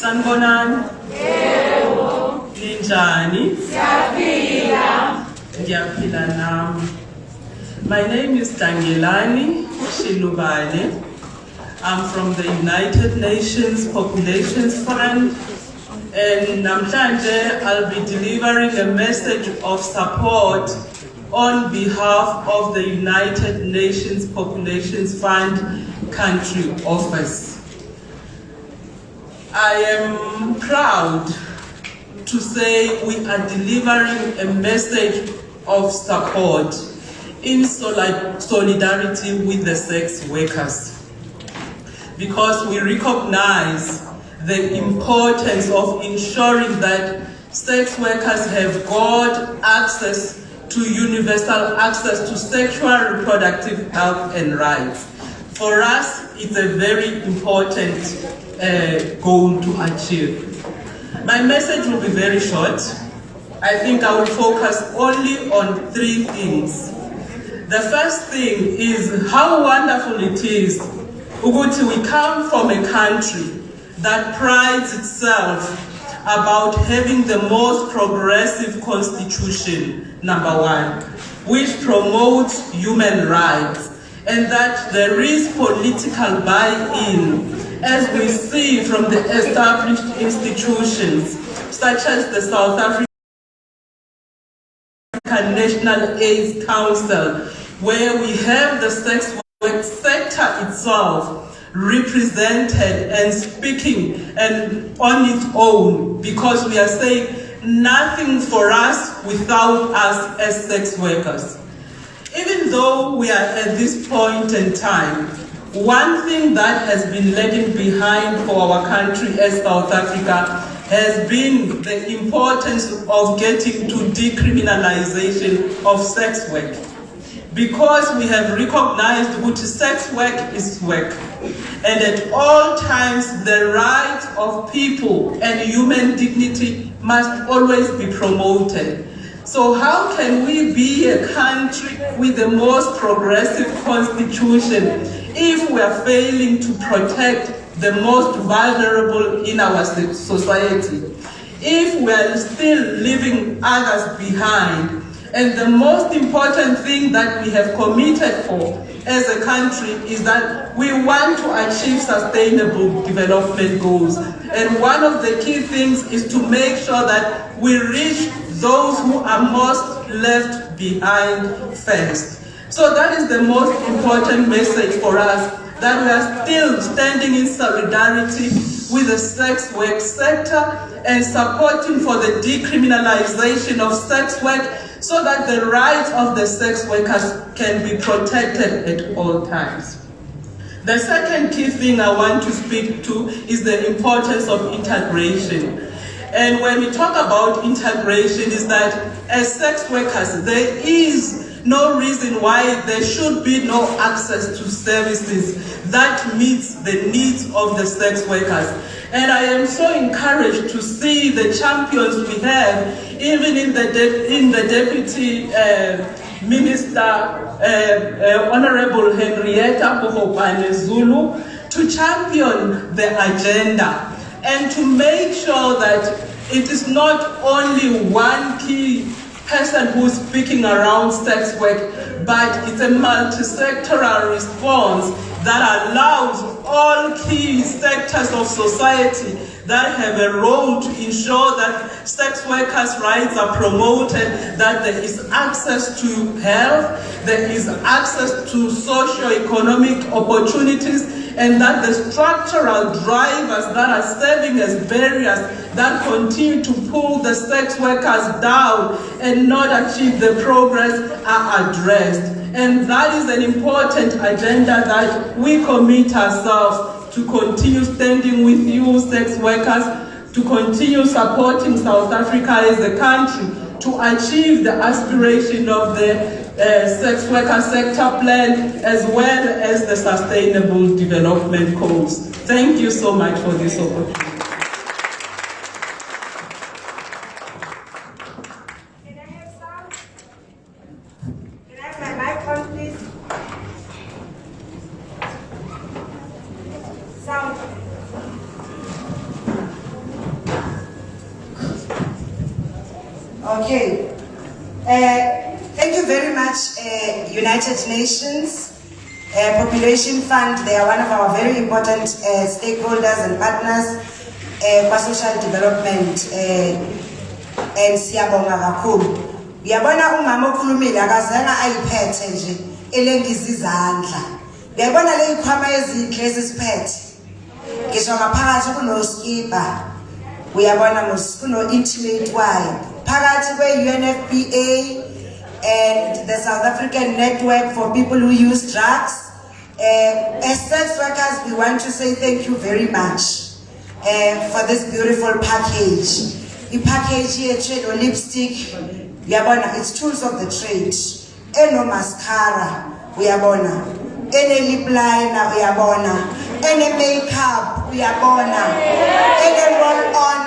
Sanibonani. Yebo. Ninjani? Siyaphila. Ngiyaphila nami. My name is Tangelani Shilubane. I'm from the United Nations Populations Fund, and namhlanje I'll be delivering a message of support on behalf of the United Nations Populations Fund Country Office. I am proud to say we are delivering a message of support in solidarity with the sex workers, because we recognize the importance of ensuring that sex workers have got access to universal access to sexual reproductive health and rights. For us, it's a very important goal to achieve. My message will be very short. I think I will focus only on 3 things. The first thing is how wonderful it is ukuthi we come from a country that prides itself about having the most progressive constitution, number 1, which promotes human rights, and that there is political buy-in, as we see from the established institutions such as the South African National AIDS Council, where we have the sex work sector itself represented and speaking and on its own, because we are saying nothing for us without us as sex workers. Even though we are at this point in time, one thing that has been lagging behind for our country as South Africa has been the importance of getting to decriminalization of sex work. Because we have recognized that sex work is work, and at all times the rights of people and human dignity must always be promoted. So how can we be a country with the most progressive constitution if we are failing to protect the most vulnerable in our society? If we are still leaving others behind? And the most important thing that we have committed for as a country is that we want to achieve sustainable development goals. And one of the key things is to make sure that we reach those who are most left behind first. So that is the most important message for us, that we are still standing in solidarity with the sex work sector and supporting for the decriminalization of sex work, so that the rights of the sex workers can be protected at all times. The second key thing I want to speak to is the importance of integration. And when we talk about integration, is that as sex workers, there is no reason why there should be no access to services that meets the needs of the sex workers. And I am so encouraged to see the champions we have, even in the Deputy Minister, Honorable Henrietta Bohopane Zulu, to champion the agenda and to make sure that it is not only one key person who's speaking around sex work, but it's a multi-sectoral response that allows all key sectors of society that have a role to ensure that sex workers' rights are promoted, that there is access to health, there is access to socio-economic opportunities, and that the structural drivers that are serving as barriers that continue to pull the sex workers down and not achieve the progress are addressed. And that is an important agenda that we commit ourselves to continue standing with you, sex workers, to continue supporting South Africa as a country to achieve the aspiration of the sex worker sector plan, as well as the sustainable development goals. Thank you so much for this opportunity. Can I have sound? Can I have my mic on, please? Sound. Okay. Thank you very much, United Nations Population Fund. They are one of our very important stakeholders and partners for social development. And siyabonga kakhulu. Uyabona umama okhulumile akazange ayiphethe nje elengisa izandla. Uyabona le ikhwama ezinhle esiphethe. Ngisho ngaphakathi kunoskipa. Uyabona kuno intimate wayo. Phakathi kwe-UNFPA and the South African Network for People Who Use Drugs. As sex workers, we want to say thank you very much for this beautiful package. The package here, trade or lipstick, it's tools of the trade. Eno mascara, any lip liner, any makeup, any roll on,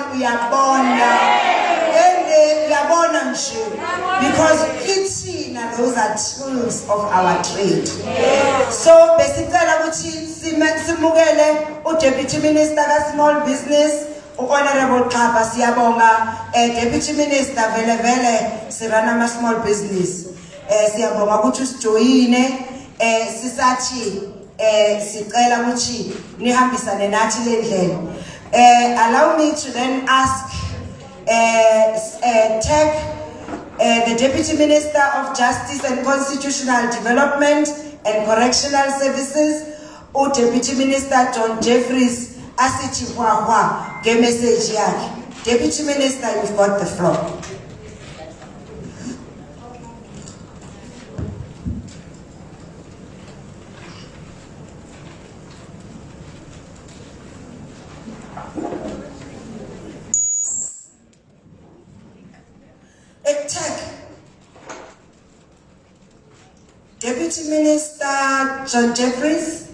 because those are tools of our trade. So basically, simukele Deputy Minister of Small Business, Honorable Kapa Siyabonga, Deputy Minister Vele Sirana Small Business. Siyabonga ukuthi sijoyine sisathi sicela ukuthi nihambisane nathi le ndlela. Allow me to then ask the Deputy Minister of Justice and Constitutional Development and Correctional Services, or Deputy Minister John Jeffries, asithi hwa ge message yakhe. Deputy Minister, you've got the floor. Deputy Minister John Jeffries.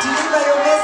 Deliver your message.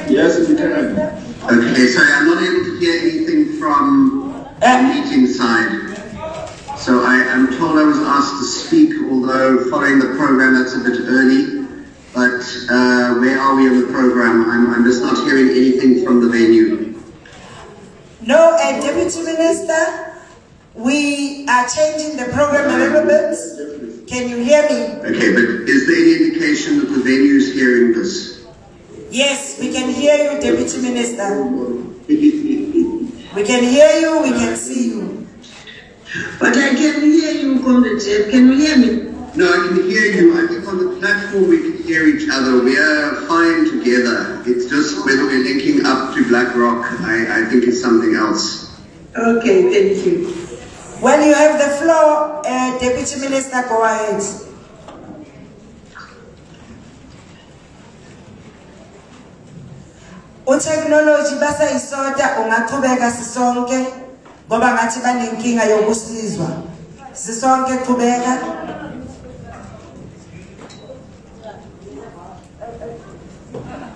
Yes, we can. Okay, sorry, I'm not able to hear anything from the meeting side. So I'm told I was asked to speak, although following the program that's a bit early. But where are we on the program? I'm just not hearing anything from the venue. No, Deputy Minister, we are changing the program a little bit. Can you hear me? Okay, but is there any indication that the venue is hearing this? Yes, we can hear you, Deputy Minister. We can hear you, we can see you. But I can hear you, Comrade Jeff. Can you hear me? No, I can hear you. I think on the platform we can hear each other. We are fine together. It's just whether we're linking up to BlackRock, I think it's something else. Okay, thank you. When you have the floor, Deputy Minister, go ahead. Technology basa isota ungaqhubeka sisonke ngoba ngathi banenkinga yokusizwa. Sisonke qhubeka.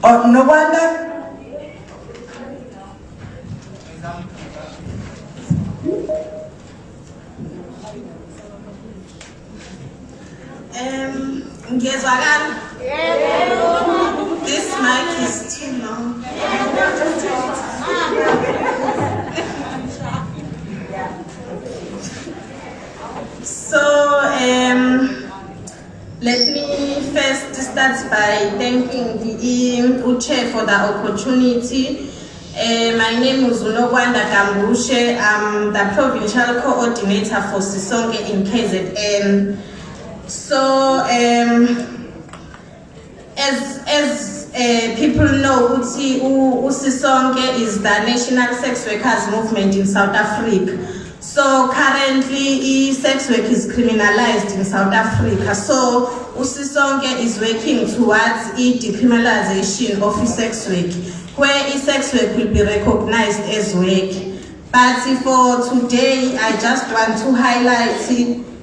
Oh, no wonder. This mic is too long. So, let me first start by thanking the chair for the opportunity. My name is Unogwanda Gambushe. I'm the provincial coordinator for Sisonke in KZN. So, as people know, Sisonke is the national sex workers movement in South Africa. So currently, sex work is criminalized in South Africa. So Sisonke is working towards decriminalization of sex work, where sex work will be recognized as work. But for today, I just want to highlight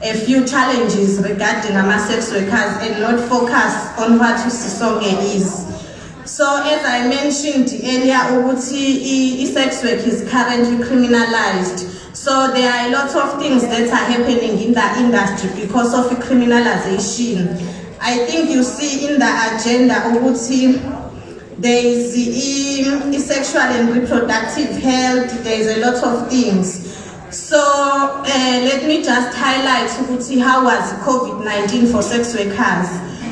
a few challenges regarding sex workers and not focus on what Sisonke is. So as I mentioned earlier, sex work is currently criminalized. So there are a lot of things that are happening in the industry because of criminalization. I think you see in the agenda, there is sexual and reproductive health, there is a lot of things. So let me just highlight how was COVID-19 for sex workers.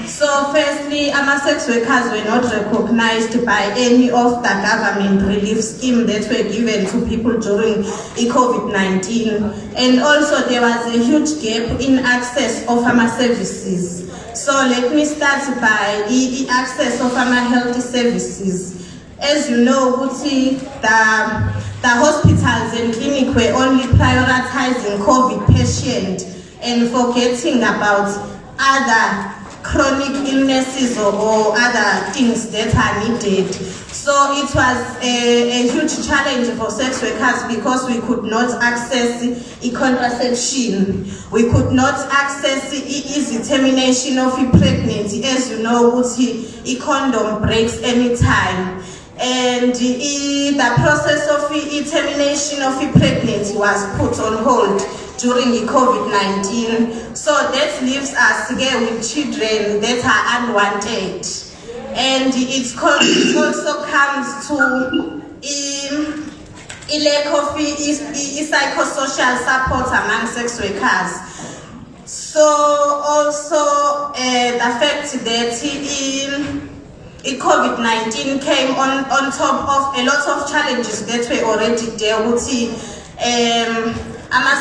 So firstly, sex workers were not recognized by any of the government relief schemes that were given to people during COVID-19. And also there was a huge gap in access of services. So let me start by the access of health services. As you know, the hospitals and clinics were only prioritizing COVID patients and forgetting about other chronic illnesses or other things that are needed. So it was a huge challenge for sex workers because we could not access contraception. We could not access easy termination of pregnancy. As you know, a condom breaks anytime. And the process of termination of pregnancy was put on hold during the COVID-19. So that leaves us here with children that are unwanted. And it also comes to a lack of psychosocial support among sex workers. So also the fact that COVID-19 came on top of a lot of challenges that were already there.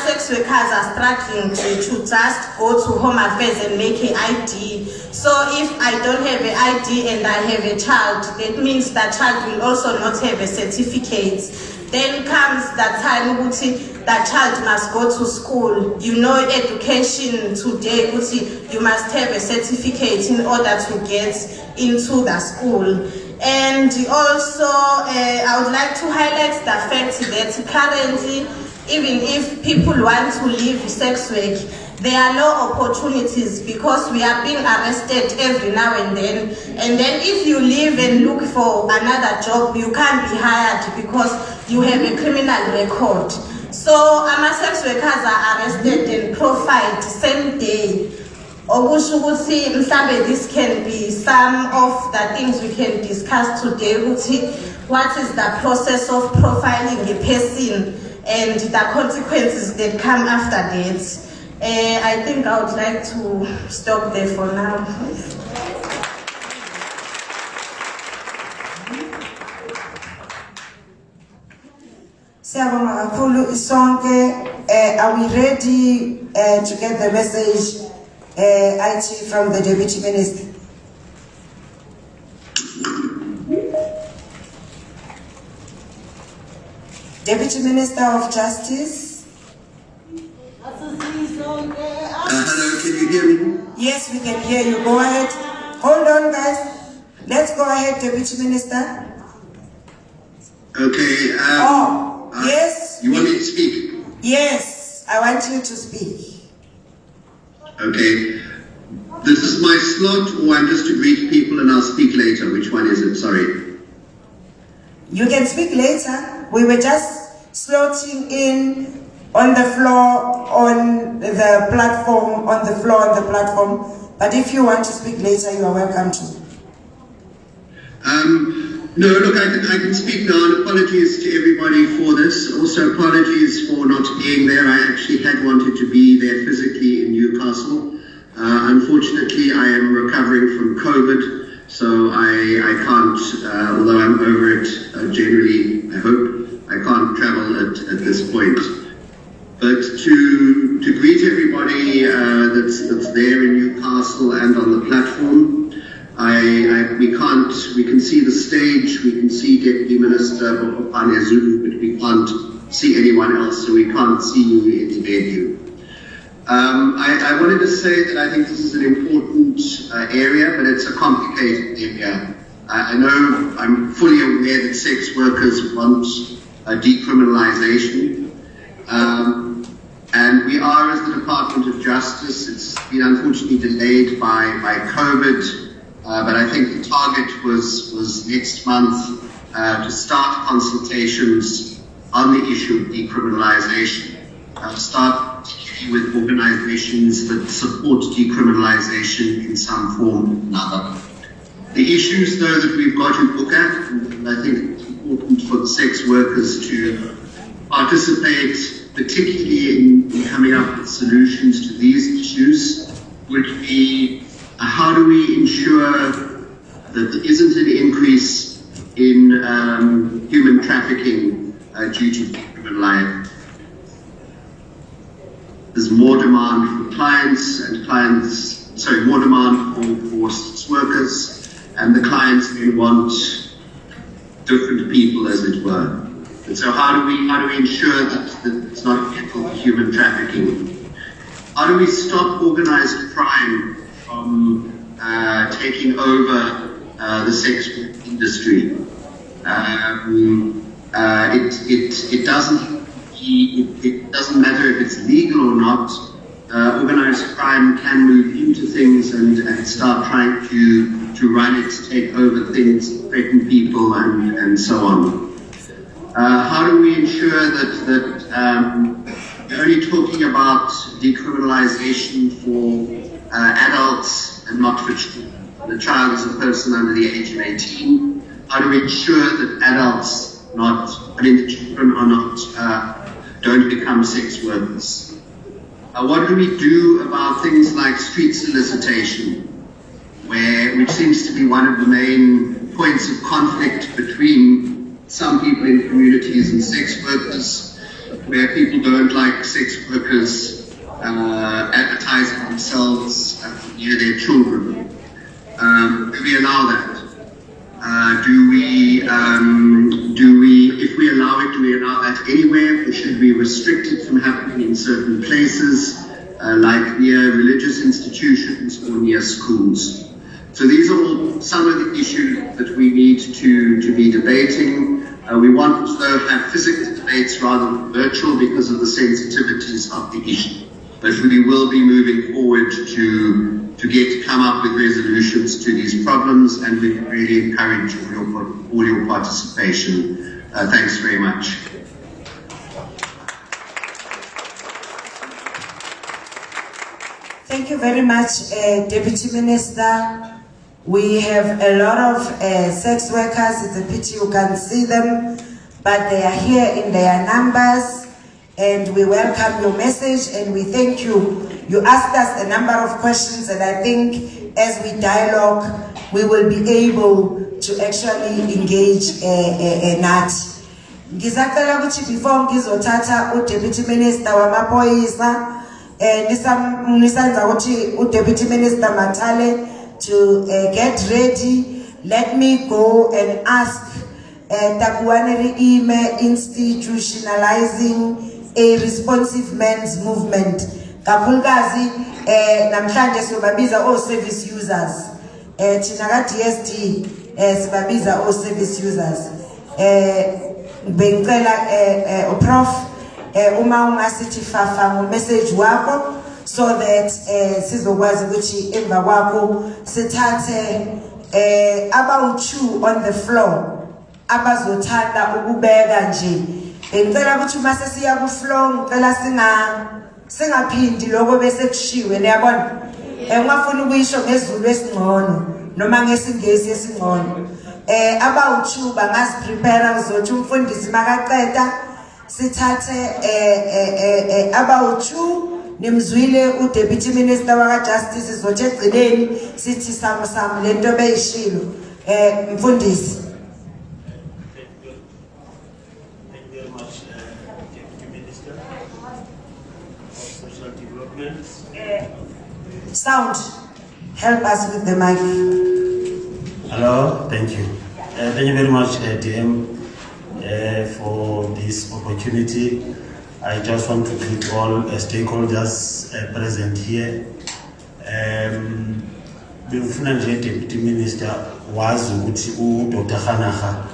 Sex workers are struggling to just go to Home Affairs and make an ID. So if I don't have an ID and I have a child, that means that child will also not have a certificate. Then comes that time that child must go to school. You know, education today, you must have a certificate in order to get into the school. And also, I would like to highlight the fact that currently, even if people want to leave sex work, there are no opportunities because we are being arrested every now and then. And then if you leave and look for another job, you can't be hired because you have a criminal record. So sex workers are arrested and profiled same day. This can be some of the things we can discuss today. What is the process of profiling a person and the consequences that come after that? I think I would like to stop there for now. Are we ready to get the message IT from the Deputy Minister? Deputy Minister of Justice. Hello, can you hear me? Yes, we can hear you. Go ahead. Hold on, guys. Let's go ahead, Deputy Minister. Okay. Yes. You want me to speak? Yes, I want you to speak. Okay. This is my slot, or I'm just to greet people and I'll speak later. Which one is it? Sorry. You can speak later. We were just slotting in on the floor, on the platform, But if you want to speak later, you are welcome to. No, look, I can speak now, and apologies to everybody for this. Also, apologies for not being there. I actually had wanted to be there physically in Newcastle. Unfortunately, I am recovering from COVID, so I can't, although I'm over it generally, I hope, I can't travel at this point. But to greet everybody that's there in Newcastle and on the platform, we can see the stage, we can see Deputy Minister AmaJuba, but we can't see anyone else, so we can't see you in the venue. I wanted to say that I think this is an important area, but it's a complicated area. I know, I'm fully aware that sex workers want decriminalization. And we are, as the Department of Justice, it's been unfortunately delayed by COVID, but I think the target was next month to start consultations on the issue of decriminalization. Start particularly with organizations that support decriminalization in some form or another. The issues, though, that we've got to look at, and I think it's important for the sex workers to participate, particularly in coming up with solutions to these issues, would be how do we ensure that there isn't an increase in human trafficking due to decriminalization. There's more demand for more demand for sex workers, and the clients then want different people, as it were. And so how do we ensure that it's not human trafficking? How do we stop organized crime from taking over the sex industry? It doesn't matter if it's legal or not. Organized crime can move into things and start trying to run it, take over things, threaten people, and so on. How do we ensure that we're only talking about decriminalization for adults and not for children? The child is a person under the age of 18. How do we ensure that the children are not, don't become sex workers? What do we do about things like street solicitation, which seems to be one of the main points of conflict between some people in communities and sex workers, where people don't like sex workers advertising themselves near their children? Do we allow that? If we allow it, do we allow that anywhere, or should we restrict it from happening in certain places, like near religious institutions or near schools? So these are all some of the issues that we need to be debating. We want to have physical debates rather than virtual because of the sensitivities of the issue. But we will be moving forward to come up with resolutions to these problems, and we really encourage all your participation. Thanks very much. Thank you very much, Deputy Minister. We have a lot of sex workers. It's a pity you can't see them, but they are here in their numbers, and we welcome your message and we thank you. You asked us a number of questions, and I think as we dialogue, we will be able to actually engage nathi. Ngizacela ukuthi before ngizothatha uDeputy Minister wamaphoyisa, nisanza ukuthi uDeputy Minister Matale to get ready. Let me go and ask Takuaneri Ime institutionalizing a responsive men's movement. Kakhulukazi namhlanje sibabiza all service users. Thina ka DSD sibabiza all service users. bengicela uprof uma ungasithi fafa message wakho so that sizokwazi ukuthi emva kwakho sithathe about 2 on the floor abazothanda ukubeka nje. Ngicela ukuthi uma sesiya ku floor ngicela singaphindi lokho bese kushiwe niyabona. Ngiyafuna ukuyisho ngezulu esingcono noma ngesingesi esingcono. About 2 bangazi prepare uzothi umfundisi makaqeda sithathe about 2 nimzwile uDeputy Minister waka Justice izothi egcineni sithi sam lento beyishilo mfundisi. Thank you very much, Deputy Minister of Social Development. Sound, help us with the mic. Hello, thank you. Thank you very much, DM, for this opportunity. I just want to greet all stakeholders present here. Bengifuna nje Deputy Minister wazi ukuthi uDr. Hanaha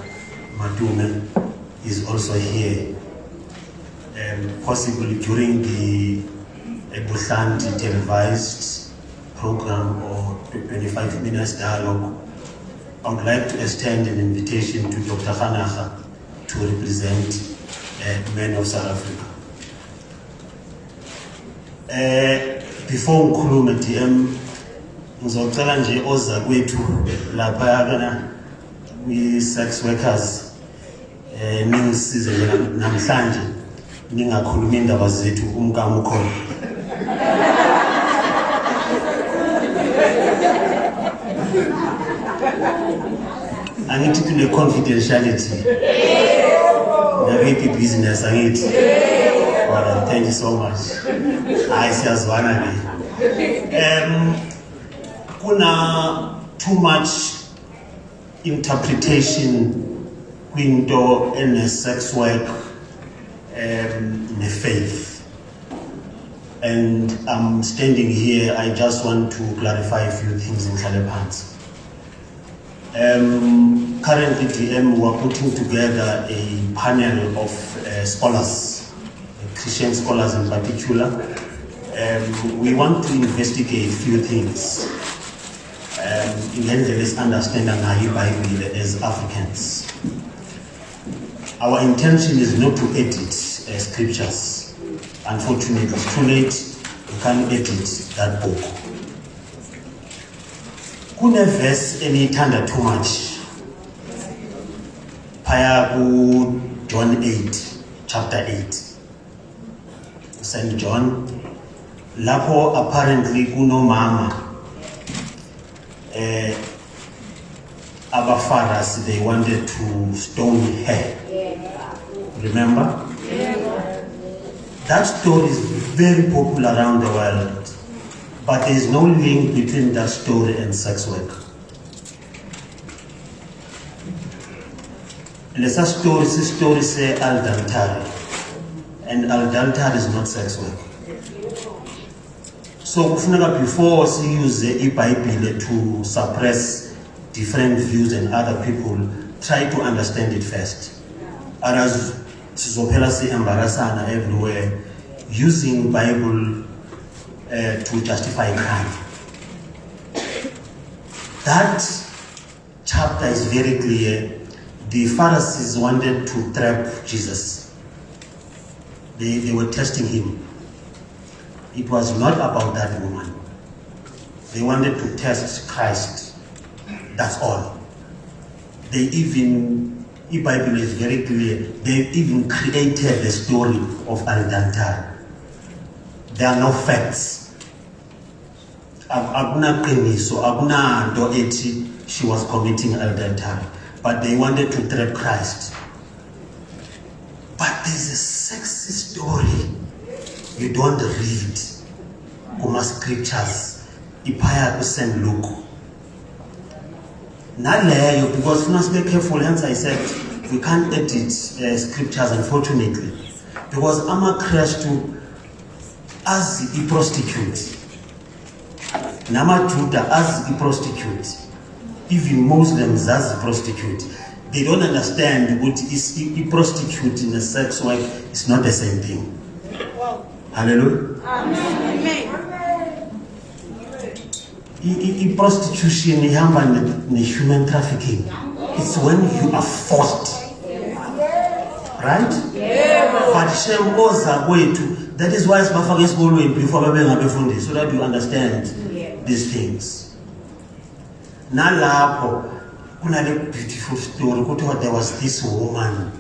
Matume is also here. Possibly during the Buhlanti televised program or 25 minutes dialogue, I would like to extend an invitation to Dr. Hanaha to represent men of South Africa. Before ngikhulume DM ngizocela nje oza kwethu lapha kana sex workers ningisize namhlanje ningakhuluma indaba zethu umkamo ukhona. Angithi kule confidentiality nabe business angithi. Well, thank you so much. Siyazwana ke. Kuna too much interpretation kwinto ene sex work ne faith. And I'm standing here, I just want to clarify a few things in Hlalepansi. Currently DM we are putting together a panel of scholars, Christian scholars in particular. We want to investigate a few things in let's understand the Bible as Africans. Our intention is not to edit scriptures. Unfortunately, it's too late, we can't edit that book. Kuna verse eniyithanda too much. Phaya ku John 8, chapter 8. St. John. Lapho apparently kunomama abafaras they wanted to stone her. Remember? That story is very popular around the world, but there is no link between that story and sex work. Lesa story say adultery, and adultery is not sex work. So before we use the Bible to suppress different views and other people, try to understand it first. Others sizophela embarrassana everywhere using Bible to justify crime. That chapter is very clear. The Pharisees wanted to trap Jesus. They were testing him. It was not about that woman. They wanted to test Christ. That's all. The Bible is very clear. They even created the story of adultery. There are no facts. She was committing adultery. But they wanted to trap Christ. But there's a sexy story you don't read. Kuma scriptures. Ipaya to St. Luke. Naleyo, because we must be careful, hence I said we can't edit scriptures unfortunately. Because AmaJuba as a prostitute. AmaJuba as a prostitute. Even Muslims as a prostitute. they don't understand what is a prostitute in a sex work is not the same thing. Hallelujah. Prostitution is human trafficking. It's when you are forced. Right? But shame oza kwethu. That is why sibafaka esikolweni before babengabefundi, so that you understand these things. Nalapho kunale beautiful story kuthiwa there was this woman.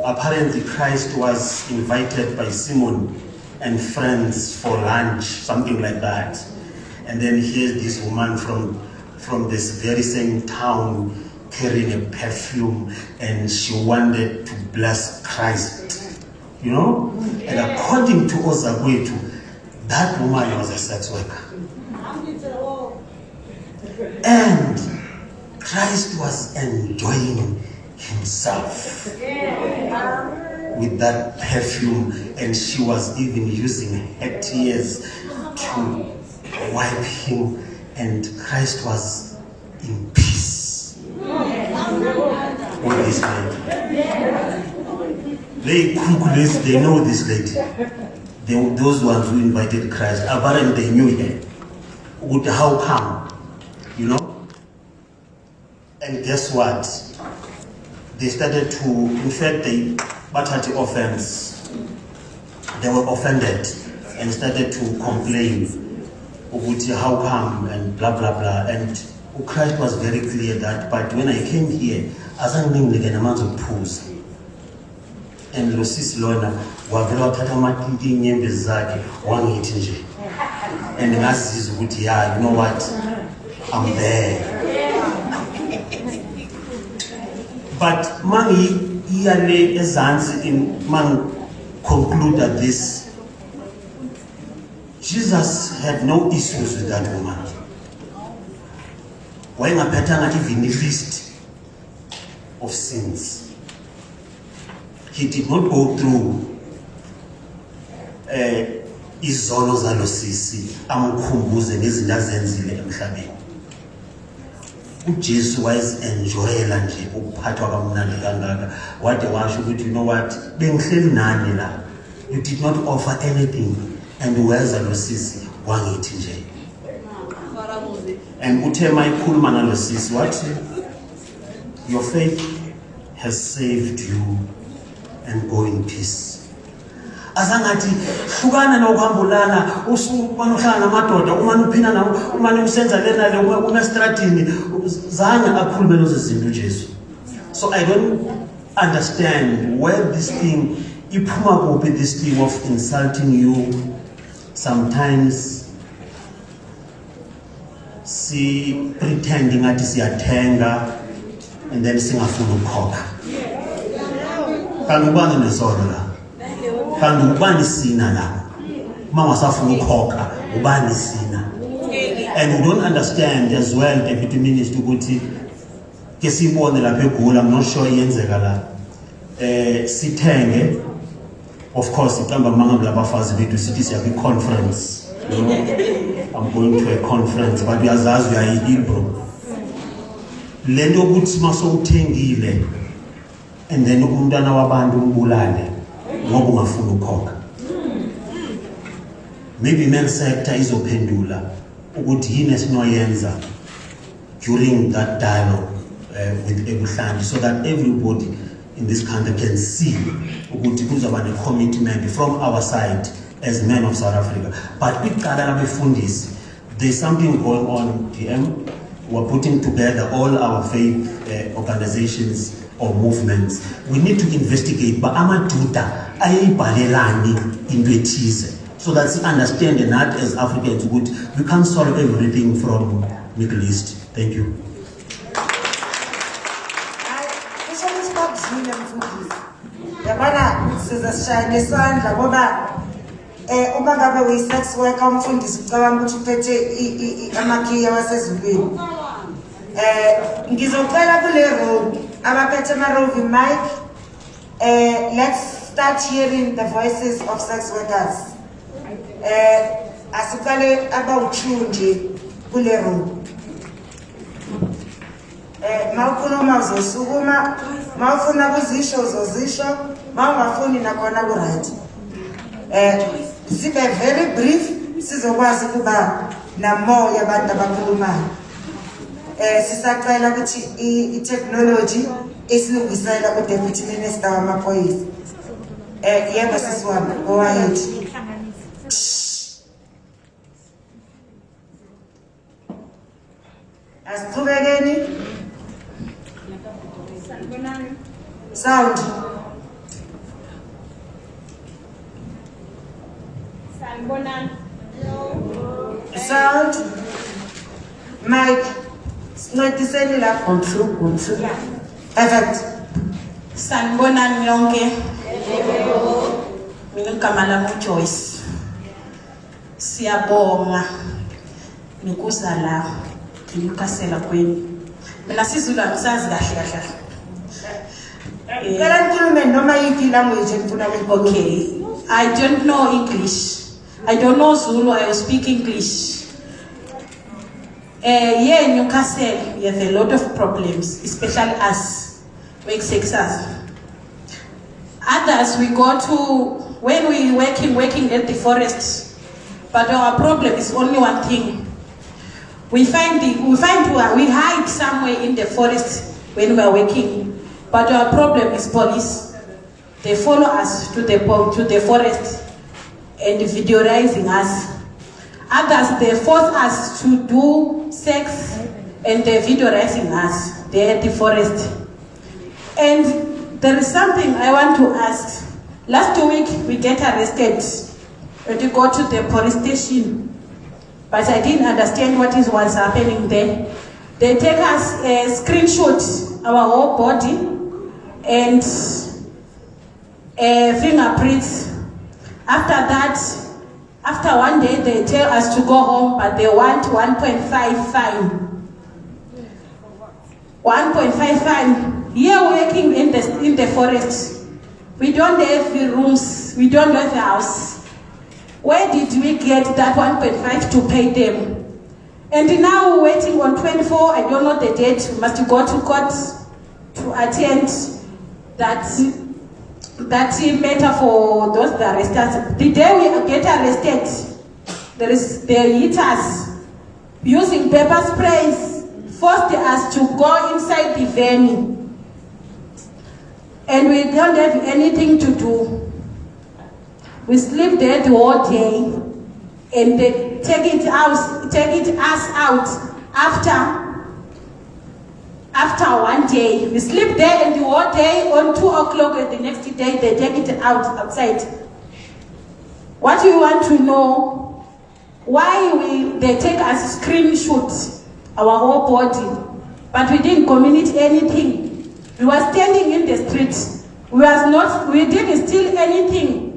Apparently Christ was invited by Simon and friends for lunch, something like that. And then here's this woman from this very same town carrying a perfume, and she wanted to bless Christ, you know? And according to Ozagwetu, that woman was a sex worker. And Christ was enjoying himself with that perfume, and she was even using her tears to wipe him, and Christ was in peace with this lady. They know this lady. Those ones who invited Christ, apparently they knew her. How come? You know? And guess what? They started to, in fact, they battered the offense. They were offended and started to complain. How come? And blah blah blah. And Christ was very clear that, but when I came here, as I'm being an amount of pools. And Lucis Lona, Wavela Tatamaki Nyembezaki, one eating nje. And the masses would, yeah, you know what? I'm there. But Mangi Iale Ezansi in Man concluded this. Jesus had no issues with that woman. When a pattern even list of sins, he did not go through izono zalosisi amkhumbuze ngezinto azenzile emhlabeni. uJesu wayenjoyela nje ukuphathwa kamnandi kangaka wade washo ukuthi you know what bengihleli nani la, you did not offer anything and weza lo sisi wangithi nje. And uthe mayikhuluma nalo sisi wathi your faith has saved you and go in peace. Azangathi hlukana nokuhambulana usubona uhlala namadoda umane uphina nawo umane usenza lena le uma stratini zange akhulume lezo zinto uJesu. So I don't understand where this thing iphuma kuphi, this thing of insulting you. Sometimes see pretending that siyathenga and then singafuna ukukhokha. Kanti ubani nesolo la? Kanti ubani sina la? Mama safuna ukukhokha ubani sina? And we don't understand as well, Deputy Minister, ukuthi ke sibone lapha eGoli, I'm not sure iyenzeka la. Sithenge, of course iqamba mangam labafazi bethu sithi siya conference. You know, I'm going to a conference, but uyazazi uyayibro. Lento ukuthi maso uthengile and then umntana wabantu umbulale ngoba ungafuna ukukhokha. Maybe men sector izophendula ukuthi yini esinoyenza during that dialogue with ebuhlanje, so that everybody in this country can see ukuthi kuzaba ne commitment from our side as men of South Africa. But there's something going on, PM. We're putting together all our faith organizations or movements. We need to investigate, but AmaJuba ayibhalelani into ethize, so that we understand and not as Africans we can't solve everything from Middle East. Thank you. Uma ngabe uyi-sex worker umfundisi ucabanga ukuthi uphethe amakhiya wasezulwini. Ngizocela kule room abaphethe ama-roving mic, let's start hearing the voices of sex workers. Asiqale abawu-2 nje kule room. Mawukhuluma uzosukuma, mawufuna ukuzisho uzozisho, mawungafuni nakhona ku-right. Sibe very brief, sizokwazi ukuba namo yabantu abakhulumayo. Sisacela ukuthi i-technology isilungisela ku-Deputy Minister wamaphoyisa. Yebo sisi wami, go ahead. Asiqhubekeni. Sound. Sound. Mike. Sincediseni lapho. Unsu. Perfect. Sanibonani yonke. Mina igama lami uJoyce. Siyabonga nokuza la ngikasela kweni. Mina sizulu angisazi kahle. Okay. I don't know English. I don't know Zulu. I speak English. Here in Newcastle, we have a lot of problems, especially us, work sectors. Others, we go to, when we working at the forest, but our problem is only one thing. We hide somewhere in the forest when we are working, but our problem is police. They follow us to the forest and videoizing us. Others, they force us to do sex and they're videoizing us. They're at the forest. And there is something I want to ask. Last week, we get arrested and we go to the police station. But I didn't understand what was happening there. They take us a screenshot, our whole body, and fingerprints. After that, after one day, they tell us to go home, but they want 1.5 fine. 1.5 fine. Here working in the forest, we don't have the rooms, we don't have the house. Where did we get that 1.5 to pay them? And now waiting on 24, I don't know the date, we must go to court to attend that matter for those that arrested us. The day we get arrested, they hit us using pepper sprays, forced us to go inside the venue. And we don't have anything to do. We sleep there the whole day, and they take it us out after one day. We sleep there and the whole day, on 2 o'clock and the next day they take it outside. What you want to know, why they take us screenshot our whole body, but we didn't communicate anything. We were standing in the street. We didn't steal anything.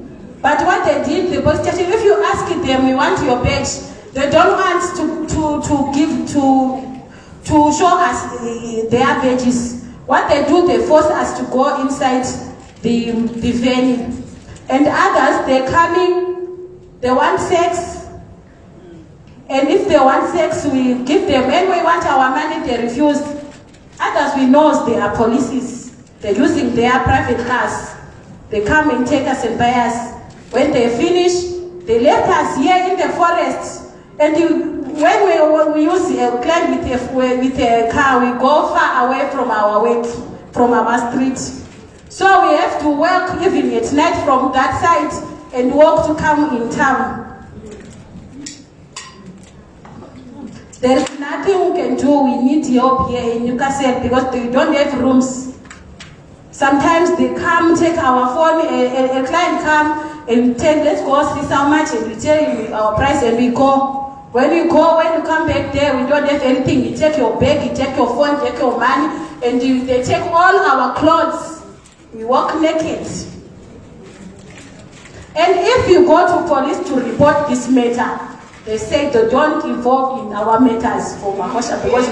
But what they did, the police station, if you ask them, we want your badge, they don't want to show us their badges. What they do, they force us to go inside the venue. And others, they come in, they want sex. And if they want sex, we give them. When we want our money, they refuse. Others, we know they are policies. They're using their private cars. They come and take us and buy us. When they finish, they left us here in the forest. And when we use a climb with a car, we go far away from our work, from our street. So we have to work even at night from that side and walk to come in town. There is nothing we can do. We need help here in Newcastle because they don't have rooms. Sometimes they come, take our phone, a client come and tell, let's go see how much, and we tell you our price and we go. When you come back there, we don't have anything. You take your bag, you take your phone, you take your money, and they take all our clothes. We walk naked. And if you go to police to report this matter, they say they don't involve in our matters for Mahosha because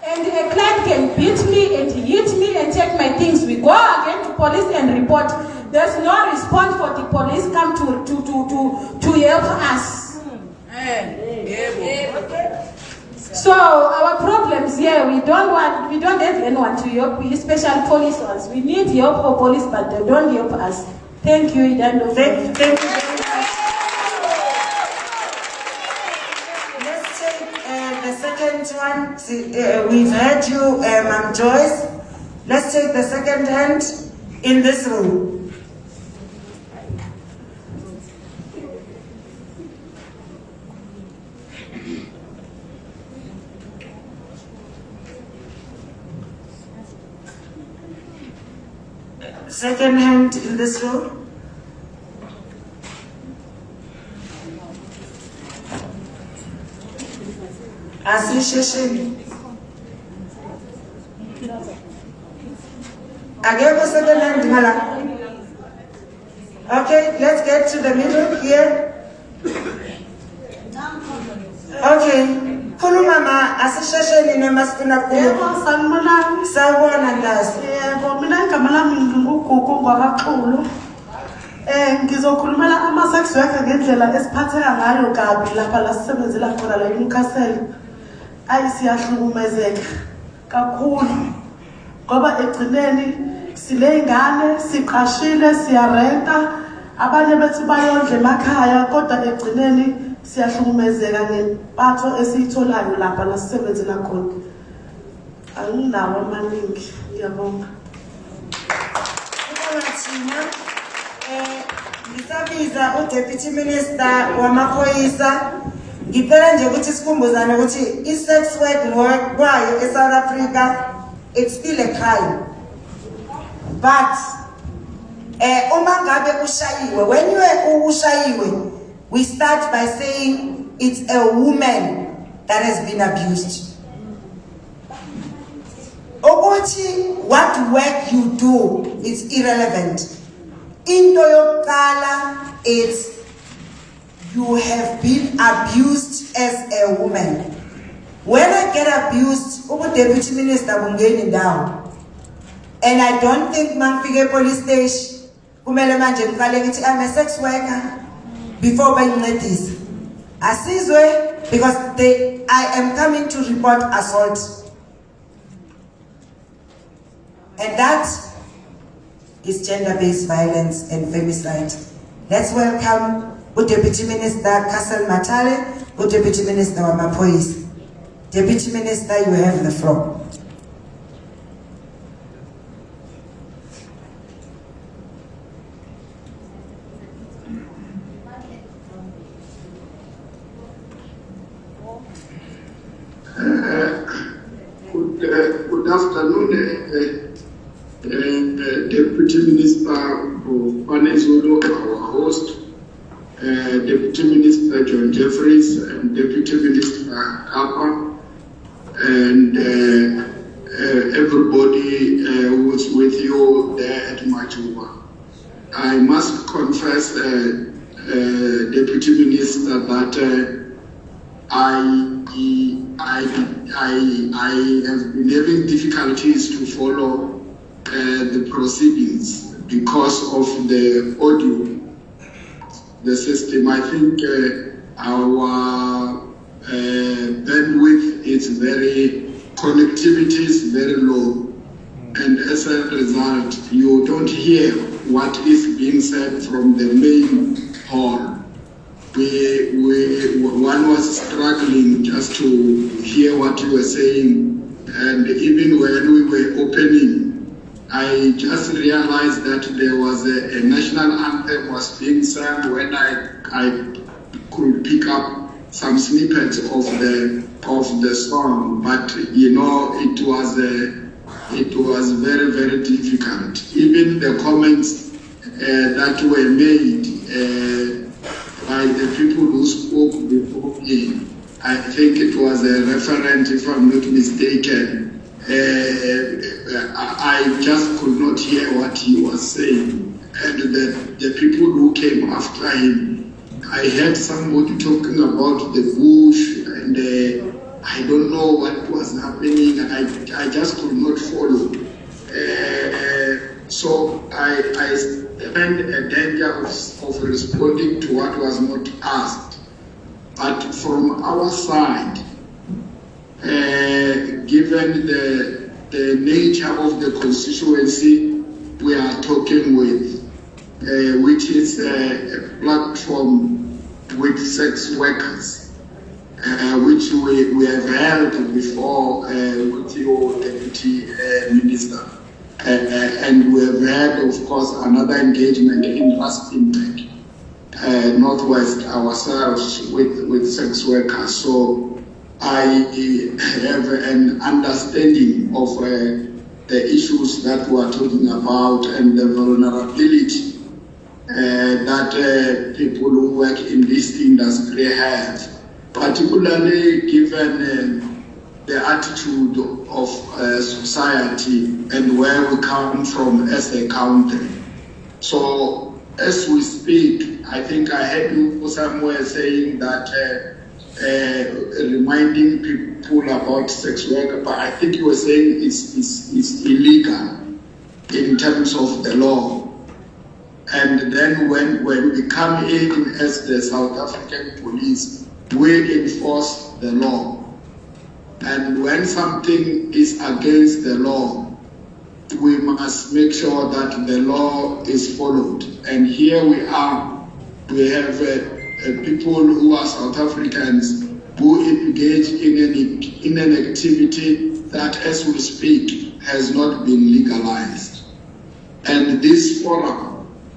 and a client can beat me and hit me and take my things. We go again to police and report. There's no response for the police come to help us. So our problems here, we don't have anyone to help, especially police ones. We need help for police, but they don't help us. Thank you, Idando. Thank you very much. Let's take the second one. We've heard you, Ma'am Joyce. Let's take the second hand in this room. Second hand in this room. Association. Again, second hand, Mala. Okay, let's get to the middle here. Okay. Kulumama association in Masuna Yebo sanibonani. Sawubona Ndasi. Yebo mina igama lami nguGugu ngwakaXulu. Ngizokhulumela ama-sex worker ngendlela esiphatheka ngayo kabi lapha la sisebenzela khona la eNewcastle. Siyahlukumezeka kakhulu ngoba egcineni siley'ngane siqashile siyarenta abanye bethu bayondla emakhaya kodwa egcineni siyahlukumezeka ngempatho esiyitholayo lapha la sisebenzela khona. Anginawo amaningi, ngiyabonga. Ngisabiza uDeputy Minister wamaphoyisa ngicela nje ukuthi sikhumbuzane ukuthi i-sex work kwayo eSouth Africa it's still a crime. But uma ngabe ushayiwe, when you ushayiwe, we start by saying it's a woman that has been abused. Ukuthi what work you do is irrelevant. Into yokuqala it's you have been abused as a woman. When I get abused, Deputy Minister bungeni down. And I don't think Mangfige police station, kumele manje ngiqale ngithi I'm a sex worker before bangincedise. Asizwe because I am coming to report assault. And that is gender-based violence and femicide. Let's welcome Deputy Minister Castle Matale, Deputy Minister Wamapois. Deputy Minister, you have the floor. Good afternoon, Deputy Minister of Panezolo, our host, Deputy Minister John Jeffries, and Deputy Minister Kappa, and everybody who was with you there at AmaJuba. I must confess, Deputy Minister, that I have been having difficulties to follow the proceedings because of the audio, the system. I think our bandwidth is connectivity is very low, and as a result, you don't hear what is being said from the main hall. One was struggling just to hear what you were saying, and even when we were opening, I just realized that there was a national anthem was being sung when I could pick up some snippets of the song, but you know it was very, very difficult. Even the comments that were made by the people who spoke before me, I think it was a referent, if I'm not mistaken. I just could not hear what he was saying. And the people who came after him, I heard somebody talking about the bush, and I don't know what was happening. I just could not follow. So I stand a danger of responding to what was not asked. But from our side, given the nature of the constituency we are talking with, which is a platform with sex workers, which we have held before with your Deputy Minister. And we have had, of course, another engagement in Rustenburg, Northwest ourselves with sex workers. So I have an understanding of the issues that we are talking about and the vulnerability that people who work in this industry have, particularly given the attitude of society and where we come from as a country. So as we speak, I think I heard you somewhere saying that reminding people about sex work, but I think you were saying it's illegal in terms of the law. And then when we come in as the South African police, we enforce the law. And when something is against the law, we must make sure that the law is followed. And here we have people who are South Africans who engage in an activity that, as we speak, has not been legalized. And this forum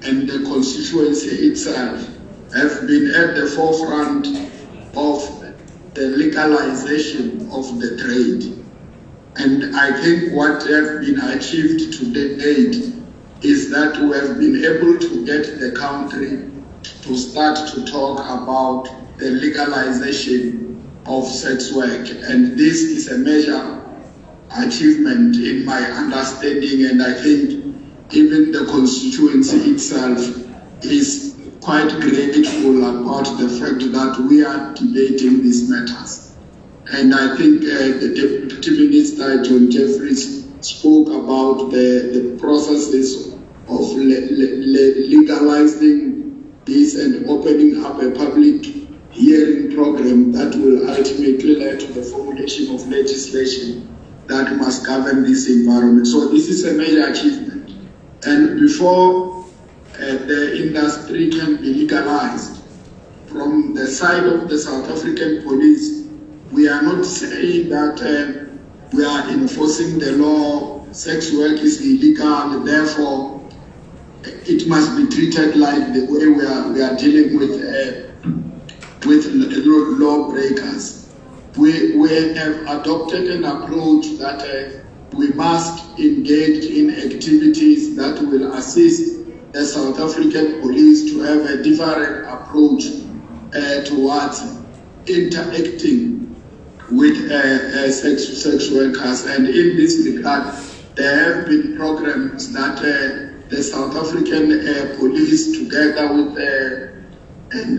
and the constituency itself have been at the forefront of the legalization of the trade. And I think what has been achieved to date is that we have been able to get the country to start to talk about the legalization of sex work. And this is a major achievement in my understanding, and I think even the constituency itself is quite grateful about the fact that we are debating these matters. And I think the Deputy Minister, John Jeffries, spoke about the processes of legalizing this and opening up a public hearing program that will ultimately lead to the formulation of legislation that must govern this environment. So this is a major achievement. And before the industry can be legalized, from the side of the South African police, we are not saying that we are enforcing the law, sex work is illegal, therefore it must be treated like the way we are dealing with lawbreakers. We have adopted an approach that we must engage in activities that will assist the South African police to have a different approach towards interacting with sex workers. And in this regard, there have been programs that the South African police, together with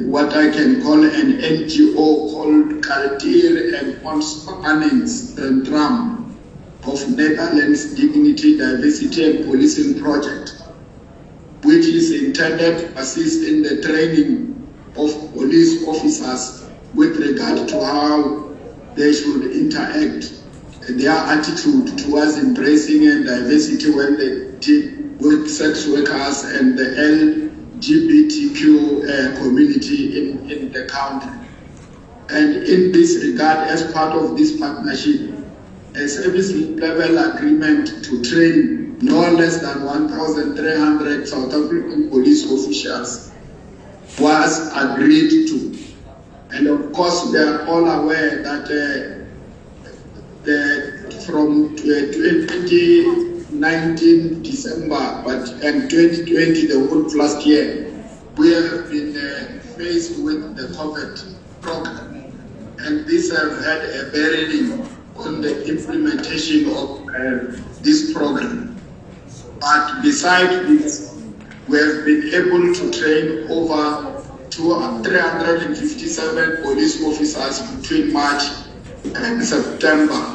what I can call an NGO called Culture and Ontspanning Centrum of Netherlands Dignity, Diversity and Policing Project, which is intended to assist in the training of police officers with regard to how they should interact, their attitude towards embracing and diversity when they deal with sex workers and the LGBTQ community in the country. And in this regard, as part of this partnership, a service level agreement to train no less than 1,300 South African police officials was agreed to. And of course, we are all aware that from 2019 December and 2020, the whole last year, we have been faced with the COVID program. And this has had a bearing on the implementation of this program. But besides this, we have been able to train over 357 police officers between March and September.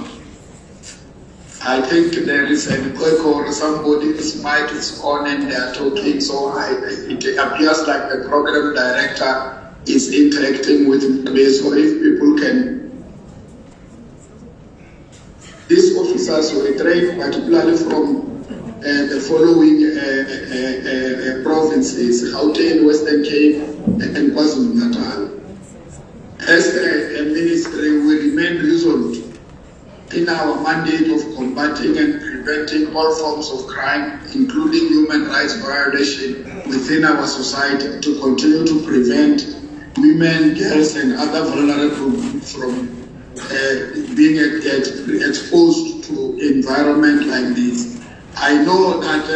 I think there is an echo or somebody's mic is on and they are talking, so it appears like the program director is interacting with me. So if people can, this officers were trained particularly from the following provinces: Gauteng, Western Cape, and KwaZulu-Natal. As a ministry, we remain resolute in our mandate of combating and preventing all forms of crime, including human rights violation within our society, to continue to prevent women, girls, and other vulnerable groups from being exposed to environment like this. I know that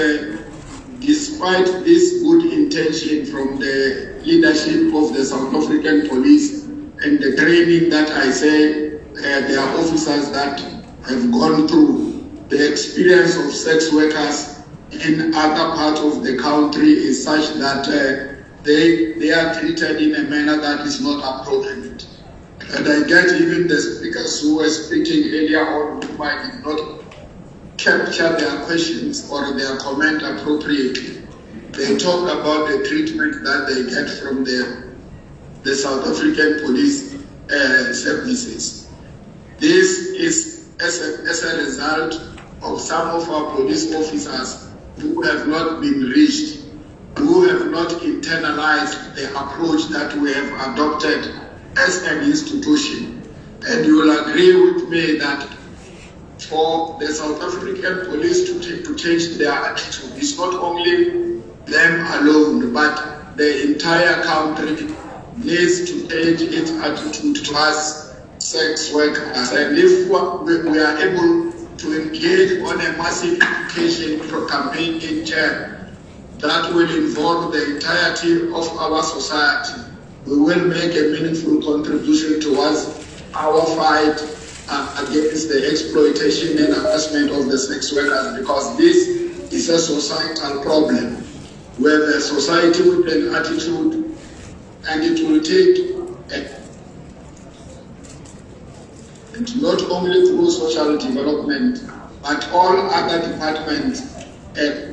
despite this good intention from the leadership of the South African police and the training that I say there are officers that have gone through, the experience of sex workers in other parts of the country is such that they are treated in a manner that is not appropriate. And I get even the speakers who were speaking earlier on who might not capture their questions or their comment appropriately. They talk about the treatment that they get from the South African police services. This is as a result of some of our police officers who have not been reached, who have not internalized the approach that we have adopted as an institution. And you will agree with me that for the South African police to change their attitude, it's not only them alone, but the entire country needs to change its attitude towards sex workers. And if we are able to engage on a massive education campaign in Chad that will involve the entirety of our society, we will make a meaningful contribution towards our fight against the exploitation and harassment of the sex workers, because this is a societal problem. We have a society with an attitude, and it will take not only through social development, but all other departments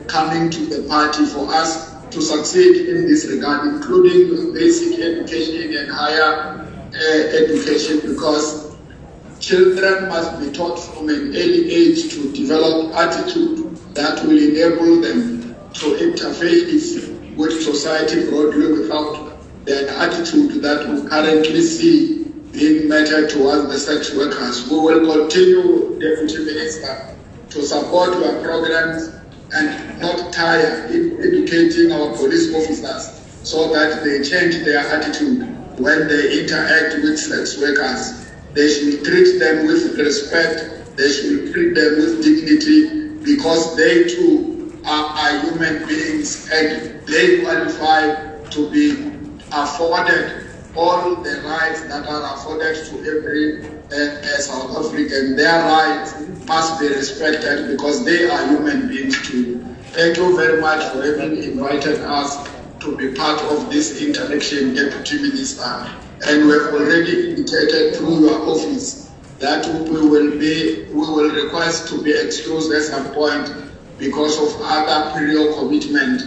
coming to the party for us to succeed in this regard, including basic education and higher education, because children must be taught from an early age to develop attitude that will enable them to interface with society broadly without the attitude that we currently see being meted towards the sex workers. We will continue, Deputy Minister, to support your programs and not tire in educating our police officers so that they change their attitude when they interact with sex workers. They should treat them with respect, they should treat them with dignity, because they too are human beings and they qualify to be afforded all the rights that are afforded to every South African. Their rights must be respected because they are human beings too. Thank you very much for having invited us to be part of this interaction, Deputy Minister. And we have already indicated through your office that we will request to be excused at some point because of other period commitment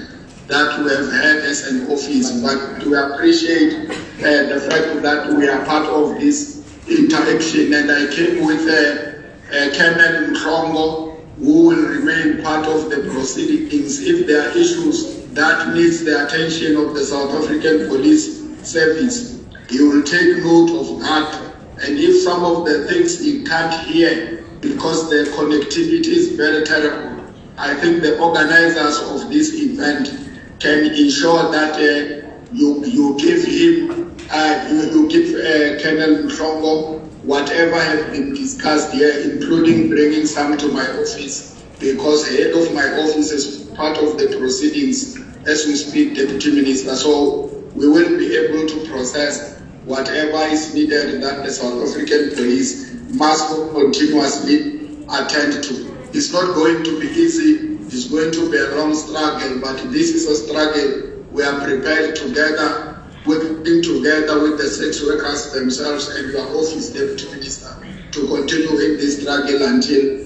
that we have had as an office. But we appreciate the fact that we are part of this interaction. And I came with Colonel Mhlongo, who will remain part of the proceedings. If there are issues that needs the attention of the South African Police Service, he will take note of that. And if some of the things he can't hear because the connectivity is very terrible, I think the organizers of this event can ensure that you give Colonel Mhlongo whatever has been discussed here, including bringing some to my office, because head of my office is part of the proceedings as we speak, Deputy Minister. So we will be able to process whatever is needed that the South African police must continuously attend to. It's not going to be easy, it's going to be a long struggle, but this is a struggle we are prepared together, working together with the sex workers themselves and your office, Deputy Minister, to continue in this struggle until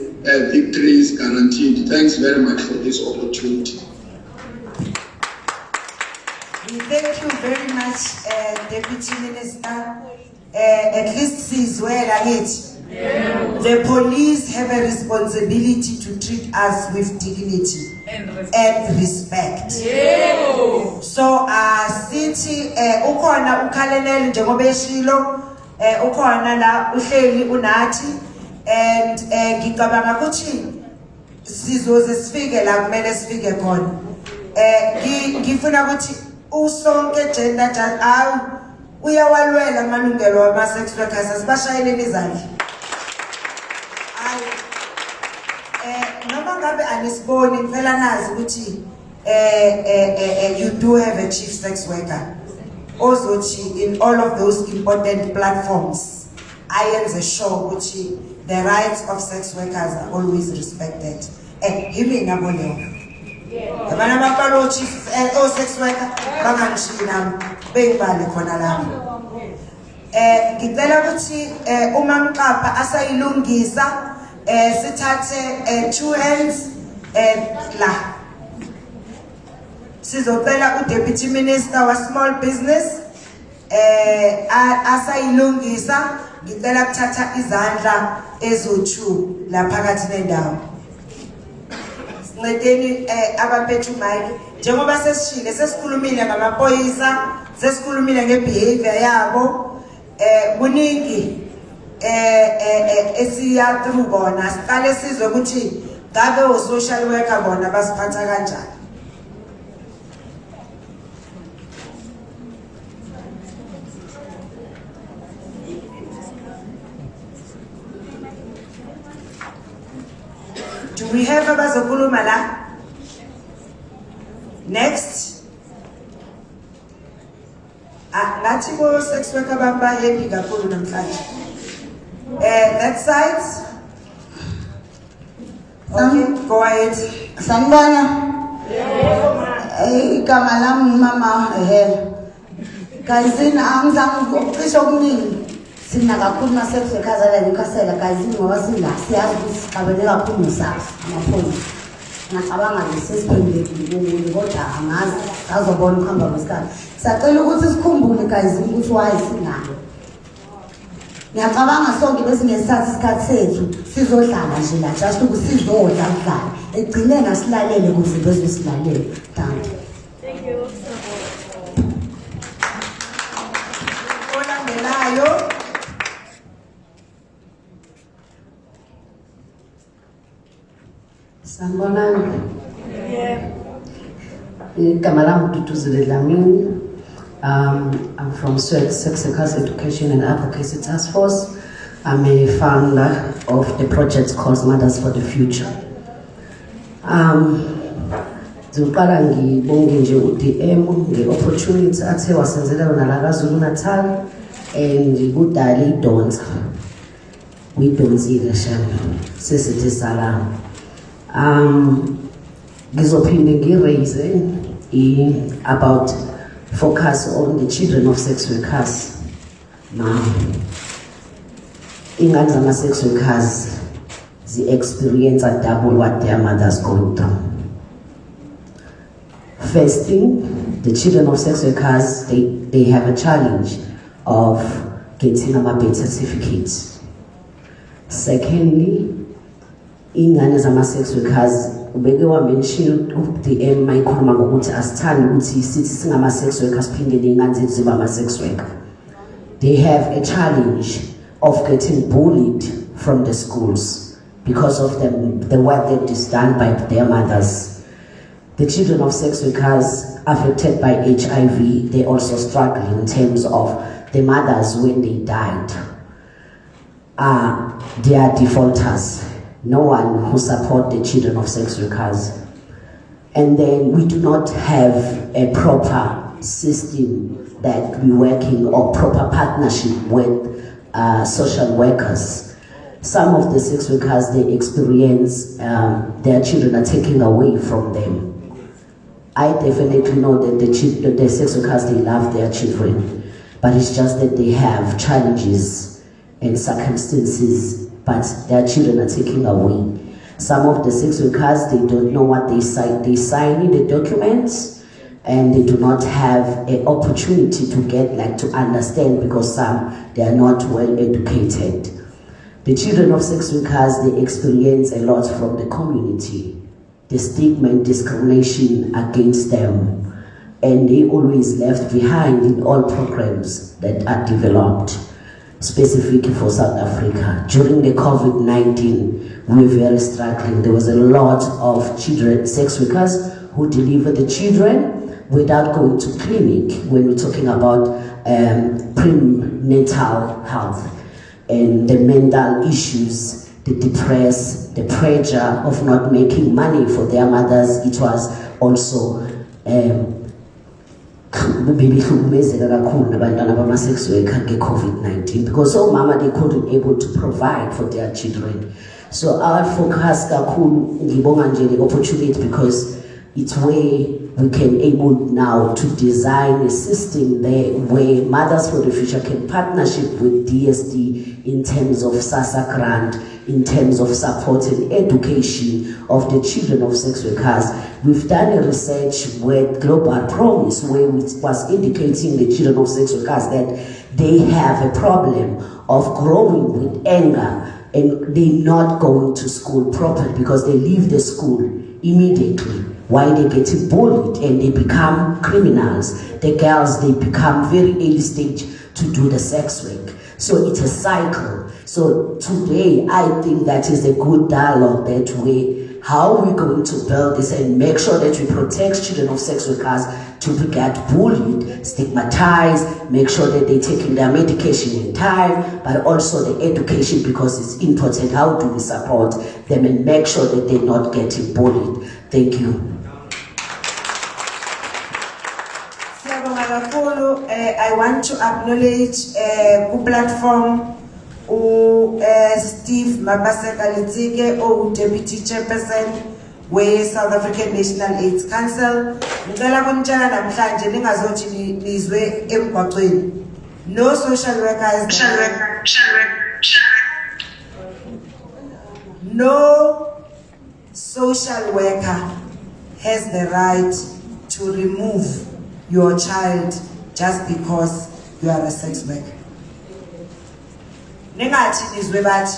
victory is guaranteed. Thanks very much for this opportunity. We thank you very much, Deputy Minister. At least sizwe lakithi. The police have a responsibility to treat us with dignity and respect. So sithi ukhona ukhaleleli njengoba eshilo ukhona la uhleli unathi and ngicabanga ukuthi sizoze sifike la kumele sifike khona. Ngifuna ukuthi usonke gender judge uyawalwela amalungelo wama sex workers asibashayeleni izandla. Noma ngabe anisiboni ngifela nazi ukuthi you do have a chief sex worker ozothi in all of those important platforms ayenze sure ukuthi the rights of sex workers are always respected. Yimi ngabo leyo. Abana baqalo chief sex worker bangangishina beyibale khona lapho. Ngicela ukuthi uma mqapha asayilungisa sithathe 2 hands la sizocela uDeputy Minister wa Small Business asayilungisa ngicela kuthatha izandla ezo2 la phakathi nendawo. Sincedeni abaphethe mic njengoba sesishile sesikhulumile ngamaphoyisa sesikhulumile ngebehavior yabo kuningi esiya through bona siqale sizwe ukuthi ngabe o social worker bona basiphatha kanjani. Do we have abazokhuluma la? Next. Ngathi ko sex worker bamba happy kakhulu namhlanje. That side. Okay, go ahead. Sanibona. Igama lami mama Kazini angizange ukucisha okuningi. Sina kakhulu na sex workers la ngikasela kazini ngoba sila siyazi ukuthi qabele kakhulu nosafa amaphoyisa. Ngicabanga lesesiphindile kodwa angazi azobona ukuhamba kwesikhathi. Sacela ukuthi sikhumbule kazini ukuthi why sinalo. Ngiyacabanga sonke bese ngesithatha isikhathi sethu sizodlala nje la just ukuthi sizodla ukudlala egcine ngasilalele kuze bese silalele. Thank you. Thank you. Olandelayo. Sanibonani. Igama lami Duduzile Dlamini. I'm from Sex Workers Education and Advocacy Task Force. I'm a founder of a project called Mothers for the Future. Ziqala ngibonge nje uDM ngeopportunity athe wasenzela yona la KwaZulu Natal and kudala idonsa. Uyidonsile shame sesithi sala. Ngizophinde ngiraise about focus on the children of sex workers. Now, ingane zama sex workers experience a double what their mothers go through. First thing, the children of sex workers they have a challenge of getting a birth certificate. Secondly, ingane zama sex workers ubeke wamention uDM mayikhuluma ngokuthi asithandi ukuthi sithi singama sex workers phindele ingane zethu ziba ama sex worker. They have a challenge of getting bullied from the schools because of the work that is done by their mothers. The children of sex workers affected by HIV, they also struggle in terms of the mothers when they died. They are defaulters. No one who support the children of sex workers. And then we do not have a proper system that we're working or proper partnership with social workers. Some of the sex workers, they experience their children are taken away from them. I definitely know that the sex workers, they love their children, but it's just that they have challenges and circumstances, but their children are taken away. Some of the sex workers, they don't know what they sign. They sign in the documents and they do not have an opportunity to get, to understand, because some, they are not well educated. The children of sex workers, they experience a lot from the community, the stigma and discrimination against them, and they always left behind in all programs that are developed specifically for South Africa. During the COVID-19, we were very struggling. There was a lot of children, sex workers who delivered the children without going to clinic when we're talking about prenatal health and the mental issues, the depressed, the pressure of not making money for their mothers. It was also COVID-19 because all mama they couldn't able to provide for their children. So our focus the opportunity because it's where we can able now to design a system there where Mothers for the Future can partnership with DSD in terms of SASA grant, in terms of supporting education of the children of sex workers. We've done a research with Global Promise where it was indicating the children of sex workers that they have a problem of growing with anger and they're not going to school properly because they leave the school immediately. Why they get bullied and they become criminals. The girls, they become very early stage to do the sex work. So it's a cycle. So today, I think that is a good dialogue that way. How are we going to build this and make sure that we protect children of sex workers to get bullied, stigmatized, make sure that they're taking their medication in time, but also the education because it's important. How do we support them and make sure that they're not getting bullied? Thank you. I want to acknowledge the platform Steve Mabaseka-Litsike, Deputy Chairperson we South African National AIDS Council. No social workers. No social worker has the right to remove your child just because you are a sex worker. Nengathi nizwe bathi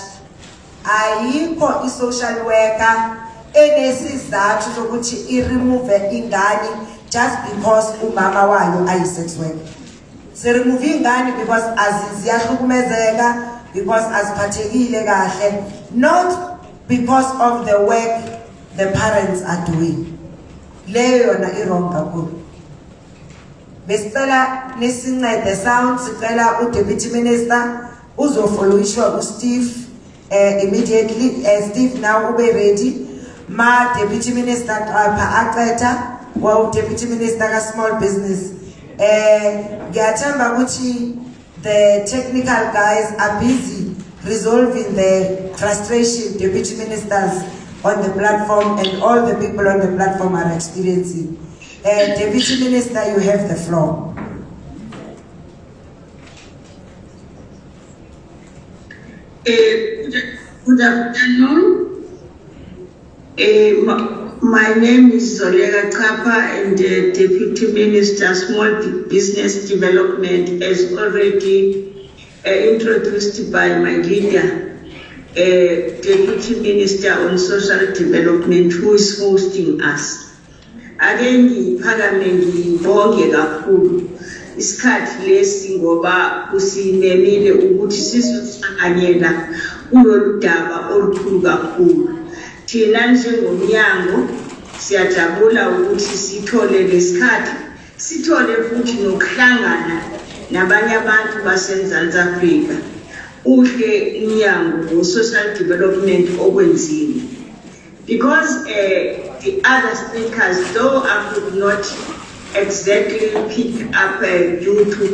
ayikho i-social worker enesizathu sokuthi i-remove ingane just because umama wayo ayi-sex worker. Se-remove ingane because ziyahlukumezeka, because aziphathekile kahle, not because of the work the parents are doing. Leyo yona i-wrong kakhulu. Besicela nisincede sound, sicela uDeputy Minister uzofollowiswa uSteve immediately. Steve now ube ready. Ma Deputy Minister aqeda wa Deputy Minister ka Small Business. Ngiyathemba ukuthi the technical guys are busy resolving the frustration Deputy Ministers on the platform and all the people on the platform are experiencing. Deputy Minister, you have the floor. Good afternoon. My name is Zolega Kapa and Deputy Minister Small Business Development, as already introduced by my leader, Deputy Minister on Social Development, who is hosting us. Ake ngiphakame ngibonge kakhulu isikhathi lesi ngoba usinemile ukuthi sizohlanganyela kulolu daba olukhulu kakhulu. Thina njengomnyango siyajabula ukuthi sithole lesikhathi, sithole futhi nokuhlangana nabanye abantu baseMzansi Afrika. Uhle umnyango wo-social development okwenzile. Because the other speakers, though I could not exactly pick up due to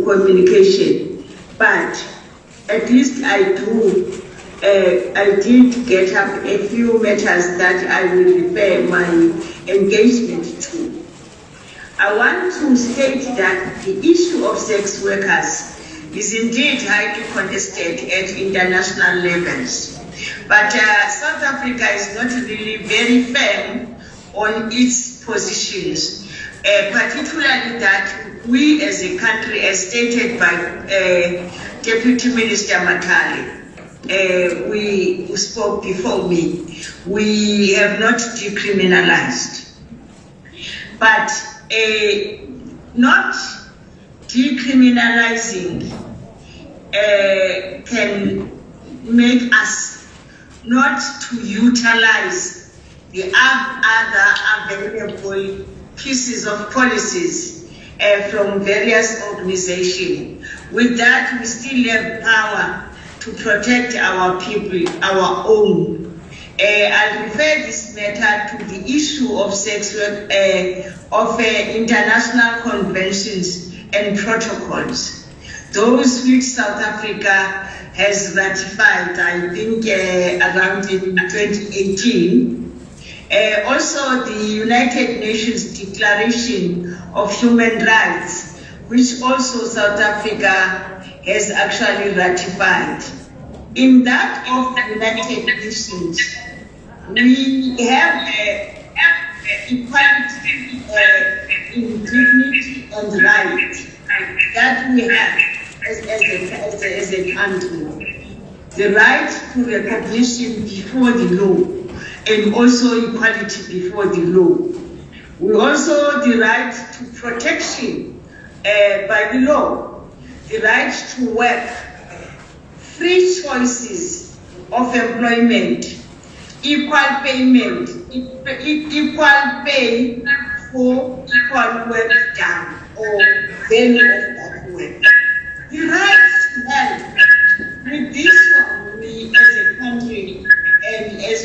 communication, but at least I did get up a few matters that I will refer my engagement to. I want to state that the issue of sex workers is indeed highly contested at international levels. But South Africa is not really very firm on its positions, particularly that we as a country, as stated by Deputy Minister Matale, who spoke before me, we have not decriminalized. But not decriminalizing can make us not to utilize the other available pieces of policies from various organizations. With that, we still have power to protect our people, our own. I'll refer this matter to the issue of sex work, of international conventions and protocols. Those which South Africa has ratified, I think around in 2018. Also the United Nations Declaration of Human Rights, which also South Africa has actually ratified. In that of the United Nations, we have equality in dignity and right that we have as a country. The right to recognition before the law and also equality before the law. We also the right to protection by the law, the right to work, free choices of employment, equal payment, equal pay for equal work done or value of that work. The right to health. With this one, we as a country and as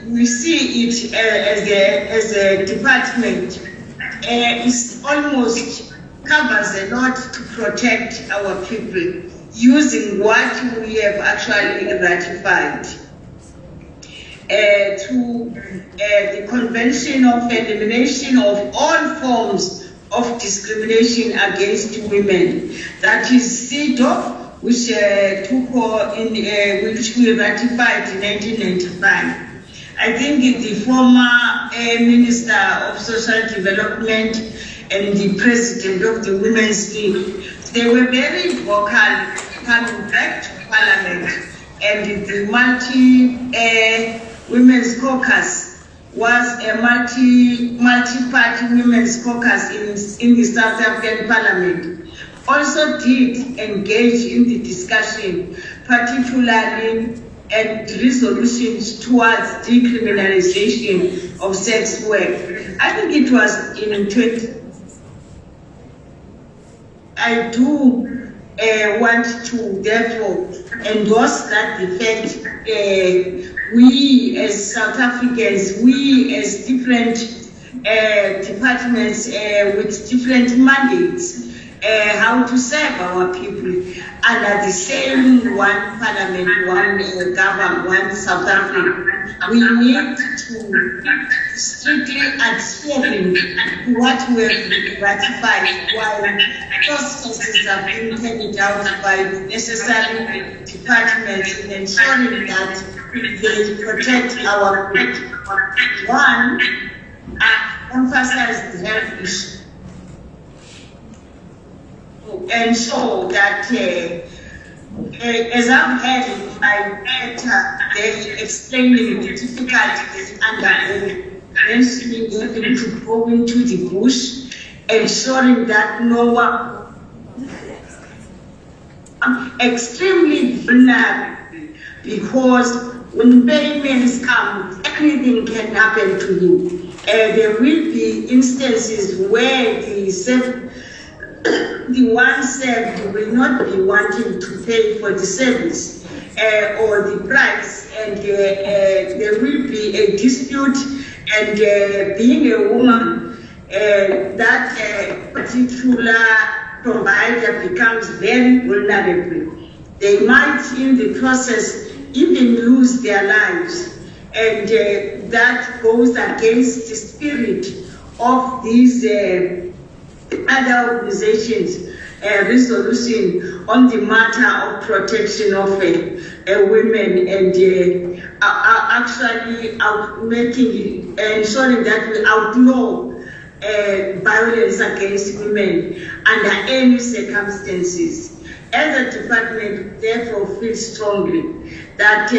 we see it as a department, it almost covers a lot to protect our people using what we have actually ratified. To the Convention of Elimination of All Forms of Discrimination Against Women, that is CEDAW, which which we ratified in 1995. I think the former Minister of Social Development and the President of the Women's League, they were very vocal coming back to Parliament, and the Women's Caucus was a multi-party women's caucus in the South African Parliament. Also did engage in the discussion, particularly and resolutions towards decriminalization of sex work. I think it was in 20. I do want to therefore endorse that the fact we as South Africans, we as different departments with different mandates, how to serve our people under the same one parliament, one government, one South Africa. We need to strictly adhering to what we have ratified, while processes are being carried out by the necessary departments in ensuring that they protect our people. One, emphasize the health issue. Ensure that, as I've heard in my letter, they explaining the difficulties under mentioning even to go into the bush, ensuring that no one extremely vulnerable, because when payments come, anything can happen to you. There will be instances where the one served will not be wanting to pay for the service or the price, and there will be a dispute, and being a woman, that particular provider becomes very vulnerable. They might in the process even lose their lives, and that goes against the spirit of these other organizations' resolution on the matter of protection of women, and actually ensuring that we outlaw violence against women under any circumstances. As a department, therefore, feel strongly that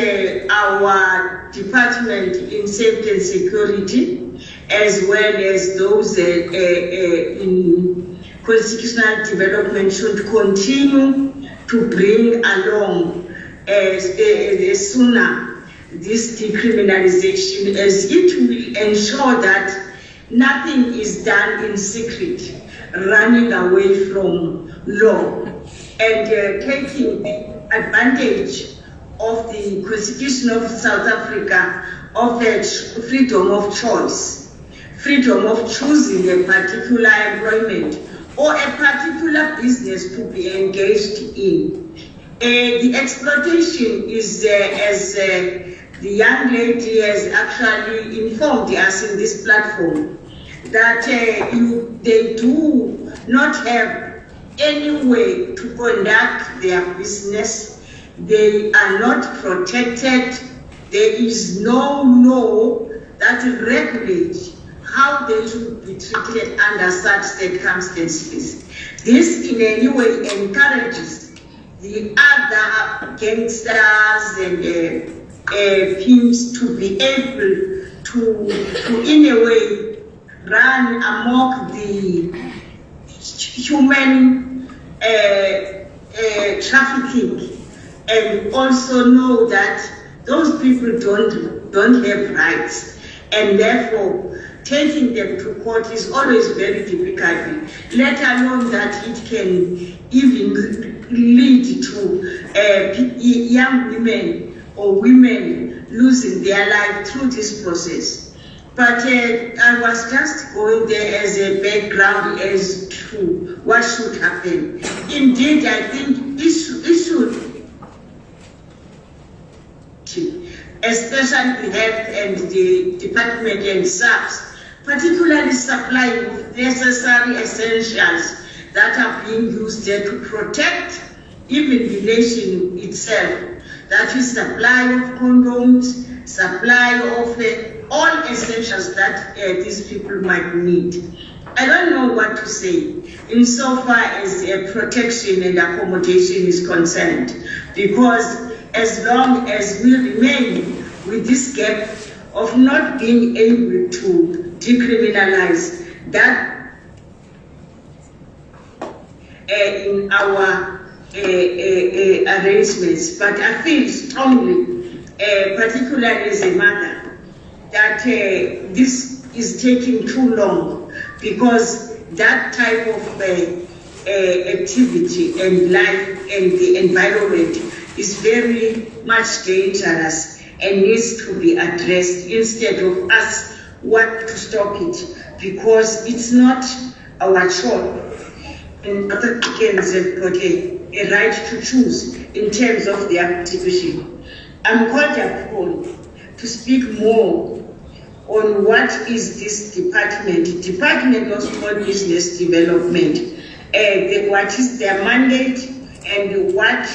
our department in safety and security, as well as those in constitutional development, should continue to bring along sooner this decriminalization, as it will ensure that nothing is done in secret, running away from law, and taking the advantage of the Constitution of South Africa of the freedom of choice, freedom of choosing a particular employment or a particular business to be engaged in. The exploitation is, as the young lady has actually informed us in this platform, that they do not have any way to conduct their business. They are not protected. There is no law that regulates how they should be treated under such circumstances. This in any way encourages the other gangsters and pimps to be able to in a way run amok the human trafficking, and also know that those people don't have rights, and therefore taking them to court is always very difficult, let alone that it can even lead to young women or women losing their life through this process. But I was just going there as a background as to what should happen. Indeed, I think it should, especially the health and the department and SAPs, particularly supplying necessary essentials that are being used there to protect even the nation itself. That is supply of condoms, supply of all essentials that these people might need. I don't know what to say insofar as protection and accommodation is concerned, because as long as we remain with this gap of not being able to decriminalize that in our arrangements, but I feel strongly, particularly as a mother, that this is taking too long, because that type of activity and life and the environment is very much dangerous and needs to be addressed, instead of us want to stop it, because it's not our choice. And other Africans have got a right to choose in terms of their activity. I'm called upon to speak more on what is this Department of Small Business Development, what is their mandate, and what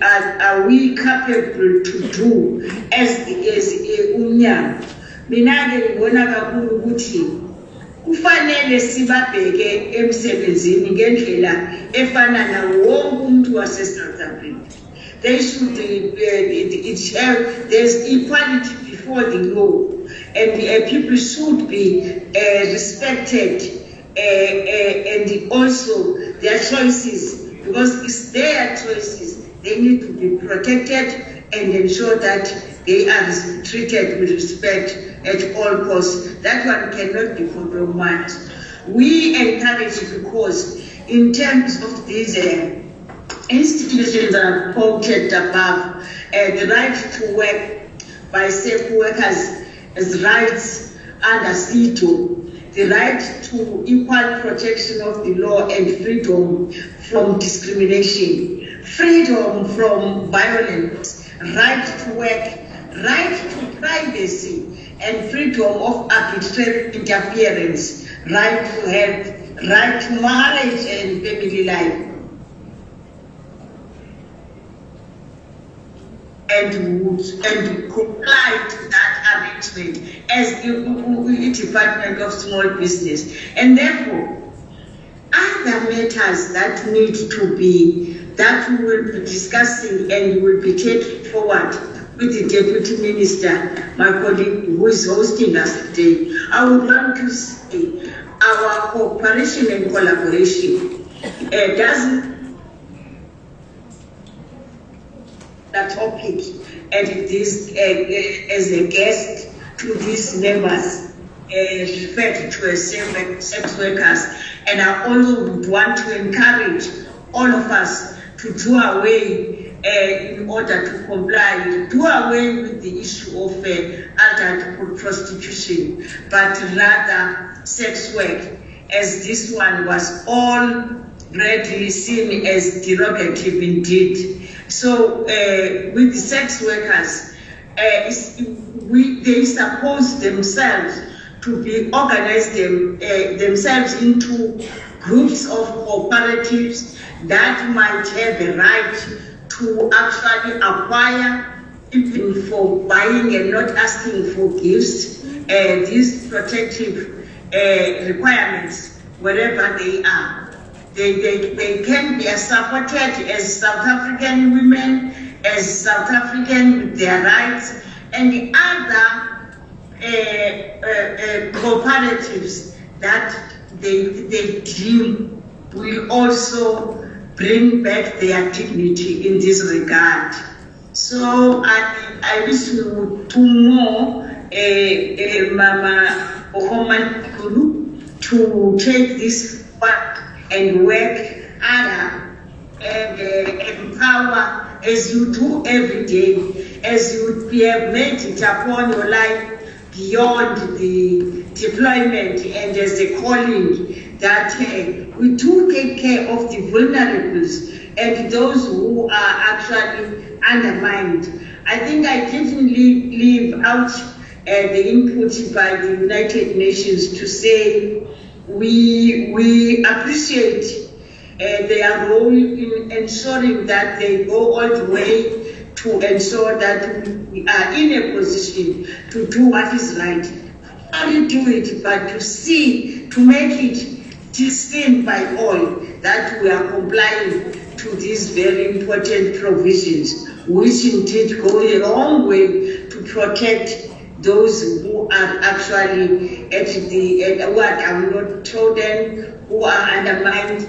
are we capable to do as umnyango. Mina-ke ngibona kakhulu ukuthi kufanele sibabheke emsebenzini ngendlela efana nawo wonke umuntu wase-South Africa. They should there's equality before the law, and people should be respected, and also their choices, because it's their choices. They need to be protected and ensure that they are treated with respect at all costs. That one cannot be compromised. We encourage it, because in terms of these institutions that are quoted above, the right to work by safe workers as rights under CEDAW, the right to equal protection of the law and freedom from discrimination, freedom from violence, right to work, right to privacy, and freedom of arbitrary interference, right to health, right to marriage and family life. And comply to that arrangement as the Department of Small Business. And therefore, other matters that need to be that we will be discussing and will be taking forward with the Deputy Minister, my colleague who is hosting us today. I would want to say our cooperation and collaboration doesn't that topic and this as a guest to these members referred to as sex workers, and I also would want to encourage all of us to do away in order to comply, do away with the issue of adult prostitution, but rather sex work, as this one was already seen as derogative indeed. So with the sex workers, they suppose themselves to be organized themselves into groups of cooperatives that might have the right to actually acquire, even for buying and not asking for gifts, these protective requirements, wherever they are. They can be supported as South African women, as South African with their rights, and the other cooperatives that they deem will also bring back their dignity in this regard. So I wish we would do more, Mama Ohoman Kuru, to take this part and work harder and empower as you do every day, as you have made it upon your life beyond the deployment and as a calling that we do take care of the vulnerables and those who are actually undermined. I think I didn't leave out the input by the United Nations to say we appreciate their role in ensuring that they go all the way to ensure that we are in a position to do what is right. Not only do it, but to make it seen by all that we are complying to these very important provisions, which indeed go a long way to protect those who are actually who are downtrodden, who are undermined.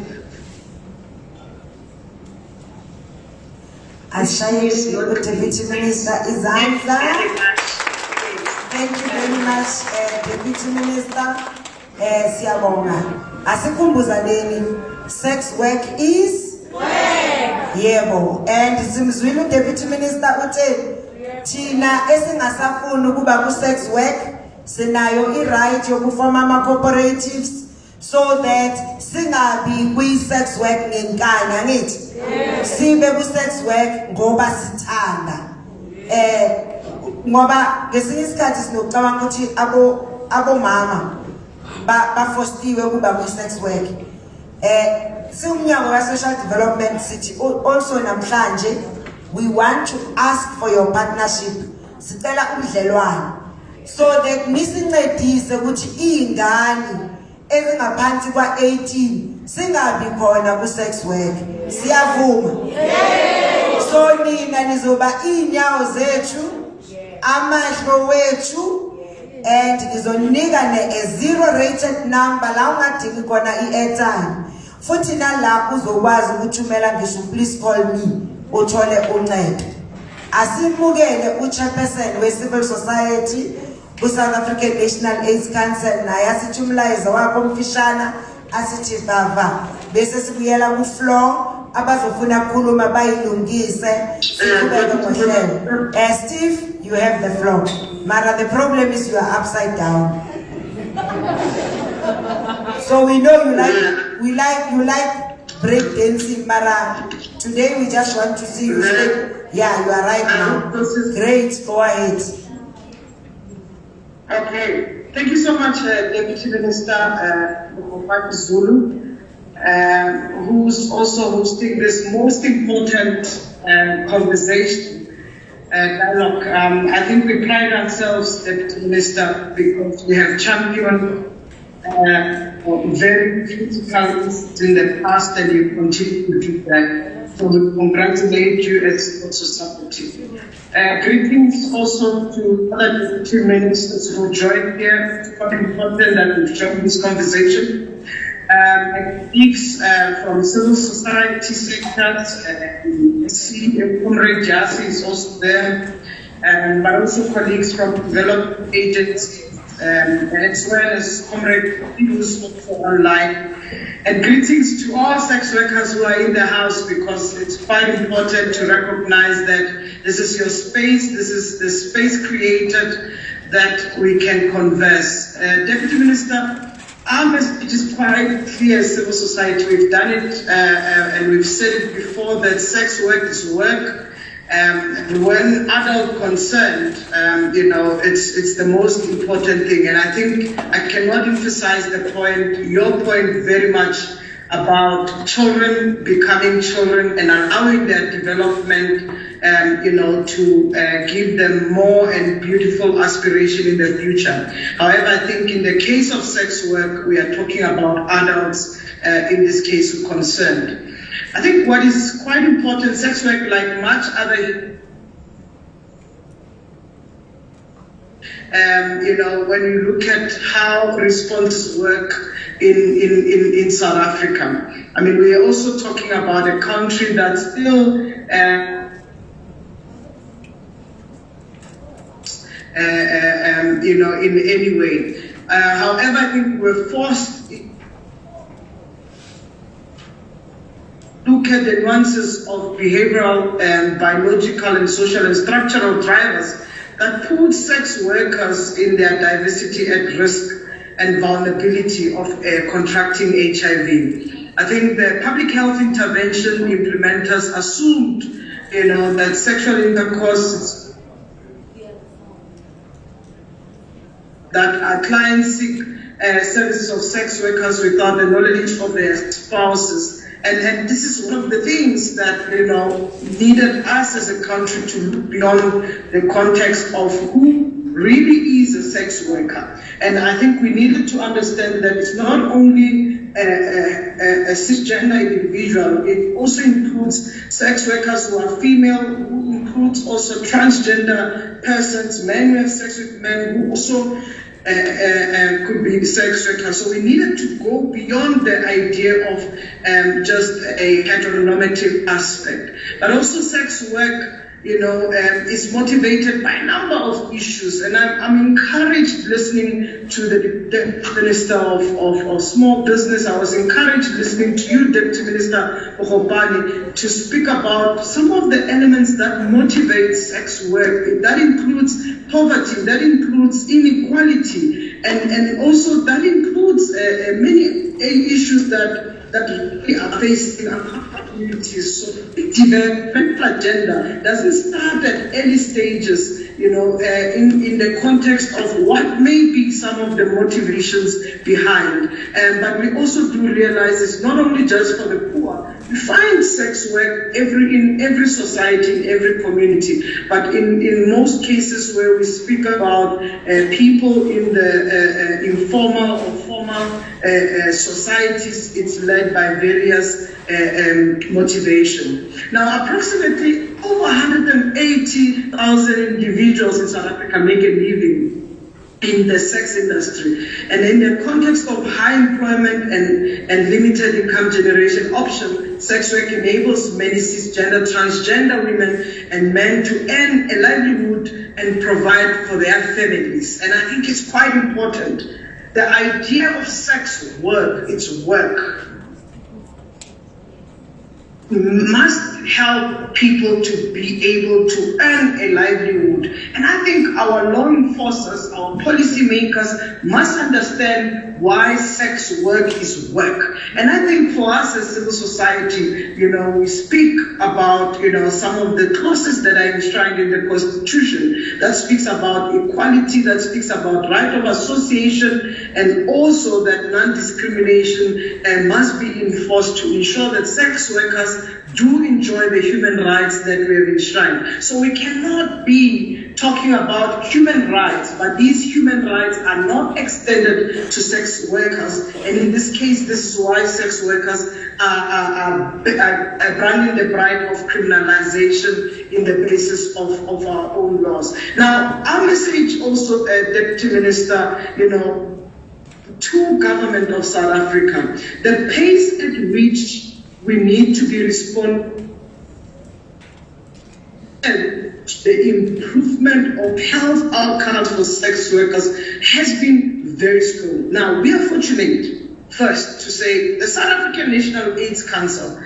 Ashayish Deputy Minister Izandla. Thank you very much, Deputy Minister. Siyabonga. Asikumbuzaneni, sex work is work. Yebo. And simzwile Deputy Minister uthi thina esingasafuni ukuba ku sex work sinayo i-right yokufoma ama-cooperatives so that singabi kwi-sex work ngenkani, angithi? Sibe ku-sex work ngoba sithanda. Ngoba ngesinye isikhathi sinocabanga ukuthi abomama bafostiwe ukuba kwi-sex work. Siumnyango wa-social development sithi also namhlanje we want to ask for your partnership. Sicela ubudlelwano so that nisincedise ukuthi iy'ngane ezingaphansi kwa-18 singabi khona ku-sex work. Siyavuma? So nina nizoba iy'nyawo zethu, amahlo wethu, and ngizonika ne-0 rated number la ungadingi khona i-airtime. Futhi nalapho uzokwazi ukuthumela ngisho please call me uthole uncedo. Asimukele uchairperson we-civil society ku-South African National AIDS Council naye asithi umlayezo wakho omfishana asithi vava bese sibuyela ku-floor abazofuna ukukhuluma bayilungise siqhubeke ngohlelo. Steve, you have the floor. Mara, the problem is you are upside down. So we know you like break dancing, Mara. Today we just want to see you step. Yeah, you are right now. Great, go ahead. Okay, thank you so much, Deputy Minister Zulu, who's also hosting this most important conversation, dialogue. I think we pride ourselves, Deputy Minister, because we have championed very critical issues in the past, and you continue to do that. So we congratulate you as civil society. Greetings also to other deputy ministers who joined here. It's quite important that we've joined this conversation. Colleagues from civil society sectors, see Comrade Jassy is also there, but also colleagues from development agencies, as well as Comrade who's also online. And greetings to all sex workers who are in the house, because it's quite important to recognize that this is your space, this is the space created that we can converse. Deputy Minister, our message is quite clear as civil society. We've done it and we've said it before that sex work is work. When adult concerned, it's the most important thing. And I think I cannot emphasize your point very much about children becoming children and allowing their development, to give them more and beautiful aspiration in the future. However, I think in the case of sex work, we are talking about adults, in this case, who are concerned. I think what is quite important, sex work, like much other, when you look at how responses work in South Africa, I mean, we are also talking about a country that's still, in any way. However, I think we're forced look at the nuances of behavioral and biological and social and structural drivers that put sex workers in their diversity at risk and vulnerability of contracting HIV. I think the public health intervention implementers assumed, that sexual intercourse, that our clients seek services of sex workers without the knowledge of their spouses. And this is one of the things that, needed us as a country to look beyond the context of who really is a sex worker. And I think we needed to understand that it's not only a cisgender individual, it also includes sex workers who are female, who includes also transgender persons, men who have sex with men, who also could be sex workers. So we needed to go beyond the idea of just a heteronormative aspect. But also sex work, is motivated by a number of issues. And I'm encouraged listening to the Minister of Small Business. I was encouraged listening to you, Deputy Minister Ohopani, to speak about some of the elements that motivate sex work. That includes poverty, that includes inequality, and also that includes many issues that we are facing in our communities. So the development agenda doesn't start at early stages, in the context of what may be some of the motivations behind. But we also do realize it's not only just for the poor. We find sex work in every society, in every community. But in most cases where we speak about people in the informal or formal societies, it's led by various motivation. Now, approximately over 180,000 individuals in South Africa make a living in the sex industry. And in the context of high employment and limited income generation option, sex work enables many cisgender, transgender women and men to earn a livelihood and provide for their families. And I think it's quite important. The idea of sex work, it's work, must help people to be able to earn a livelihood. And I think our law enforcers, our policymakers must understand why sex work is work. And I think for us as civil society, we speak about, some of the clauses that are enshrined in the Constitution that speaks about equality, that speaks about right of association, and also that non-discrimination must be enforced to ensure that sex workers do enjoy the human rights that we have enshrined. So we cannot be talking about human rights, but these human rights are not extended to sex workers. And in this case, this is why sex workers are branding the bride of criminalization in the basis of our own laws. Now, our message also, Deputy Minister, to government of South Africa, the pace at which we need to be responding and the improvement of health outcomes for sex workers has been very slow. Now, we are fortunate, first, to say the South African National AIDS Council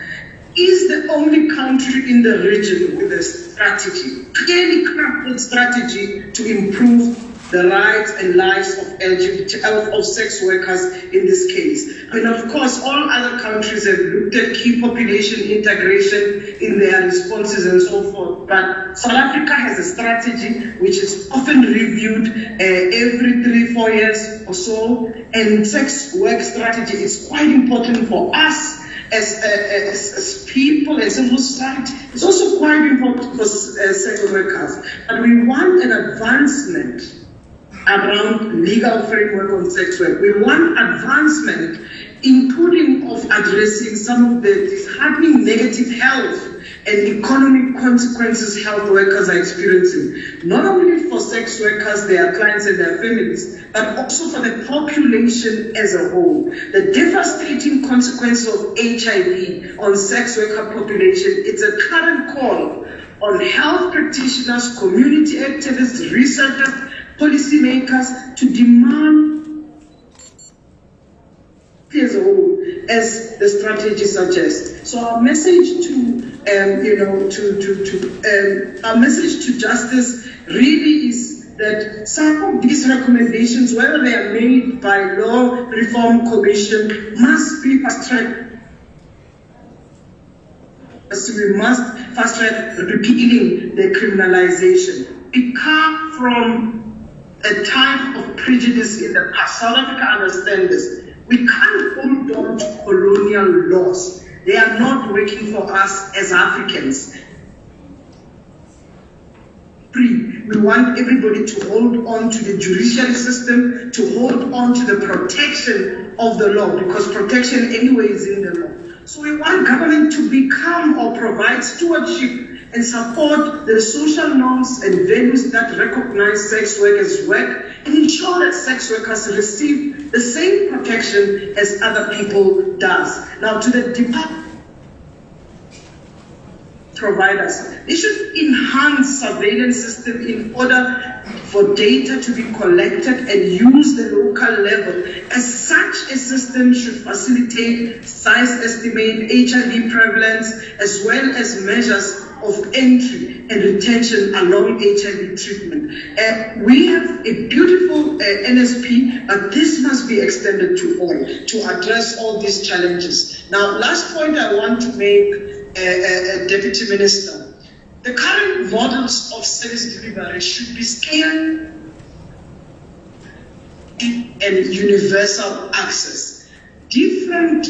is the only country in the region with a strategy, clearly crafted strategy to improve the rights and lives of of sex workers in this case. And of course, all other countries have looked at key population integration in their responses and so forth. But South Africa has a strategy which is often reviewed every 3-4 years or so. And sex work strategy is quite important for us as people, as civil society. It's also quite important for sex workers. But we want an advancement around legal framework on sex work. We want advancement, including of addressing some of the disheartening negative health and economic consequences health workers are experiencing, not only for sex workers, their clients and their families, but also for the population as a whole. The devastating consequences of HIV on sex worker population, it's a current call on health practitioners, community activists, researchers, policymakers to demand as a whole, as the strategy suggests. So our message to our message to justice really is that some of these recommendations, whether they are made by Law Reform Commission, must be fast-tracked. So we must fast-track repealing the criminalization. We come from a time of prejudice in the past. South Africa understands this. We can't hold on to colonial laws. They are not working for us as Africans. We want everybody to hold on to the judicial system, to hold on to the protection of the law, because protection anyway is in the law. So we want government to become or provide stewardship and support the social norms and values that recognize sex work as work and ensure that sex workers receive the same protection as other people does. Now, to the department providers, they should enhance surveillance system in order for data to be collected and used at the local level. As such, a system should facilitate size estimate, HIV prevalence, as well as measures of entry and retention along HIV treatment. We have a beautiful NSP, but this must be extended to all to address all these challenges. Now, last point I want to make, Deputy Minister, the current models of service delivery should be scaled and universal access. Different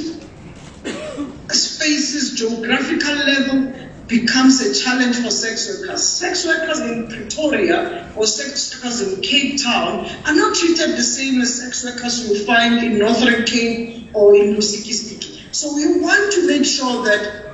spaces, geographical level, becomes a challenge for sex workers. Sex workers in Pretoria or sex workers in Cape Town are not treated the same as sex workers you will find in Northern Cape or in Lusikisiki. So we want to make sure that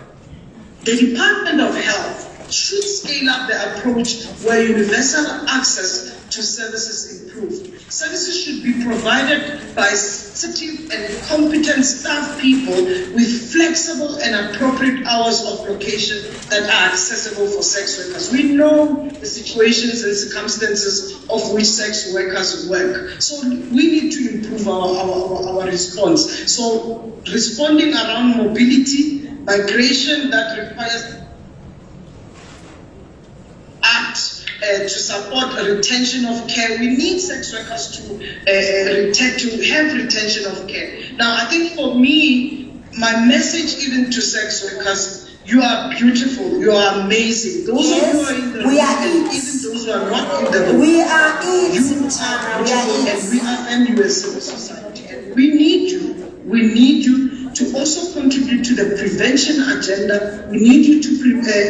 the Department of Health should scale up the approach where universal access to services improve. Services should be provided by sensitive and competent staff people with flexible and appropriate hours of location that are accessible for sex workers. We know the situations and circumstances of which sex workers work. So we need to improve our response. So responding around mobility, migration that requires to support retention of care. We need sex workers to have retention of care. Now, I think for me, my message even to sex workers, you are beautiful, you are amazing. Those of you who are in the room, even those who are not in the room, you are beautiful, and we are civil society, and we need you. We need you to also also contribute to the prevention agenda. We need you to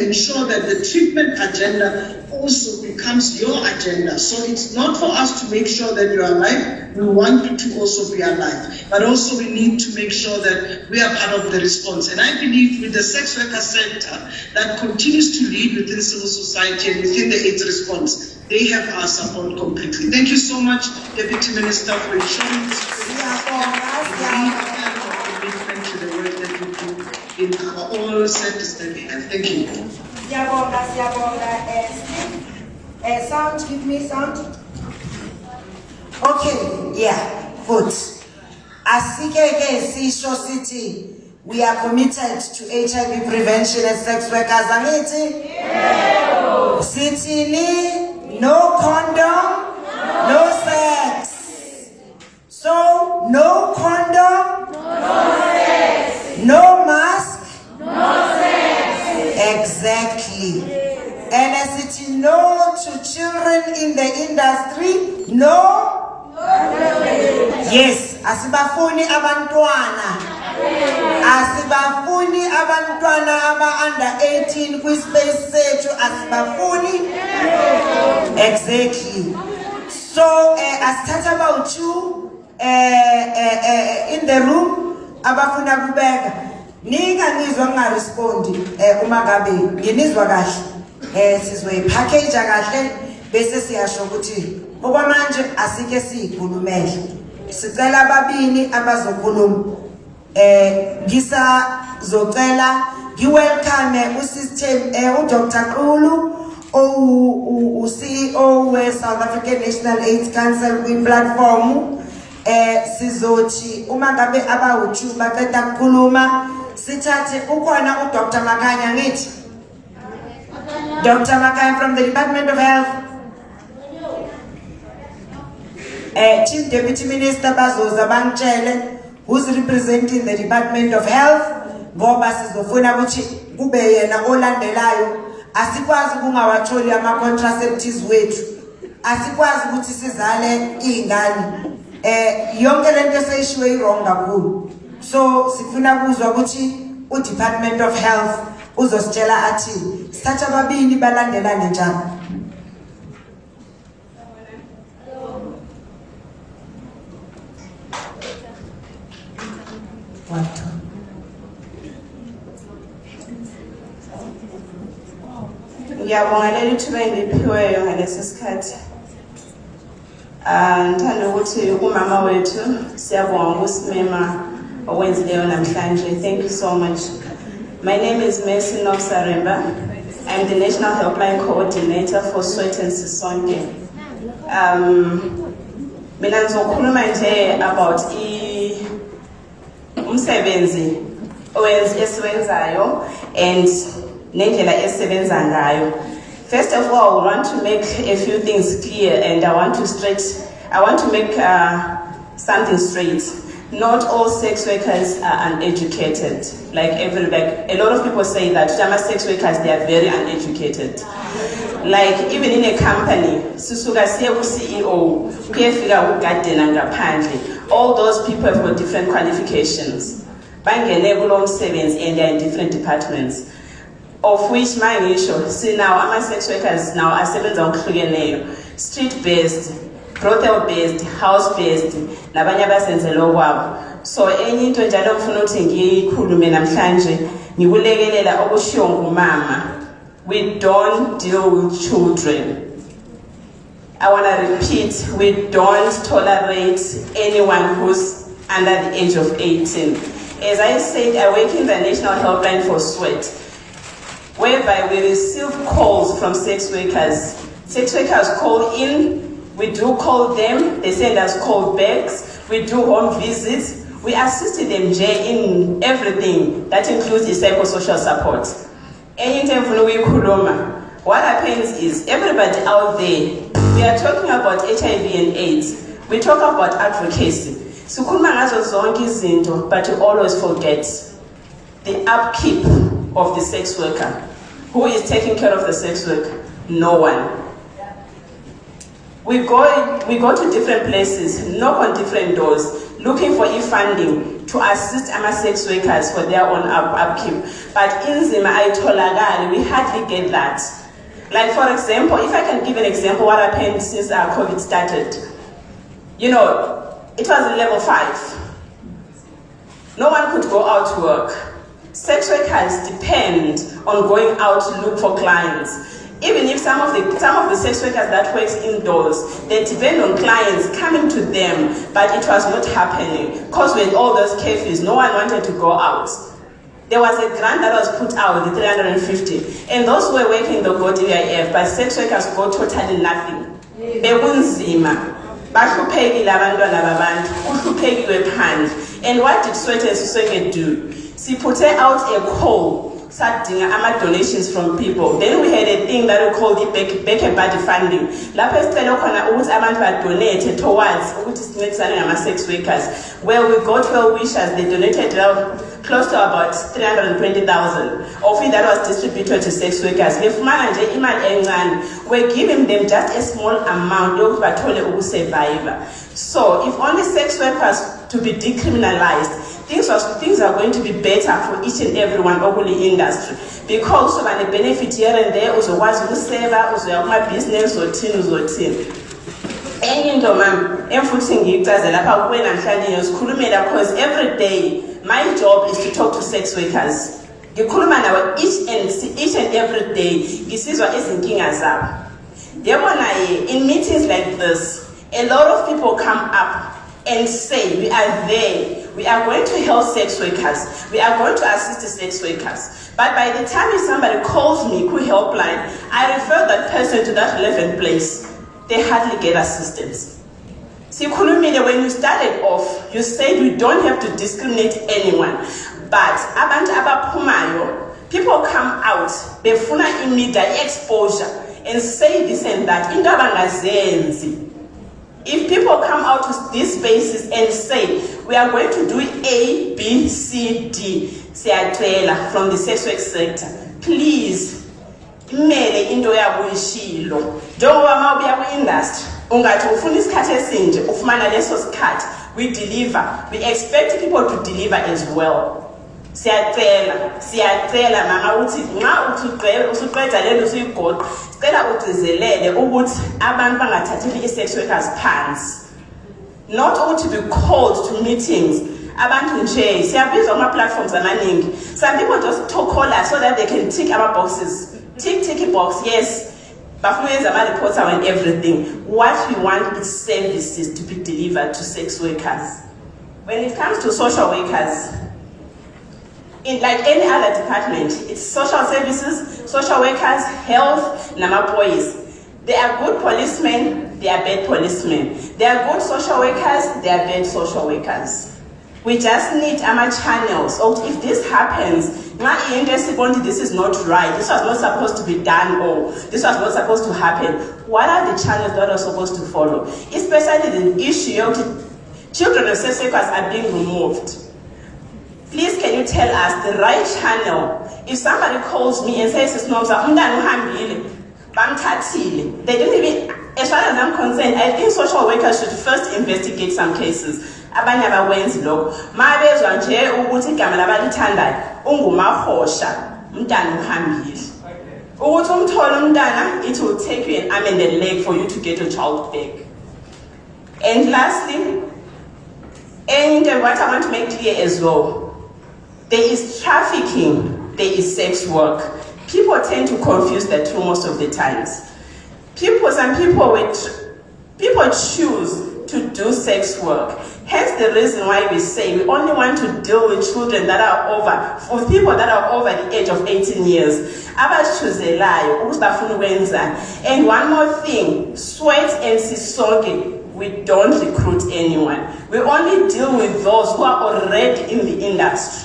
ensure that the treatment agenda also becomes your agenda. So it's not for us to make sure that you're alive, we want you to also be alive. But also we need to make sure that we are part of the response. And I believe with the sex worker center that continues to lead within civil society and within the AIDS response, they have our support completely. Thank you so much, Deputy Minister, for ensuring this commitment to the work that you do in all centers that we have. Thank you. Sound, give me sound. Okay, yeah, good. Asikeke Sisho City, we are committed to HIV prevention and sex workers. Amiti? City ni no condom, no sex. So no condom, no sex. No mask, no sex. Exactly. And a city no to children in the industry, no. Yes, asibafuni abantwana. Asibafuni abantwana aba under 18 kwispace sethu asibafuni. Exactly. So asithatha about you in the room abafuna kubeka. Ninga ngizwa ngingarespondi uma ngabe nginizwa kahle. Sizoyipackage kahle bese siyasho ukuthi okwamanje asike siyikhulumele. Sicela ababini abazokhuluma. Ngizocela ngiwelcome usystem uDr. Qulu CEO we South African National AIDS Council kwi-platform. Sizothi uma ngabe abawu2 baqeda ukukhuluma sithathe ukhona uDr. Makanya ngithi Dr. Makanya from the Department of Health. Chief Deputy Minister Bazoza Bangchele, who's representing the Department of Health. Ngoba sizofuna ukuthi kube yena olandelayo. Asikwazi kungawatholi ama-contraceptives wethu. Asikwazi ukuthi sizale ingane. Yonke lento seyishiwe wrong kakhulu. So sifuna kuzwa ukuthi uDepartment of Health uzositshela athi sithatha ababili balandelane njani. Ngiyabonga leli thuba engiliphiweyo ngalesi sikhathi. Ngithanda ukuthi umama wethu siyabonga ukusimema okwenzileyo namhlanje. Thank you so much. My name is Mercy Nosaremba. I'm the National Helpline Coordinator for Soweto and Sisonke. Mina ngizokhuluma nje about umsebenzi esiwenzayo and nendlela esisebenza ngayo. First of all, I want to make a few things clear, and I want to make something straight. Not all sex workers are uneducated. Like a lot of people say that sex workers, they are very uneducated. Like even in a company, Susuga CEO, all those people have got different qualifications. And they are in different departments. Of which my issue, see now, sex workers now are street-based, brothel-based, house-based, so any into njalo ngifuna ukuthi ngiyikhulume namhlanje ngikulekelela okushiwo ngumama. We don't deal with children. I want to repeat, we don't tolerate anyone who's under the age of 18. As I said, I work in the National Helpline for Sweat, whereby we receive calls from sex workers. Sex workers call in, we do call them, they send us call backs, we do home visits, we assist them in everything. That includes the psychosocial support. What happens is, everybody out there, we are talking about HIV and AIDS, we talk about advocacy. But you always forget the upkeep of the sex worker. Who is taking care of the sex worker? No one. We go to different places, knock on different doors, looking for funding. to assist sex workers for their own upkeep. But in Zima, we hardly get that. Like for example, if I can give an example, what happened since COVID started. You know, it was level 5. No one could go out to work. Sex workers depend on going out to look for clients. Even if some of the sex workers that work indoors, they depend on clients coming to them, but it was not happening. Because with all those curfews, no one wanted to go out. There was a grant that was put out, the 350, and those who were working, they got EIF, but sex workers got totally nothing. Bekunzima. Bahluphekile abantwana babantu, kuhluphekile phandle. And what did Swete Sisweke do? She put out a call, starting donations from people. Then we had a thing that we called the back body funding. Lapho sicela khona ukuthi abantu donate towards ukuthi sincedisane sex workers. Where we got well wishers, they donated close to about 320,000. Of it that was distributed to sex workers. We're giving them just a small amount to survive. So if only sex workers to be decriminalized, things are going to be better for each and everyone in the industry. Because of the benefit here and there, also was to save, also my business or team. Because every day my job is to talk to sex workers. Each and every day, in meetings like this, a lot of people come up and say, we are there, we are going to help sex workers, we are going to assist the sex workers. But by the time somebody calls me, helpline, I refer that person to that relevant place. They hardly get assistance. When you started off, you said we don't have to discriminate anyone. But people come out, they funa immediate exposure and say this and that. If people come out to these spaces and say, we are going to do A, B, C, D, from the sex work sector, please, industry. We deliver. We expect people to deliver as well. Siyacela mama uthi nxa usuqeda lelo usuyigodi sicela ugcizelele ukuthi abantu bangathatheli i-sex workers phansi. Not to be called to meetings. Abantu nje siyabizwa kuma-platforms amaningi. Some people just call us so that they can tick our boxes. Tick box, yes. Reports and everything. What we want is services to be delivered to sex workers. When it comes to social workers, like any other department, it's social services, social workers, health, namapois. They are good policemen, they are bad policemen. They are good social workers, they are bad social workers. We just need channels. So if this happens, this is not right, this was not supposed to be done, or this was not supposed to happen. What are the channels that are supposed to follow? Especially the issue of children of sex workers are being removed. Please, can you tell us the right channel? If somebody calls me and says, they don't even, as far as I'm concerned, I think social workers should first investigate some cases. Abanye abawenzi lokho mabezwa nje ukuthi igama labalithandayo ungumahosha umntana uhambile ukuthi umthole umntana, it will take you an arm and a leg for you to get your child back. And lastly, and what I want to make clear as well, there is trafficking, there is sex work. People tend to confuse the two most of the times. Some people choose to do sex work. Hence the reason why we say we only want to deal with children that are or people that are over the age of 18 years. And one more thing, Sweat and Sisonke, we don't recruit anyone. We only deal with those who are already in the industry.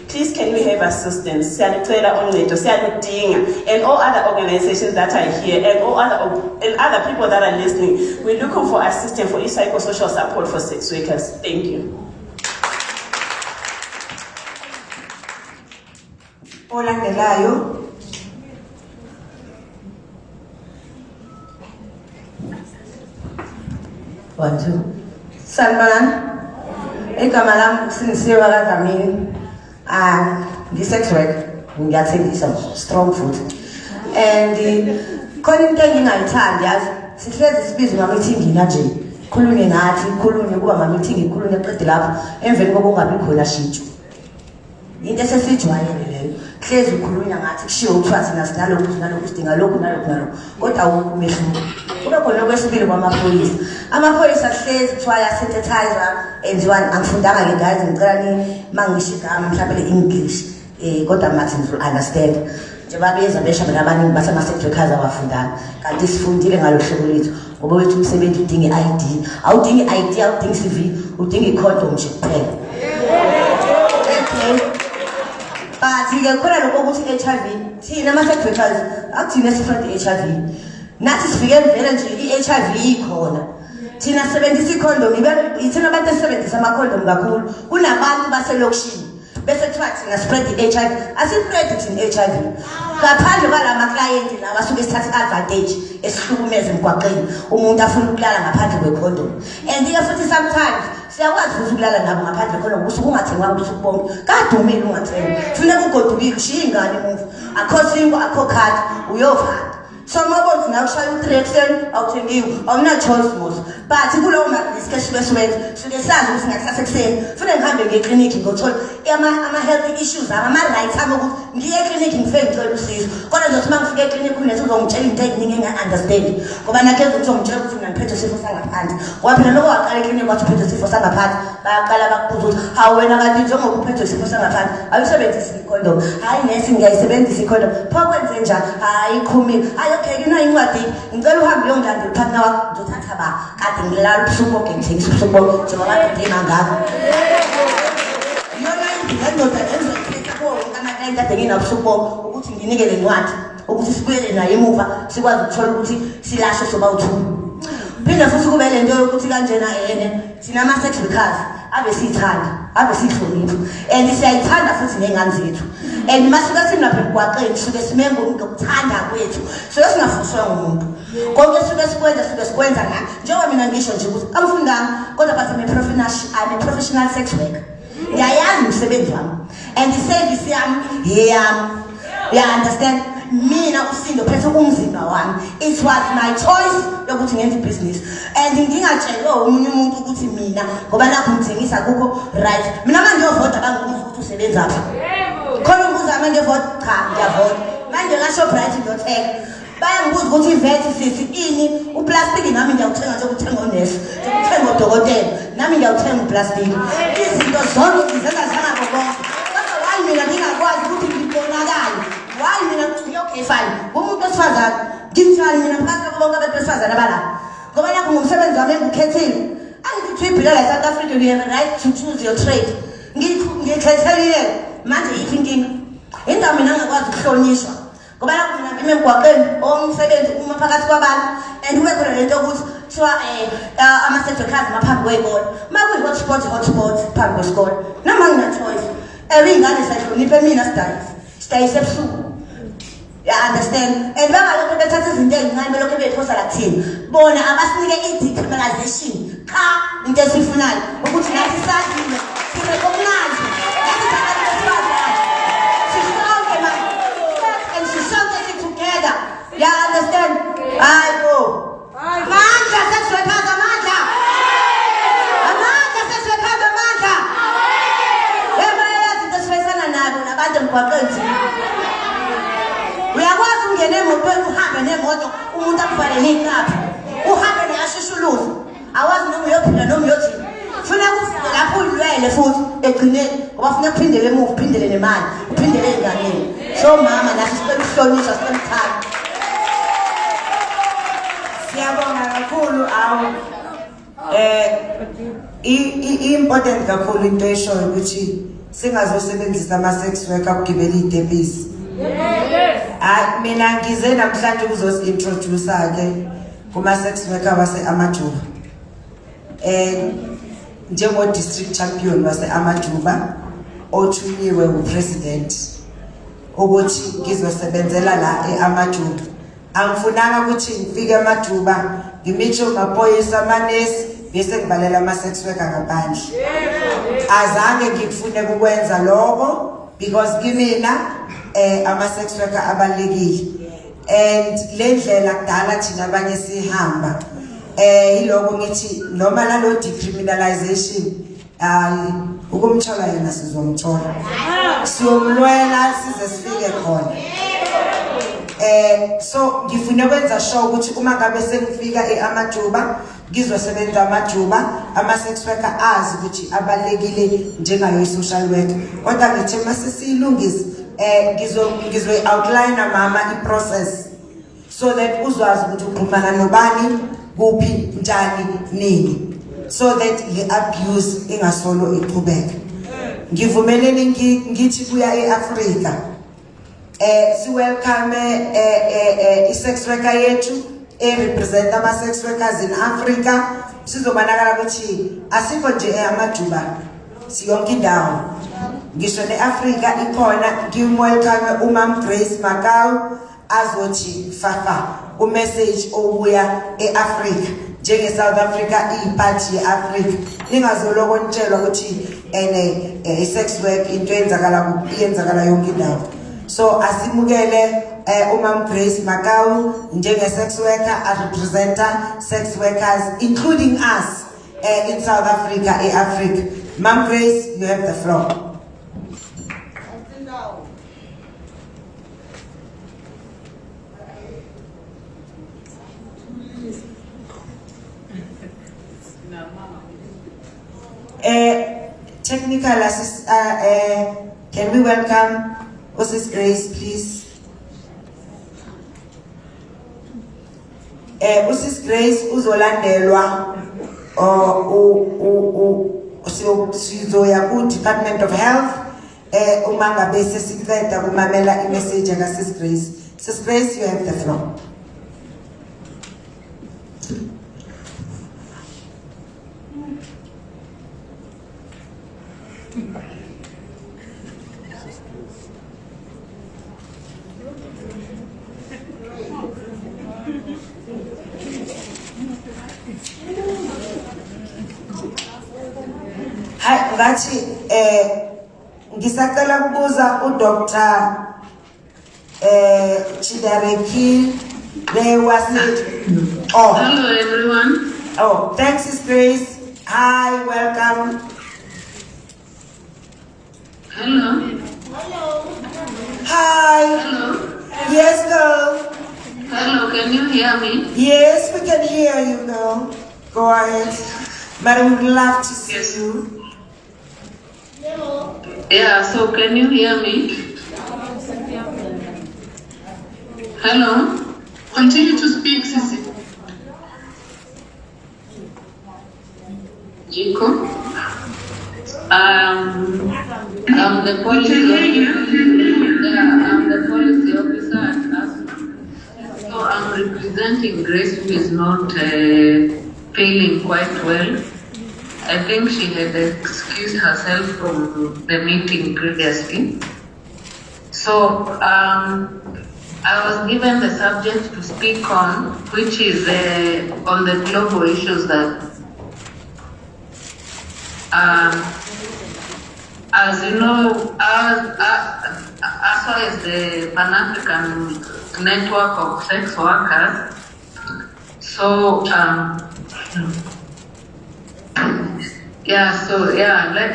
Please, can we have assistance? And all other organizations that are here, and other people that are listening, we're looking for assistance for psychosocial support for sex workers. Thank you. Olandelayo. One, two. Sanibonani. Igama lami Sinisiwe kaDlamini. Ngi-sex work. Ngiyathengisa strong food. And khona into engingayithandi yazi sihlezi sibizwe ngama-meeting nje. Khulunywe ngathi, khulunywe kuba ngama-meeting, khulunywe qede lapho emveni kokuba ungabi khona shintsho. Into esesijwayele leyo. Hlezi ukhulunya ngathi kushiwo ukuthiwa thina sinalokhu sidinga lokhu nalokhu. Kodwa awukho umehluko. Kube khona okwesibili kwamaphoyisa. Amaphoyisa hlezi kuthiwa ya-synthesizer enziwani angifundanga ke guys ngicela ni mangisho igama mhlawumbe le-English kodwa mathi understand. Nje babeza besha nabaningi bathi ama-sex workers awafundanga kanti sifundile ngalo hlobo lethu ngoba wethu umsebenzi udinga i-ID. Awudingi i-ID, awudingi CV, udinga i-condom nje kuphela. But khona lokho ukuthi i-HIV thina ama-sex workers akuthina sifunda i-HIV. Nathi sifike vele nje i-HIV ikhona. Thina sisebenzisa i-condom, yithina abantu esisebenzisa ama-condom kakhulu kunabantu baselokishini. Bese kuthiwa thina spread i-HIV, asispread thina i-HIV. Ngaphandle kwalama-client lawa asuke sithatha i-advantage esihlukumeza emgwaqeni umuntu afuna ukulala ngaphandle kwe-condom. And-ke futhi sometimes siyakwazi futhi ukulala nabo ngaphandle khona usuke ungathengwanga usuku bonke kade umile ungathengi funeka ugodukile ushiye ingane emuva akho singo akho khadi uyovala. So mabona nawe ushaya u-3 ekuseni awuthengiwe awuna-choice mos but kulowo ma-discussion esiwenza suke sazi ukuthi ngakusasa ekuseni funeka ngihambe ngiye eklinikhi ngiyothola ama-health issues ama-rights ami ukuthi ngiye eklinikhi ngifike ngicela usizo kodwa ngizothi uma ngifike eklinikhi unethi uzongitshela into eziningi enga-understand ngoba nakhe uzongitshela ukuthi mina ngiphethe isifo sangaphansi ngoba phela loko waqala eklinikhi wathi uphethe isifo sangaphansi bayaqala bakubuza ukuthi hawu wena kanti njengoba uphethe isifo sangaphansi awuyisebenzisi i-condom hhayi nesi ngiyayisebenzisa i-condom pho kwenze njani hhayi iqhumile okay, you know incwadi ngicela uhambe uyongilandela upartner wakho ngizothatha ba kade ngilala ubusuku bonke ngithengisa ubusuku bonke njengoba kade ngangaka yona indoda enzoyithetha kuwo wonke ama-client ade nginabusuku bonke ukuthi nginikele incwadi ukuthi sibuyele naye emuva sikwazi ukuthola ukuthi silashe sobawu-2. Phinde futhi kube le nto yokuthi kanjena thina ama-sex workers ave siyithanda ave siyihlonipha and siyayithanda futhi ney'ngane zethu and masuke simlapha emgwaqeni suke sime ngokuthanda kwethu suke singafuswa ngumuntu konke suke sikwenza ngani njengoba mina ngisho nje ukuthi angifundanga kodwa but I'm a professional sex worker. Ngiyayazi umsebenzi wami and i-service yami yeyami. Understand? Mina usindo phethe umzimba wami. It was my choice yokuthi ngenze business and ngingatshelwe omunye umuntu ukuthi mina ngoba lapho ngithengisa kukho right. Mina manje ngiyovota bangibuza ukuthi usebenzaphi. Khona umbuza manje ngiyovota cha ngiyavota. Manje ka-Shoprite ngiyothenga. Bayangibuza ukuthi i-VAT sithi ini uplastic nami ngiyawuthenga nje ukuthenga onesi ukuthenga udokotela nami ngiyawuthenga uplastic. Izinto zonke ngizenza njengabo bonke. Kodwa why mina ngingakwazi ukuthi ngibonakale? Why mina okay fine umuntu osifazane ngimthwala mina phakathi kwabo bonke abantu besifazane abala ngoba nakho ngumsebenzi wami engikhethile angithi ibhilala eSouth Africa you have a right to choose your trade. Ngikhethekile manje yiphi inkinga indawo mina ngakwazi ukuhlonishwa ngoba lapho mina ngime emgwaqeni omsebenzi uma phakathi kwabantu and kube khona lento ukuthi kuthiwa ama-sex workers ngaphambi kwey'kole uma kuyi-hotspot phambi kwesikole noma ngina-choice iy'ngane siyahloniphe mina sidayise ebusuku. Understand? And bangalokho bethatha izinto ey'ncane belokho bey'phosa la kuthina bona abasinike i-decriminalization cha into esiyifunayo ukuthi nathi sadlile sirecognise nathi abantu besifazane sisonke man and sisonke si-together. Understand? Hayi bo amandla sex workers amandla sex workers amandla bayayazi into esifayisana nabo nabantu emgwaqeni. Uyakwazi ungene emotweni uhambe nemoto umuntu akuvalele iqaphi uhambe neyashishuluza awazi noma uyophila noma uyothini funeka ufike lapho ulwele futhi egcineni ngoba funeka uphindele emuva uphindele nemali uphindele ey'nganeni. So mama nathi sicela ukuhlonishwa sicela ukuthanda. Siyabonga kakhulu i-important kakhulu into eshoyo ukuthi singazosebenzisa ama-sex worker ukugibela iy'tebhisi. Mina ngize namhlanje ukuzosi-introduce-ke kuma-sex worker wase-AmaJuba njengo-district champion wase-AmaJuba othunyiwe upresident ukuthi ngizosebenzela la e-AmaJuba. Angifunanga ukuthi ngifike eMajuba ngimisho amaphoyisa amanesi bese ngibalela ama-sex worker ngaphandle. Azange ngikufune kukwenza lokho because kimina ama-sex worker abalulekile. And le ndlela kudala thina abanye sihamba yiloko ngithi noma nalo decriminalization ukumthola yena sizomthola, siyomlwela size sifike khona. So ngifuna kwenza sure ukuthi uma ngabe sengifika AmaJuba ngizosebenza AmaJuba, ama-sex worker azi ukuthi abalekile njengayo i-social worker. Kodwa ngithe mase siyilungisa ngizoyi-outline mama i-process so that uzwazi ukuthi uxhumana nobani kuphi njani nini, so that i-abuse ingasolo iqhubeka. Ngivumeleni ngithi kuya e-Afrika welcome i-sex worker yethu represent ama-sex workers in Africa. Sizobanakala ukuthi asikho nje AmaJuba, siyonke indawo, ngisho ne-Afrika ikhona. Ngimwelcome umam Grace Makau azothi fafa umessage obuya e-Afrika njenge-South Africa iyiphathi ye-Afrika. Ningazoloko nitshelwa ukuthi i-sex work into yenzakala yonke indawo. So asimukele umam Grace Makau njenge-sex worker, representer sex workers including us in South Africa, e-Africa. Ma'am Grace, you have the floor. Technical assist, can we welcome Mrs. Grace, please? Mrs. Grace uzolandelwa sizoya ku Department of Health uma ngabe sesiqeda kumamela i-message ka Sis Grace. Sis Grace, you have the floor. Hi, ngathi ngisacela kubuza uDr. Chidareki Hello everyone. Oh, thanks Sis Grace. Hi, welcome. Hello. Hi. Hello. Yes, girl. Hello, can you hear me? Yes, we can hear you, girl. Go ahead. Madam, we'd love to see you. Yeah, so can you hear me? Hello? Continue to speak, Sissy. Jiko? I'm the policy officer at ASMA. So I'm representing Grace, who is not feeling quite well. I think she had excused herself from the meeting previously. So I was given the subject to speak on, which is on the global issues that, as you know, as far as the Pan-African network of sex workers, so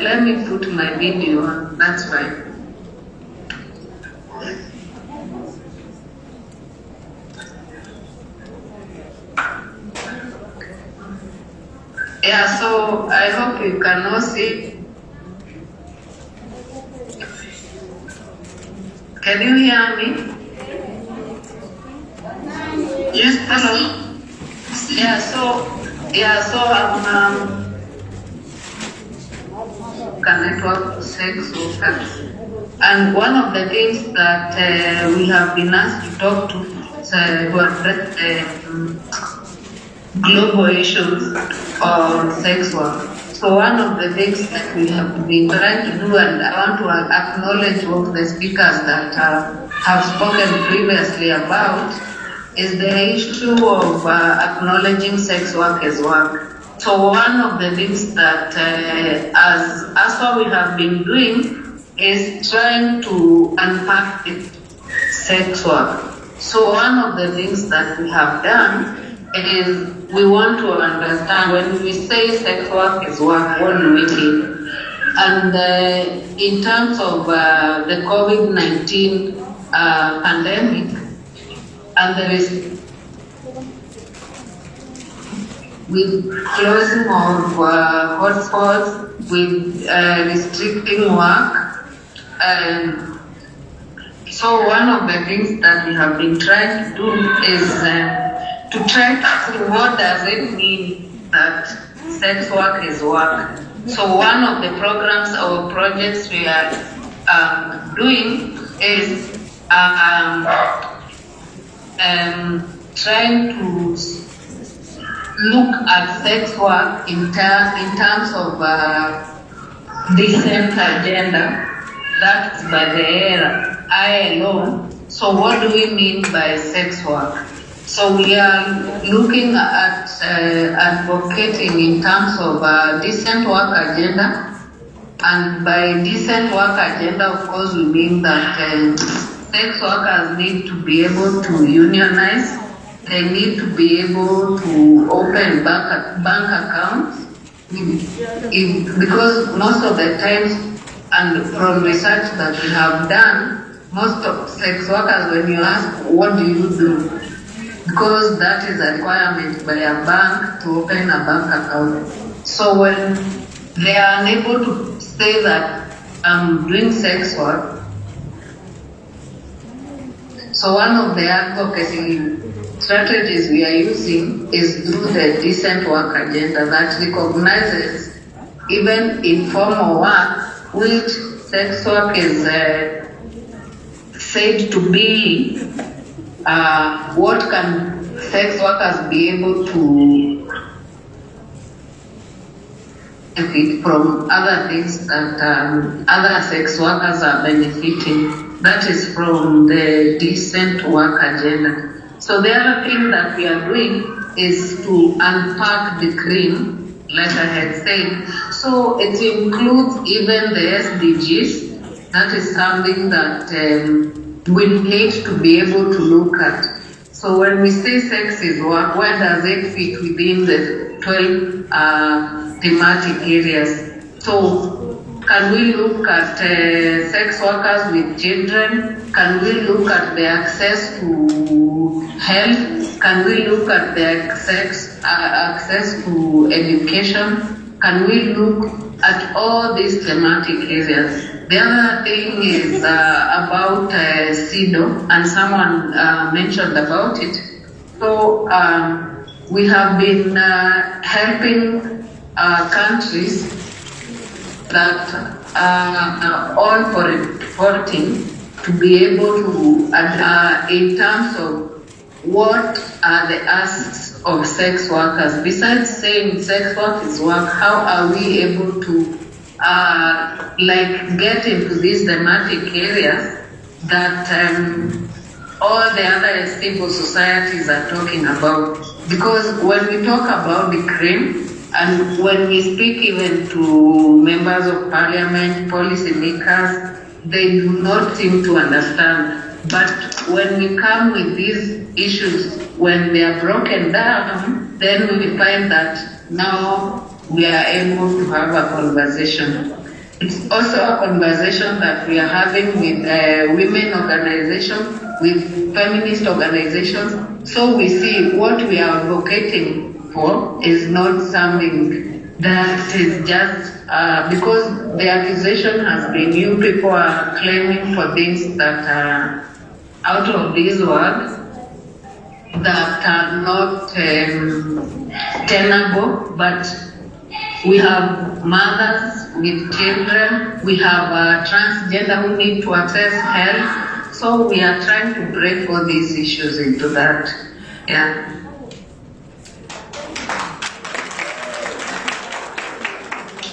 let me put my video on, that's fine. Yeah, so I hope you can all see. Can you hear me? Yes, hello. Yeah, so I'm network for sex workers. And one of the things that we have been asked to talk to address global issues on sex work. So one of the things that we have been trying to do, and I want to acknowledge all the speakers that have spoken previously about, is the issue of acknowledging sex work as work. So one of the things that as what we have been doing is trying to unpack the sex work. So one of the things that we have done is we want to understand when we say sex work is work, what do we mean? And in terms of the COVID-19 pandemic, and there is with closing of hotspots, with restricting work, and so one of the things that we have been trying to do is to try to see what does it mean that sex work is work. So one of the programs or projects we are doing is trying to look at sex work in terms of decent agenda. That's by the ILO. So what do we mean by sex work? So we are looking at advocating in terms of decent work agenda. And by decent work agenda, of course, we mean that sex workers need to be able to unionize. They need to be able to open bank accounts. Because most of the times, and from research that we have done, most of sex workers, when you ask, what do you do? Because that is a requirement by a bank to open a bank account. So when they are unable to say that I'm doing sex work, so one of the advocacy strategies we are using is through the decent work agenda that recognizes even informal work, which sex work is said to be. What can sex workers be able to benefit from other things that other sex workers are benefiting? That is from the decent work agenda. So the other thing that we are doing is to unpack the cream, like I had said. So it includes even the SDGs. That is something that we need to be able to look at. So when we say sex is work, where does it fit within the 12 thematic areas? So can we look at sex workers with children? Can we look at the access to health? Can we look at the access to education? Can we look at all these thematic areas? The other thing is about SIDO, and someone mentioned about it. So we have been helping countries that are all for reporting to be able to, in terms of what are the asks of sex workers. Besides saying sex work is work, how are we able to get into these thematic areas that all the other civil societies are talking about? Because when we talk about the crime, and when we speak even to members of parliament, policy makers, they do not seem to understand. But when we come with these issues, when they are broken down, then we find that now we are able to have a conversation. It's also a conversation that we are having with women organizations, with feminist organizations. So we see what we are advocating for is not something that is just because the accusation has been you people are claiming for things that are out of this world, that are not tenable, but we have mothers with children, we have transgender who need to access health. So we are trying to break all these issues into that. Yeah.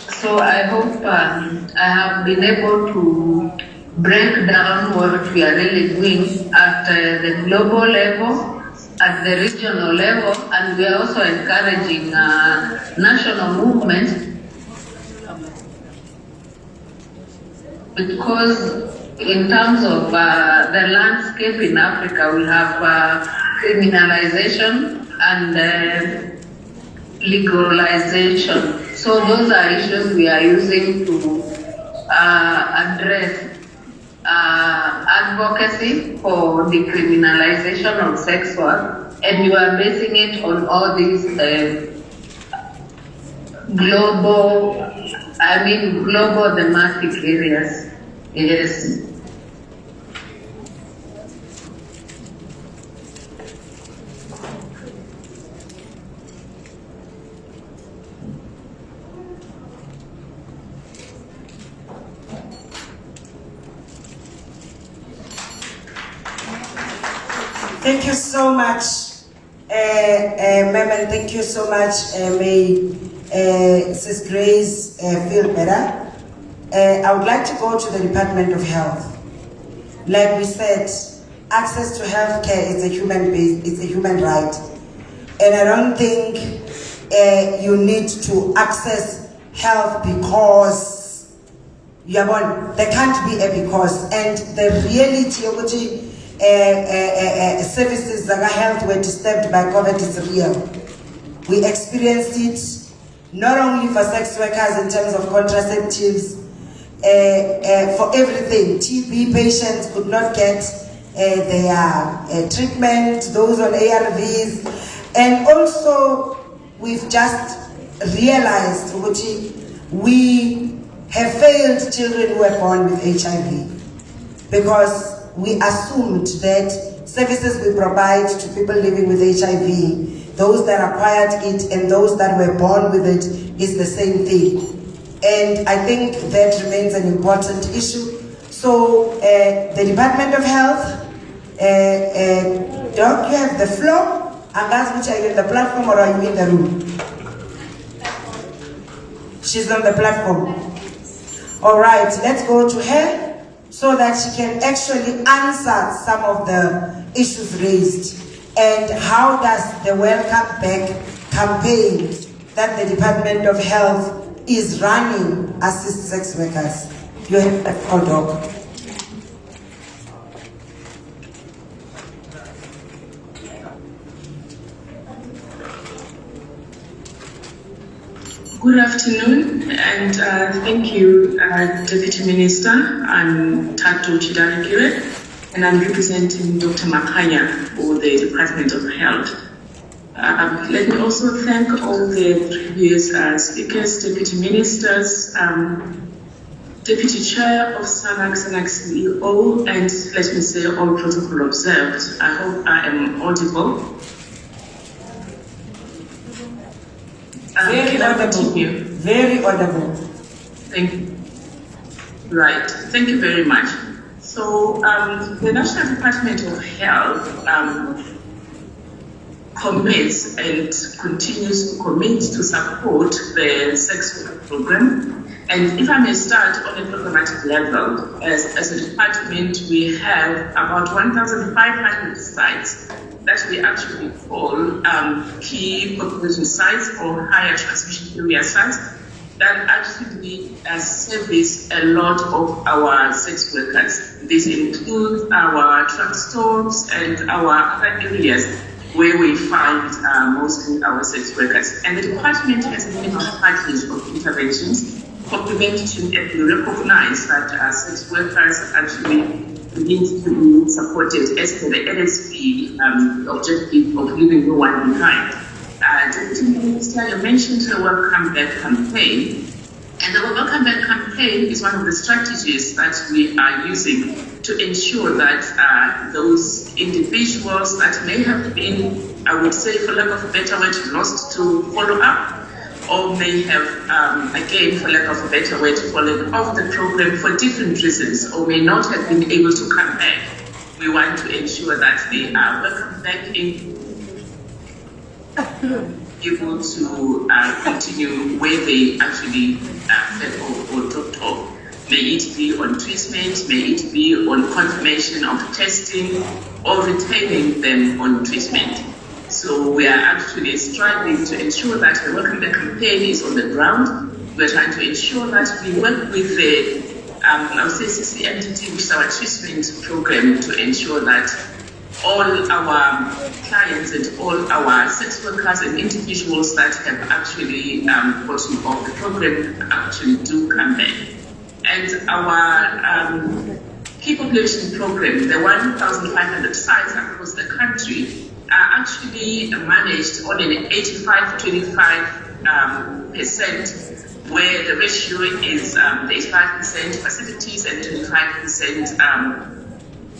So I hope I have been able to break down what we are really doing at the global level, at the regional level, and we are also encouraging national movements, because in terms of the landscape in Africa, we have criminalization and legalization. So those are issues we are using to address advocacy for decriminalization of sex work, and we are basing it on all these global thematic areas. Yes. Thank you so much, ma'am, and thank you so much. May Sis Grace feel better. I would like to go to the Department of Health. Like we said, access to health care is a human right. And I don't think you need to access health because there can't be a because. And the reality of services like health were disturbed by COVID is real. We experienced it not only for sex workers in terms of contraceptives, for everything. TB patients could not get their treatment, those on ARVs, and also we've just realized we have failed children who were born with HIV because we assumed that services we provide to people living with HIV, those that acquired it and those that were born with it, is the same thing. And I think that remains an important issue. So the Department of Health, Doc, you have the floor. And that's which are you in the platform or are you in the room? She's on the platform. All right, let's go to her so that she can actually answer some of the issues raised. And how does the Welcome Back campaign that the Department of Health is running assist sex workers? You have the floor, Doc. Good afternoon, and thank you, Deputy Minister. I'm Tato Chidarigire, and I'm representing Dr. Makanya for the Department of Health. Let me also thank all the previous speakers, Deputy Ministers, Deputy Chair of SANAC CEO, and let me say all protocol observed. I hope I am audible. Very audible. Very audible. Thank you. Right. Thank you very much. So the National Department of Health commits and continues to commit to support the sex work program. And if I may start on a programmatic level, as a department, we have about 1,500 sites that we actually call key population sites or higher transmission area sites that actually service a lot of our sex workers. This includes our truck stops and our other areas where we find mostly our sex workers. And the department has a minimum package of interventions for prevention, and we recognize that sex workers actually need to be supported as per the LSP objective of leaving no one behind. Deputy Minister, you mentioned the Welcome Back campaign, and the Welcome Back campaign is one of the strategies that we are using to ensure that those individuals that may have been, I would say, for lack of a better word, lost to follow up, or may have, again, for lack of a better word, fallen off the program for different reasons, or may not have been able to come back. We want to ensure that they are welcome back in, able to continue where they actually fell or dropped off. may it be on treatment, may it be on confirmation of testing, or retaining them on treatment. So we are actually striving to ensure that the Welcome Back campaign is on the ground. We're trying to ensure that we work with the CCMDT, which is our treatment program, to ensure that all our clients and all our sex workers and individuals that have actually gotten off the program actually do come back. And our key population program, the 1,500 sites across the country, are actually managed on an 85-25%, where the ratio is 85% facilities and 25%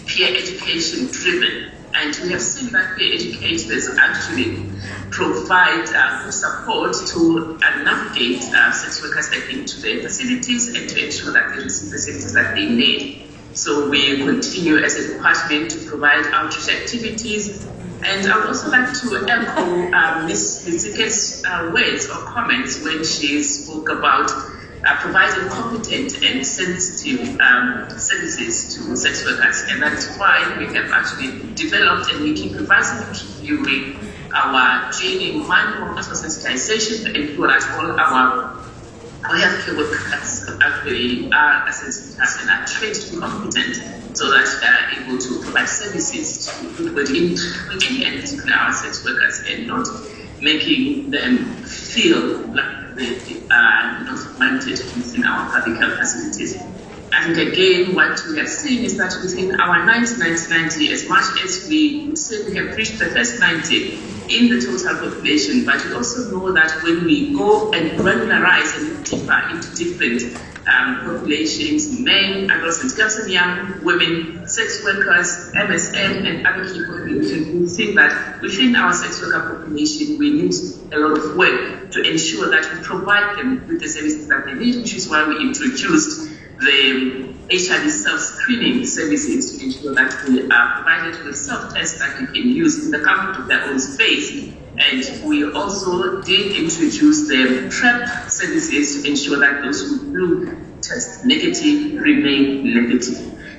peer education driven. And we have seen that peer educators actually provide support to navigate sex workers back into their facilities and to ensure that they receive the services that they need. So we continue as a department to provide outreach activities. And I would also like to echo Ms. Zike's words or comments when she spoke about providing competent and sensitive services to sex workers. And that is why we have actually developed and we keep revising and reviewing our training manual for sensitization to ensure that all our healthcare workers actually are sensitized and are trained to be competent, so that they are able to provide services to people including and particularly our sex workers, and not making them feel like they are not wanted within our public health facilities. And again, what we have seen is that within our 90, as much as we say we have reached the first 90 in the total population, but we also know that when we go and granularize and deeper into different populations, men, adolescents, girls and young women, sex workers, MSM, and other key populations, we see that within our sex worker population, we need a lot of work to ensure that we provide them with the services that they need, which is why we introduced the HIV self-screening services to ensure that they are provided with self-tests that they can use in the comfort of their own space. And we also did introduce the PrEP services to ensure that those who do test negative remain negative.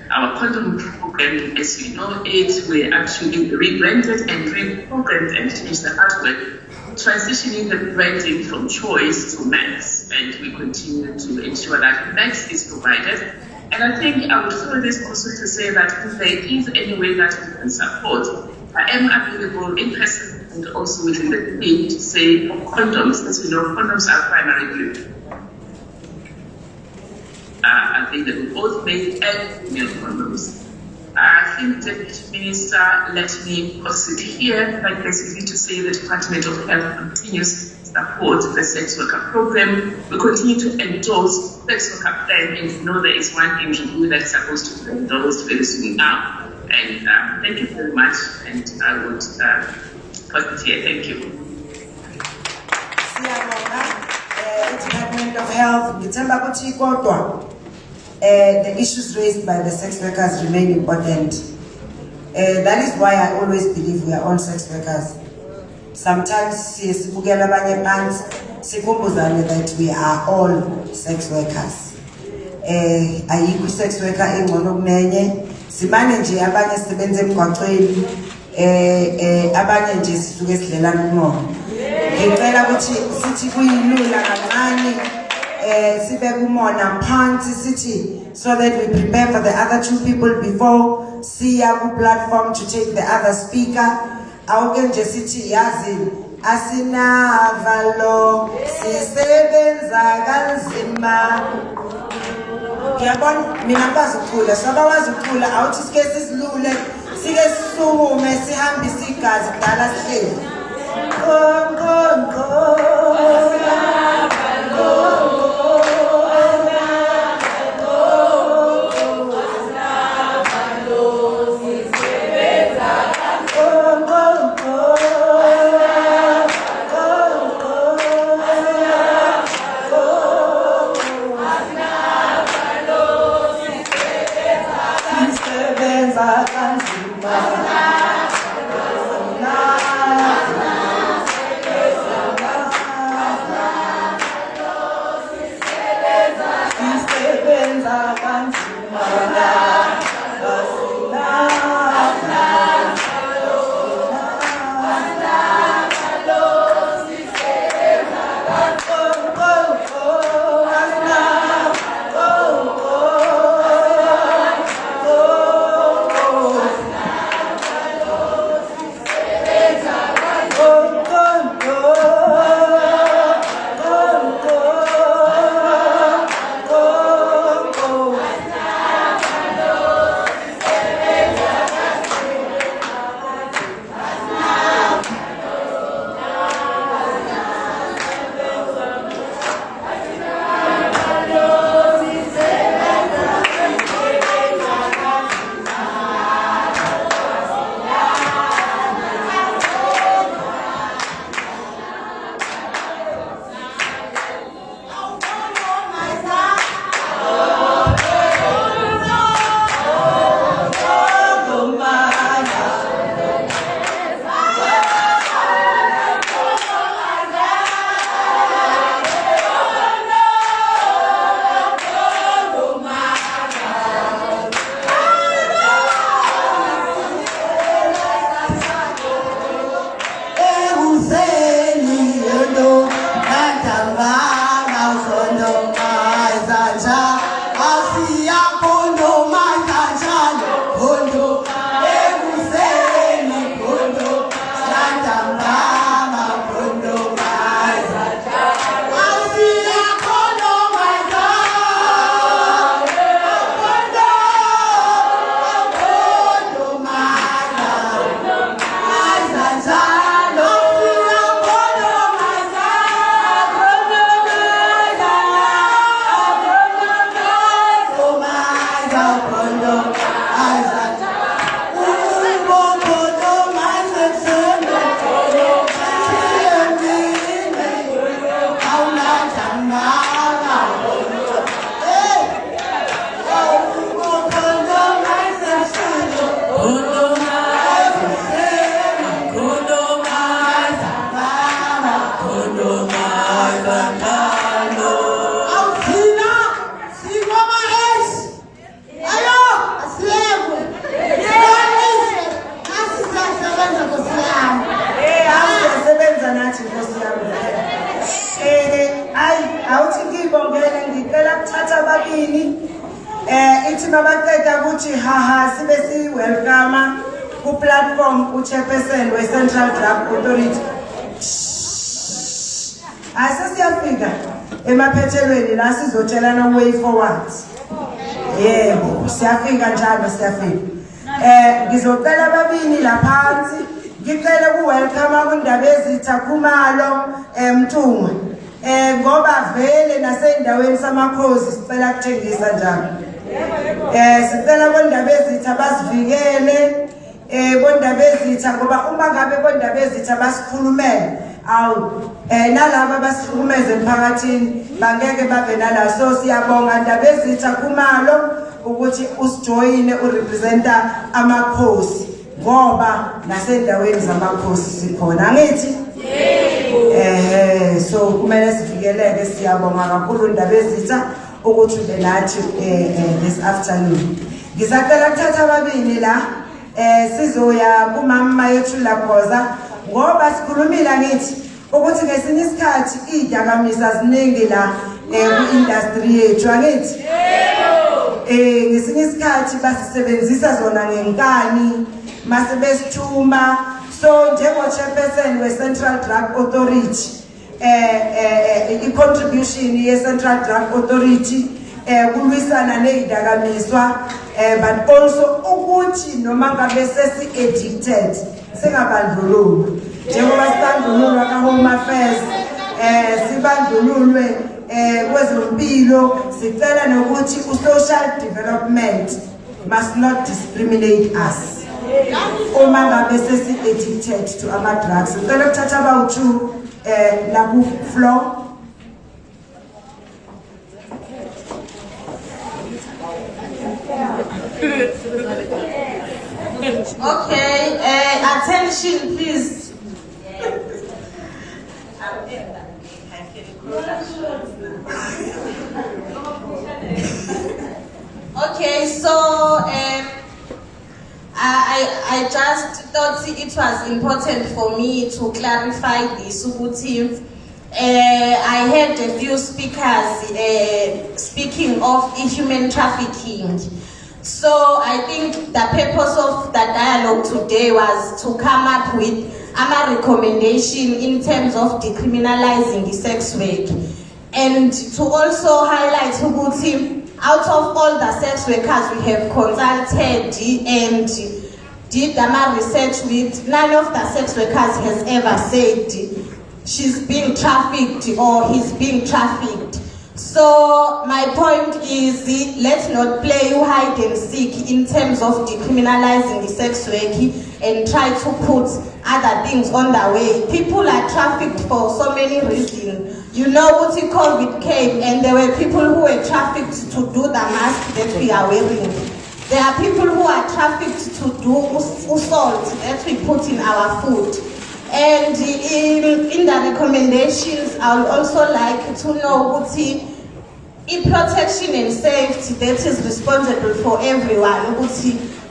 Our condom program, as you know it, we actually rebranded and reprogrammed and changed the artwork, transitioning the branding from Choice to Max, and we continue to ensure that Max is provided. And I think I would throw this also to say that if there is any way that we can support, I am available in person and also within the team to say condoms, as we know, condoms are primarily available, both male and female condoms. I think the Deputy Minister let me pause it here, but basically to say the Department of Health continues to support the sex worker program. We continue to endorse sex worker plan, and you know there is one interview that is supposed to be endorsed very soon now. And thank you very much, and I would pause it here. Thank you. Department of Health, the issues raised by the sex workers remain important. That is why I always believe we are all sex workers. Sometimes that we are all sex workers. Ayikho sex worker engcono kunenye. Simane nje abanye sisebenza emgwaqweni, abanye nje sisuke sidlelana umoya. Ngicela ukuthi sithi kuyilula kancane sibe kumona phansi sithi, so that we prepare for the other two people before siya ku platform to take the other speaker. Awuke nje sithi yazi asinavalo sisebenza kanzima. Ngiyabona mina bazokhula sabawazi ukukhula awuthi sike sisilule sike sisukume sihambe isigazi kudala sihleli. angithi mabaqeda ukuthi haha sibe si welcome ku platform uchairperson we Central Drug Authority. Asasiyafika emaphethelweni la sizotshelana way forward. Yebo, siyafika njalo siyafika. Ngizocela ababini la phansi, ngicela ku welcome kundaba ezitha Khumalo Mthungwa. Ngoba vele nasendaweni samakhosi sicela kuthengisa njalo. Sicela kundaba ezitha basivikele kundaba ezitha ngoba uma ngabe kundaba ezitha basikhulumele awu nalabo basihlukumeza emphakathini bangeke babe nala. So siyabonga ndaba ezitha Khumalo ukuthi usijoyine urepresenta amakhosi ngoba nasendaweni zamakhosi sikhona angithi so kumele sivikeleke. Siyabonga kakhulu ndaba ezitha ukuthi ube nathi this afternoon. Ngisacela ukuthatha ababini la sizoya kumama yethu laphoza ngoba sikhulumile ngithi ukuthi ngesinye isikhathi idakamisa ziningi la ku-industry yethu angithi ngesinye isikhathi basisebenzisa zona ngenkani mase besithuma. So njengo-chairperson we-Central Drug Authority i-contribution ye-Central Drug Authority kulwisana ney'dakamiswa but also ukuthi noma ngabe sesi-addicted singabandlululwa njengoba sibandlululwa ka-Home Affairs sibandlululwe kwezempilo. Sicela nokuthi u-social development must not discriminate us uma ngabe sesi-addicted to ama-drugs. Sicela ukuthatha abawu-2 la ku-floor. Okay, attention please. Okay, so I just thought it was important for me to clarify this. I heard a few speakers speaking of human trafficking. So I think the purpose of the dialogue today was to come up with a recommendation in terms of decriminalizing the sex work, and to also highlight out of all the sex workers we have consulted and did research with, none of the sex workers has ever said she's being trafficked or he's being trafficked. So my point is, let's not play hide and seek in terms of decriminalizing the sex work and try to put other things on the way. People are trafficked for so many reasons. You know what COVID came and there were people who were trafficked to do the mask that we are wearing. There are people who are trafficked to do salt that we put in our food. And in the recommendations, I would also like to know what protection and safety that is responsible for everyone.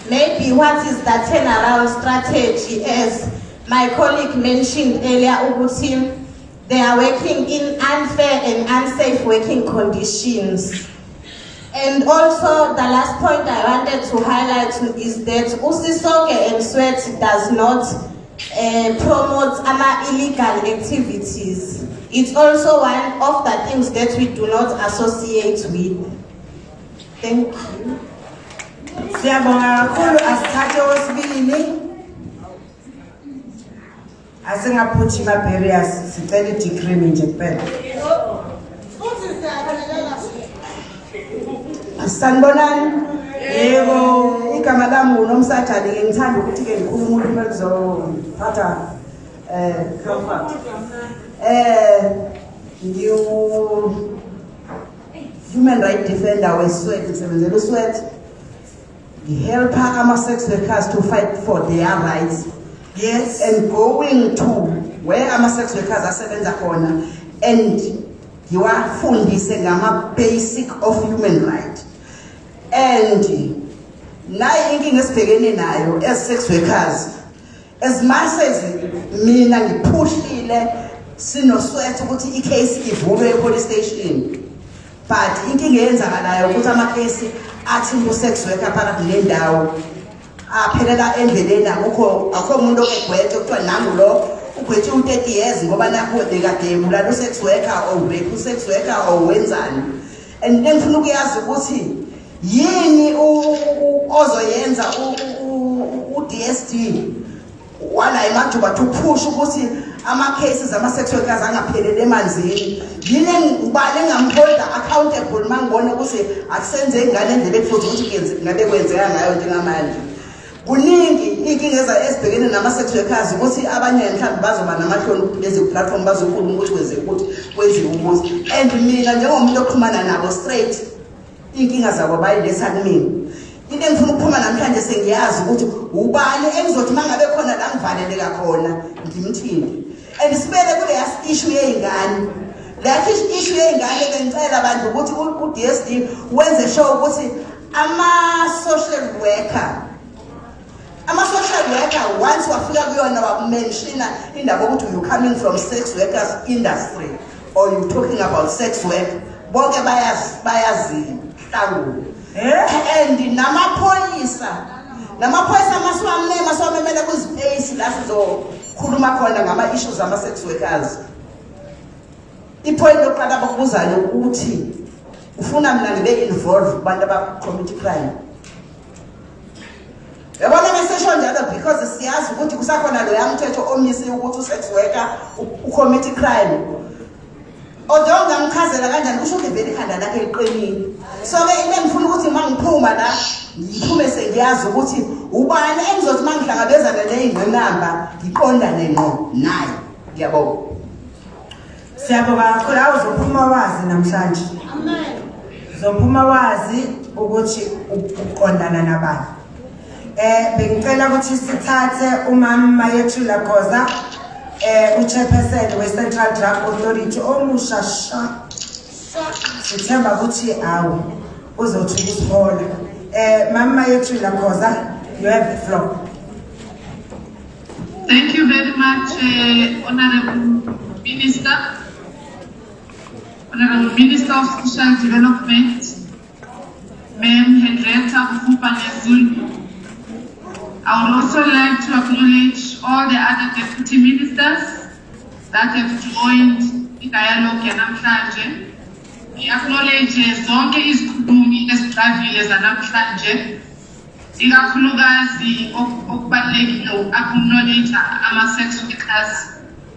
Maybe what is the turnaround strategy, as my colleague mentioned earlier, they are working in unfair and unsafe working conditions. And also the last point I wanted to highlight is that Usisonke and Sweat does not promote illegal activities. It's also one of the things that we do not associate with. Thank you. Siyabonga kakhulu asithathe osibini asingaphuthi ma-barriers sicela i-decree nje kuphela. Sanibonani. Yebo, igama lami uNomsathane ke ngithanda ukuthi-ke ngikhuluma ulimi elizophatha comfort. Human rights defender we-Sweat, ngisebenzela uSweat. Help ama-sex workers to fight for their rights. Yes, and going to where ama-sex workers asebenza khona and ngiwafundise ngama-basic of human rights. And nayo inkinga esibhekene nayo as sex workers, as much as mina ngiphushile sinosweat ukuthi i-case ivulwe e-police station, but inkinga eyenzakalayo ukuthi ama-case athi ngu-sex worker phakathi nendawo aphelela endleleni akukho umuntu ogwethe kuthiwa nangu lo ugwethe u-30 years ngoba nakho bekade bulala u-sex worker or rape u-sex worker or wenzani. And engifuna ukuyazi ukuthi yini ozoyenza u-DSD wala AmaJuba to push ukuthi ama-cases ama-sex workers angapheleli emanzini. Yini ubani engamholda accountable mangibona ukuthi akusenzeki ngale ndlela ekufuze ukuthi ngabe kwenzeka ngayo njengamanje. Kuningi inkinga ezibhekene nama-sex workers ukuthi abanye mhlawumbe bazoba namahloni lezi platform bazokhuluma ukuthi kwenziwe ukuthi. And mina njengomuntu oxhumana nabo straight inkinga zabo bayiletha kumina. Into engifuna ukuphuma namhlanje sengiyazi ukuthi ubani engizothi mangabe khona la ngivaleleka khona ngimthinde. And sibele kule issue yeyingane. That issue yeyingane bengicela abantu ukuthi u-DSD wenze sure ukuthi ama-social worker once wafika kuyona wakumenshina indaba ukuthi you coming from sex workers industry or you talking about sex work bonke bayazihlangula. And namaphoyisa masiwamemele kwizipace la sizokhuluma khona ngama-issues ama-sex workers. Ipoint yokuqala bakubuzayo ukuthi ufuna mina ngibe-involve kubantu abacommit crime. Yabona mesesho njalo because siyazi ukuthi kusakhona loya mthetho omisi ukuthi u-sex worker ucommit crime. Odwa ngamchazela kanjani kusho ukuthi vele ikhanda lakhe liqinile. So ke into engifuna ukuthi mangiphuma la ngiphume sengiyazi ukuthi ubani engizothi mangihlangabezana neyingqinamba ngiqondane ngqo naye. Ngiyabonga. Siyabonga kakhulu awuzophuma wazi namhlanje. Amen. Uzophuma wazi ukuthi uqondana nabani. Bengicela ukuthi sithathe umama yethu Lakoza uchairperson we-Central Drug Authority omusha sha. Sithemba ukuthi awu uzothi ukusihola. Mama yethu Lakoza, you have the floor. Thank you very much, Honorable Minister. Honorable Minister of Social Development, Ma'am Henrietta Zulu. I would also like to acknowledge all the other deputy ministers that have joined the dialogue yanamhlanje. I acknowledge zonke izikhulumi ezixavile zanamhlanje. Ikakhulukazi okubalulekile uku-acknowledge ama-sex workers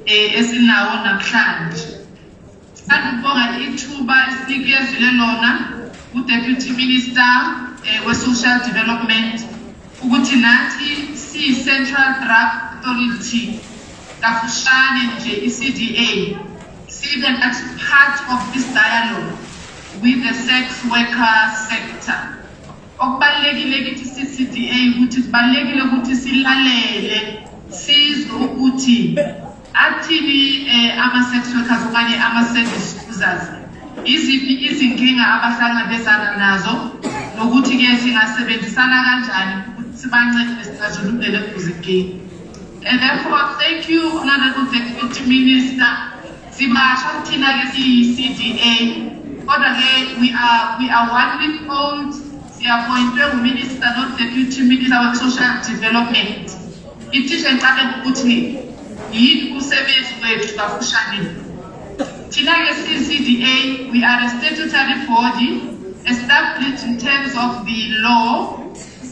esinawo namhlanje. Sandibonga ithuba esinikezwe lona u-Deputy Minister we-Social Development ukuthi nathi si-Central Drug Authority kafushane nje i-CDA sibe nathi part of this dialogue with the sex worker sector. Okubalulekile kithi si-CDA ukuthi kubalulekile ukuthi silalele sizwe ukuthi athini ama-sex workers okanye ama-service users iziphi izinkinga abahlangabezana nazo nokuthi-ke singasebenzisana kanjani ukuthi sibancede sixazululele kuzinkinga. And therefore, thank you, Honorable Deputy Minister. Sibasha thina-ke siyi-CDA kodwa-ke we are 1 week old. Siappointwe nguMinister not Deputy Minister of Social Development. Ithisha ngiqale ngokuthi yini umsebenzi wethu kafushane. Thina-ke siyi-CDA, we are a statutory body established in terms of the law,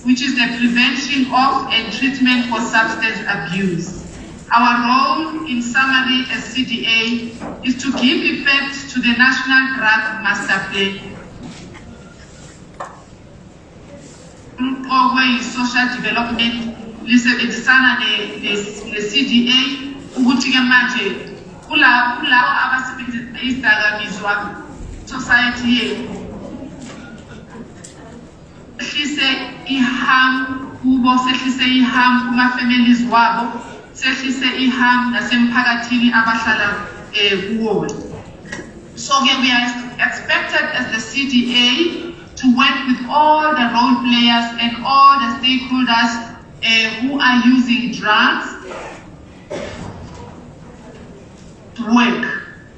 which is the prevention of and treatment for substance abuse. Our role, in summary, as CDA, is to give effect to the National Drug Master Plan. Social development, lisebenzisana ne-CDA ukuthi-ke manje kulawo abasebenzisa izidakamizwa society yethu sehlise i-harm kubo, sehlise i-harm kuma-families wabo, sehlise i-harm nasemphakathini abahlala kuwona. So-ke we are expected as the CDA to work with all the role players and all the stakeholders who are using drugs to work.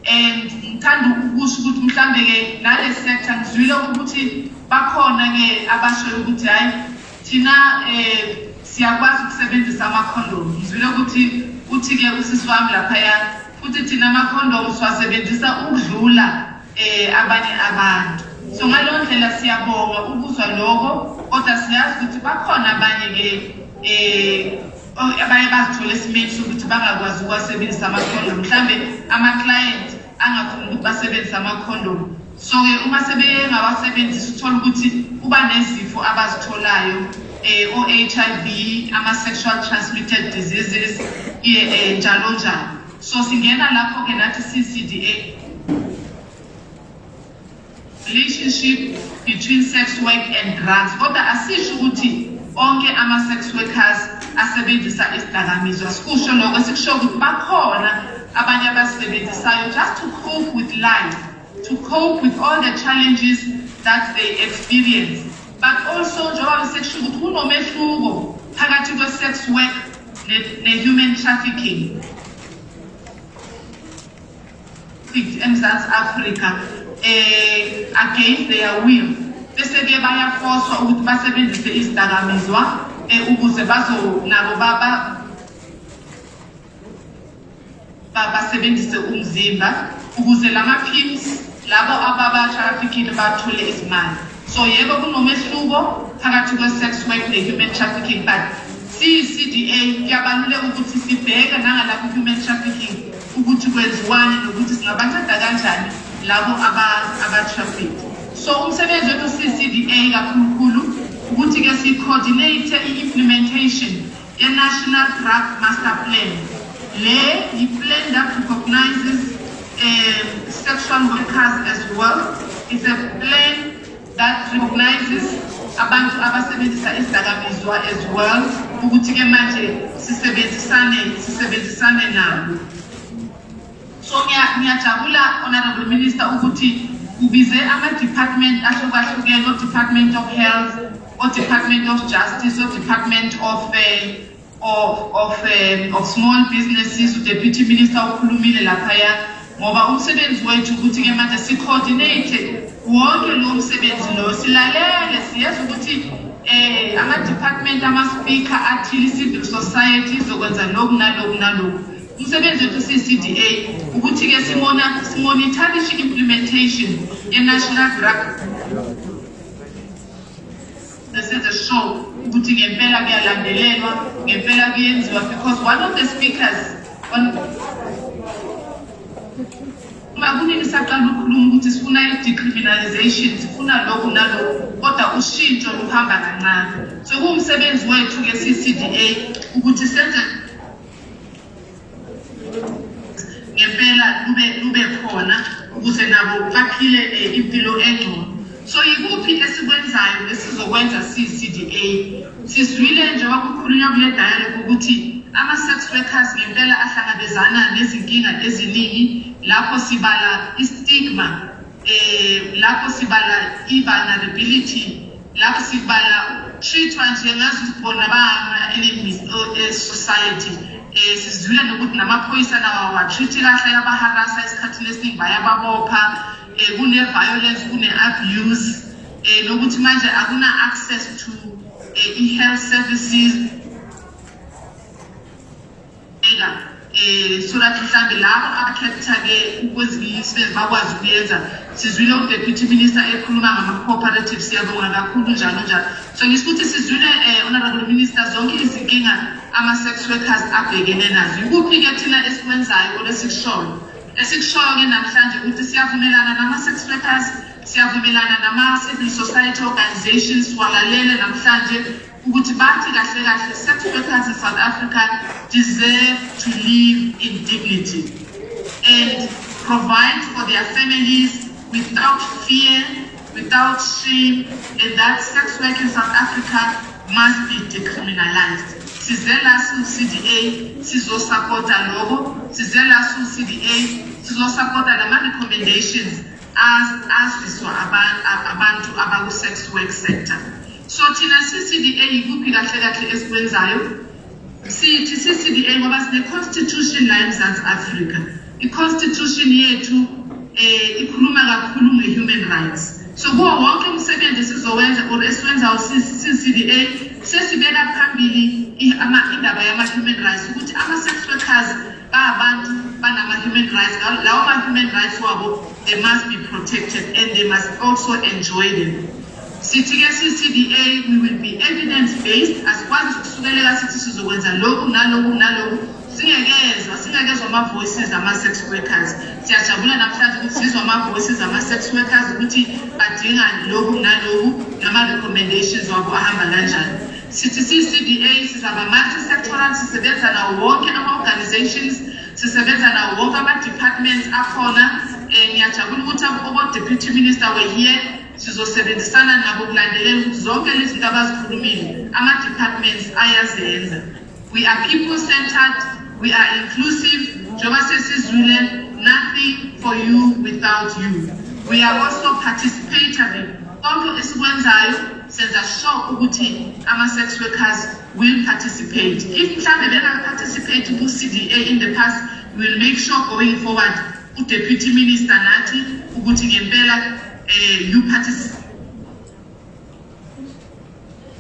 And ngithanda ukusho ukuthi mhlambe-ke nale sector ngizwile ukuthi bakhona ke abasho ukuthi hayi thina siyakwazi ukusebenzisa ama-condom. Ngizwile uthi ke usisi wami laphaya futhi thina ama-condom siwasebenzisa ukudlula abanye abantu. So ngaleyo ndlela siyabonga ukuzwa lokho, kodwa siyazi ukuthi bakhona abanye ke abaye bazithola esimeni sokuthi bangakwazi ukwasebenzisa ama-condom. Mhlambe ama-client angafuni ukuthi basebenzise ama-condom. So ke uma sebengawasebenzisa uthola ukuthi kuba nezifo abazitholayo o-HIV, ama-sexual transmitted diseases, njalo njalo. So singena lapho ke nathi CCDA, relationship between sex work and drugs. Kodwa asisho ukuthi onke ama-sex workers asebenzisa isidakamizwa. Sikusho lokho, sikusho ukuthi bakhona abanye abasisebenzisayo just to cope with life, to cope with all the challenges that they experience. But also njengoba sikusho ukuthi kunomehluko phakathi kwe-sex work ne-human trafficking eMzantsi Africa against their will. Bese ke bayafoswa ukuthi basebenzise isidakamizwa ukuze nabo basebenzise umzimba ukuze lama-pimps labo ababa-trafficking bathole izimali. So yebo kunomehluko phakathi kwe-sex work ne-human trafficking, but CCDA kuyabaluleka ukuthi sibheke nangalapho human trafficking ukuthi kwenziwani nokuthi singabanceda kanjani labo aba-traffic. So umsebenzi wethu CCDA kakhulukhulu ukuthi ke si-coordinate i-implementation ye-National Drug Master Plan. Le yi-plan that recognizes sexual workers as well. It's a plan that recognizes abantu abasebenzisa isidakamizwa as well, ukuthi ke manje sisebenzisane nabo. So ngiyajabula Honorable Minister ukuthi ubize ama-department ahlukahlukene, o-Department of Health, o-Department of Justice, o-Department of Small Businesses. U-Deputy Minister ukhulumile laphaya ngoba umsebenzi wethu ukuthi ke manje si-coordinate wonke lo msebenzi lo, silalele siyazi ukuthi ama-department, ama-speaker athile, civil society izokwenza lokhu nalokhu nalokhu. Umsebenzi wethu CCDA ukuthi ke simonitorishe implementation ye-National Drug. This is a show ukuthi ngempela kuyalandelelwa, ngempela kuyenziwa, because one of the speakers kunini saqala ukukhuluma ukuthi sifuna i-decriminalization, sifuna lokhu nalokhu, kodwa ushintsho luhamba kancane. So kuwumsebenzi wethu ke CCDA ukuthi senze ngempela lube khona ukuze nabo baphile impilo engcono. So yikuphi esikwenzayo esizokwenza CCDA? Sizwile njengoba kukhulunywa kule dialogue ukuthi ama-sex workers ngempela ahlangabezana nezinkinga eziningi, lapho sibala i-stigma, lapho sibala i-vulnerability, lapho sibala treatwa njengazibona ba-enemies society. Sizwile nokuthi namaphoyisa nawo wa-treat kahle, yabaharasa esikhathini esiningi bayababopha, kune-violence, kune-abuse, nokuthi manje akuna-access to i-health services, so that mhlambe labo abakhetha-ke ukwezinye imisebenzi bakwazi ukuyenza. Sizwile u-Deputy Minister ekhuluma ngama-cooperatives, siyabonga kakhulu njalo njalo. So ngisho ukuthi sizwile Honorable Minister zonke izinkinga ama-sex workers abhekene nazo. Yikuphi-ke thina esikwenzayo olesikushoyo? Esikushoyo-ke namhlanje ukuthi siyavumelana nama-sex workers, siyavumelana nama-civil society organizations, walalele namhlanje ukuthi bathi kahle kahle sex workers in South Africa deserve to live in dignity and provide for their families without fear, without shame, and that sex work in South Africa must be decriminalized. Sizela su-CDA sizosupporta lokho, sizela su-CDA sizosupporta nama-recommendations aziswa abantu abaku-sex work sector. So thina CCDA yikuphi kahle kahle esikwenzayo? Sithi CCDA ngoba sine-constitution la eMzantsi Africa. I-constitution yethu ikhuluma kakhulu nge-human rights. So kuwo wonke umsebenzi esizowenza or esiwenzayo CCDA sesibeka phambili indaba yama-human rights ukuthi ama-sex workers abantu banama-human rights. Lawo ma-human rights wabo, they must be protected and they must also enjoy them. Sithi ke CCDA, we will be evidence-based. Asikwazi ukusukelela sithi sizokwenza lokhu naloku naloku. Singekezwa ama-voices ama-sex workers. Siyajabula namhlanje ukuthi sizwa ama-voices ama-sex workers ukuthi badinga lokhu naloku nama-recommendations wabo ahamba kanjani. Sithi CCDA sizaba multi-sectoral, sisebenza nawo wonke ama-organizations, sisebenza nawo wonke ama-departments akhona. Ngiyajabula ukuthi abo-deputy minister were here. Sizosebenzisana nabo kulandelela ukuthi zonke lezi zinto abazikhulumile ama-departments ayazenza. We are people-centered, we are inclusive. Njengoba sesizwile, nothing for you without you. We are also participatory. Konke esikwenzayo senza sure ukuthi ama-sex workers will participate. If mhlawumbe benga-participate ku-CDA in the past, we will make sure going forward u-deputy minister nathi ukuthi ngempela you participate.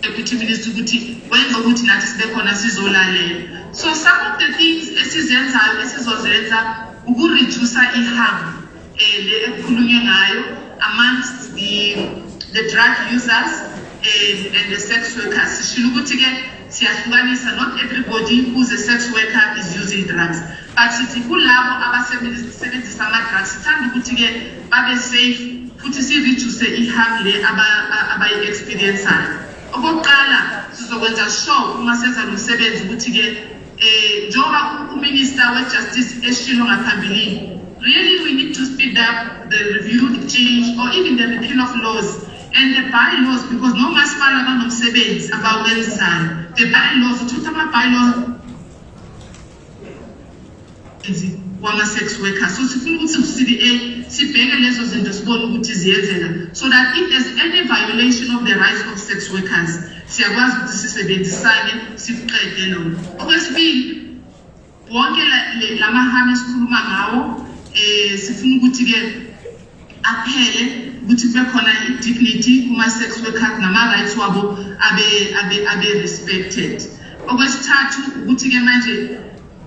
Deputy Minister ukuthi wenza ukuthi nathi sibe khona sizolalela. So some of the things esizenzayo esizozenza ukureduce i-harm le ekukhulunywe ngayo amongst the drug users and the sex workers. Sishilo ukuthi ke siyahlukanisa, not everybody who's a sex worker is using drugs, but sithi kulabo abasebenzisa ama-drugs sithanda ukuthi ke babe safe futhi si-reduce i-harm le abayi-experienceayo. Okokuqala sizokwenza sure uma senza lo msebenzi ukuthi ke njengoba uminister we-justice eshilo ngaphambilini, really we need to speed up the review, the change, or even the repeal of laws and the bylaws, because no masipala banomsebenzi abawenzayo. The bylaws, uthatha ama-bylaws wama-sex workers. So sifuna ukuthi CDA sibheke lezo zinto sibone ukuthi ziyenzeka, so that if there's any violation of the rights of sex workers siyakwazi ukuthi sisebenzisane siqede lokho. Okwesibili, wonke lama-harm esikhuluma ngawo sifuna ukuthi ke aphele, ukuthi kube khona i-dignity kuma-sex workers nama-rights wabo abe respected. Okwesithathu ukuthi ke manje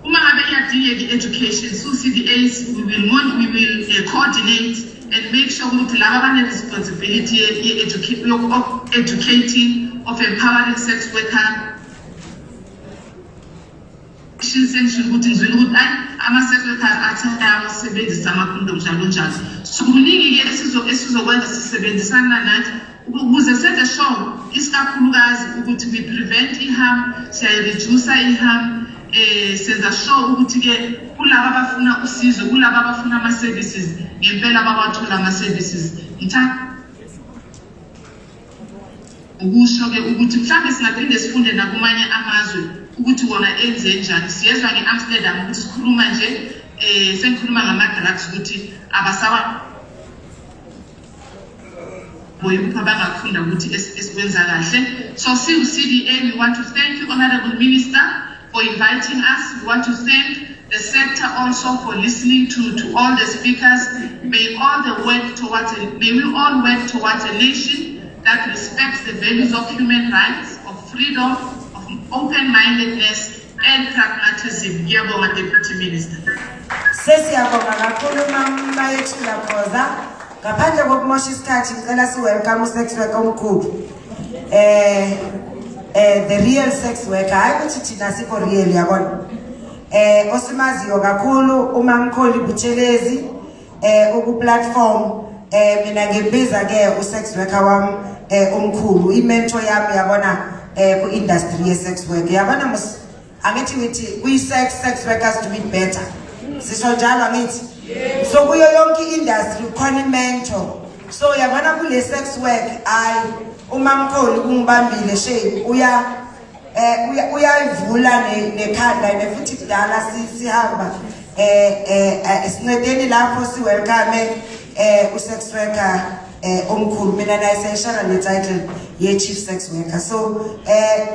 uma ngabe iyadingeka i-education, so CDAs we will coordinate and make sure ukuthi laba bane-responsibility of educating, of empowering sex worker. Sengishilo ukuthi ngizwile ukuthi ama-sex workers athanda ukusebenzisa ama-condom njalo njalo. So kuningi-ke esizokwenza sisebenzisana nathi ukuze senze sure isikakhulukazi ukuthi we prevent i-harm, siyayi-reduce i-harm. Senza sure ukuthi ke kulabo abafuna usizo, kulabo abafuna ama-services ngempela bawathola ama-services. Ukusho ke ukuthi mhlawumbe singaphinde sifunde nakumanye amazwe ukuthi wona enze njani. Siyezwa nge-Amsterdam ukuthi sikhuluma nje sengikhuluma ngama-drugs ukuthi abasawa boyikupha bangafunda ukuthi esikwenza kahle. So CDA, we want to thank you, Honorable Minister, for inviting us. We want to thank the sector also for listening to all the speakers. May we all work towards a nation that respects the values of human rights, of freedom, of open-mindedness and pragmatism. Ngiyabonga, Deputy Minister. Sesiyabonga kakhulu mama yethula Khoza. Ngaphandle kokumosha isikhathi ngicela welcome usex worker omkhulu. The real sex worker, hayi ukuthi thina sikho real yabona. Osimaziyo kakhulu uMamkholi Butshelezi uku platform mina ngibiza ke usex worker wami omkhulu, imentor yami yabona ku industry ye sex work. Yabona angithi we sex workers to be better. Sisho njalo angithi. So kuyo yonke industry khona imentor. So yabona kule sex work uMamkholi ungibambile shame uyayivula nekhanda nefuthi kudala sihamba sincedeni lapho si welcome usex worker omkhulu. Mina nayiseshara le title ye chief sex worker. So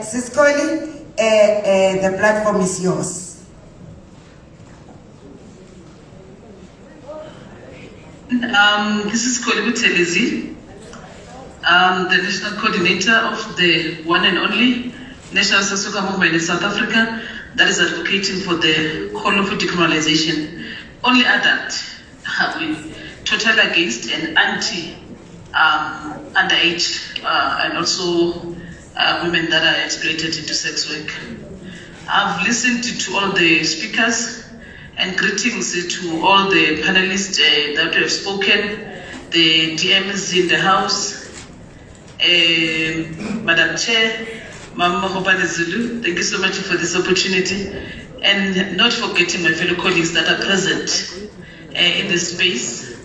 Siskoli, the platform is yours. This is Koli Butelezi. the national coordinator of the one and only National Sex Worker Movement in South Africa that is advocating for the call of decriminalization. Only adult, we totally against and anti-underage and also women that are exploited into sex work. I've listened to all the speakers and greetings to all the panelists that have spoken, the DMs in the house, Madam Chair, Mama Hobane Zulu, thank you so much for this opportunity, and not forgetting my fellow colleagues that are present in this space.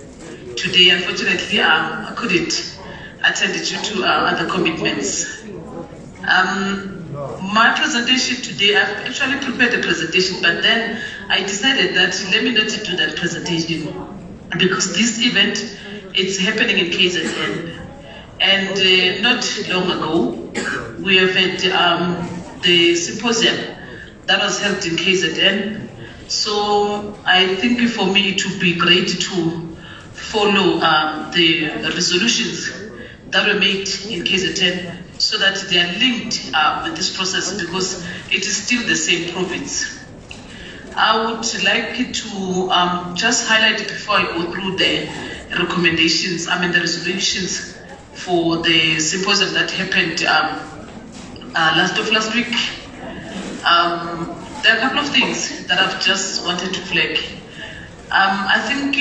Today, unfortunately, I couldn't attend due to other commitments. My presentation today, I've actually prepared a presentation, but then I decided that let me not do that presentation because this event, it's happening in KZN. And not long ago, we have had the symposium that was held in KZN. So I think for me it would be great to follow the resolutions that were made in KZN so that they are linked with this process because it is still the same province. I would like to just highlight before I go through the recommendations, the resolutions for the symposium that happened last week. There are a couple of things that I've just wanted to flag. I think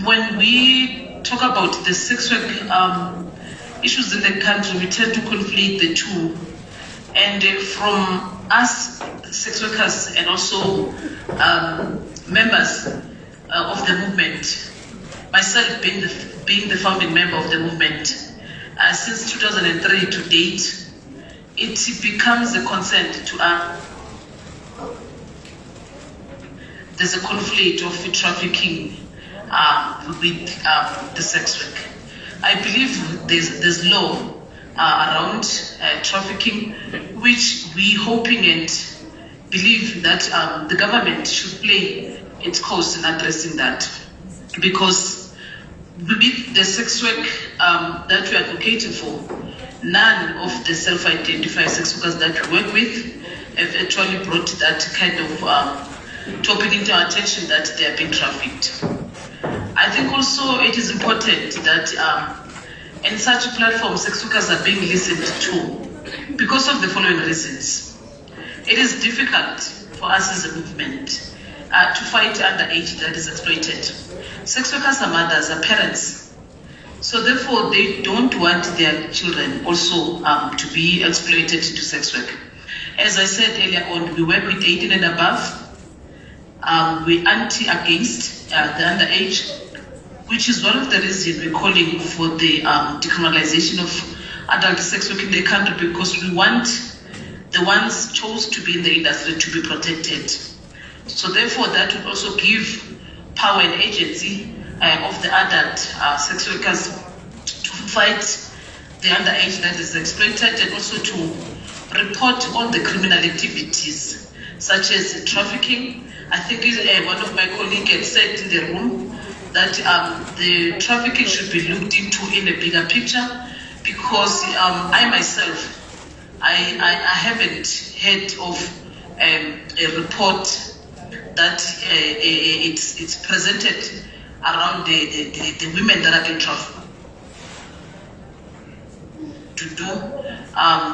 when we talk about the sex work issues in the country, we tend to conflate the two. And from us, sex workers, and also members of the movement, myself being the founding member of the movement, since 2003 to date, it becomes a concern to us. There's a conflict of trafficking with the sex work. I believe there's law around trafficking, which we hoping and believe that the government should play its course in addressing that, because with the sex work that we are advocating for, none of the self-identified sex workers that we work with have actually brought that kind of topic into our attention that they are being trafficked. I think also it is important that in such platforms, sex workers are being listened to because of the following reasons. It is difficult for us as a movement to fight underage that is exploited. Sex workers are mothers, are parents. So therefore, they don't want their children also to be exploited into sex work. As I said earlier on, we work with 18 and above. We anti-against the underage, which is one of the reasons we're calling for the decriminalization of adult sex work in the country, because we want the ones chose to be in the industry to be protected. So therefore, that would also give power and agency of the adult sex workers to fight the underage that is exploited, and also to report all the criminal activities such as trafficking. I think one of my colleagues had said in the room that the trafficking should be looked into in a bigger picture, because I myself, I haven't heard of a report that it's presented around the women that have been trafficked to do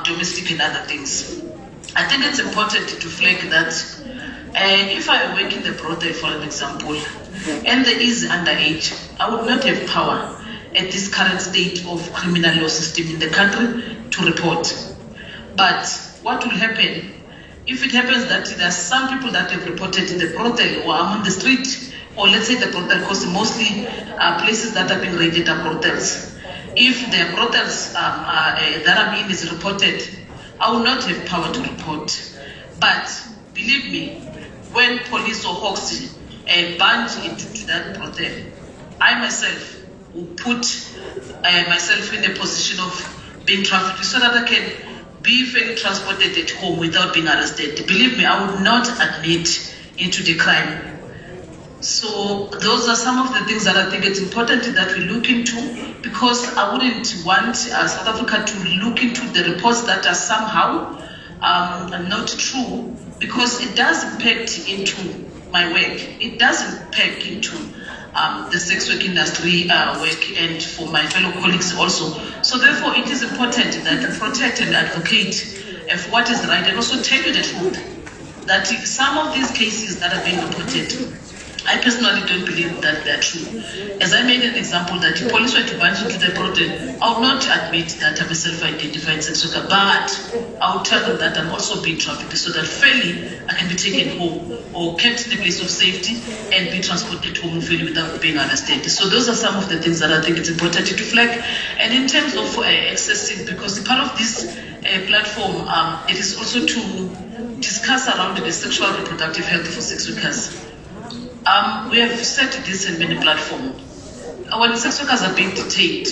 domestic and other things. I think it's important to flag that if I work in the brothel, for an example, and there is underage, I would not have power at this current state of criminal law system in the country to report. But what will happen if it happens that there are some people that have reported in the brothel or on the street, or let's say the brothel, because mostly places that have been raided are brothels. If the brothels that I'm in is reported, I will not have power to report. But believe me, when police or hawks bunch into that brothel, I myself will put myself in a position of being trafficked so that I can be fairly transported at home without being arrested. Believe me, I would not admit into the crime. So those are some of the things that I think it's important that we look into, because I wouldn't want South Africa to look into the reports that are somehow not true, because it does impact into my work. It does impact into the sex work industry work, and for my fellow colleagues also. So therefore it is important that we protect and advocate for what is right, and also tell you the truth that some of these cases that are being reported, I personally don't believe that they're true. As I made an example that the police were to bunch into the protest, I will not admit that I'm a self-identified sex worker, but I will tell them that I'm also being trafficked, so that fairly I can be taken home or kept in a place of safety and be transported home fairly without being arrested. So those are some of the things that I think it's important to flag. And in terms of accessing, because part of this platform, it is also to discuss around the sexual and reproductive health for sex workers. We have said this in many platforms. When sex workers are being detained,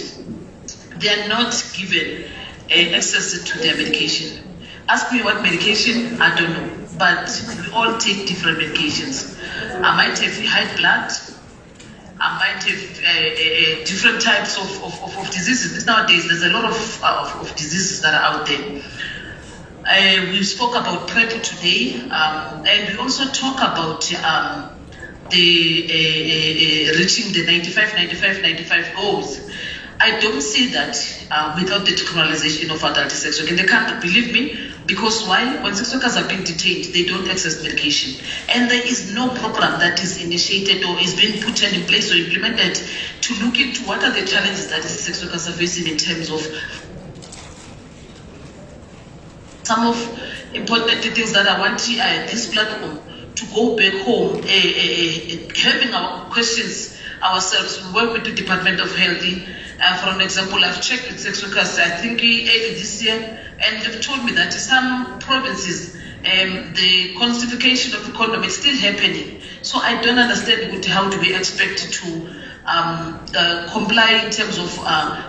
they are not given access to their medication. Ask me what medication, I don't know, but we all take different medications. I might have high blood, I might have different types of diseases. Nowadays, there's a lot of diseases that are out there. We spoke about PrEP today, and we also talk about the reaching the 95 goals. I don't see that without the decriminalization of adult sex work. And they can't believe me, because why? When sex workers are being detained, they don't access medication. And there is no program that is initiated or is being put in place or implemented to look into what are the challenges that sex workers are facing in terms of some of important things that I want this platform to go back home, having our questions ourselves. We work with the Department of Health. For an example, I've checked with sex workers, I think early this year, and they've told me that in some provinces, the constitution of the condom is still happening. So I don't understand how do we expect to comply in terms of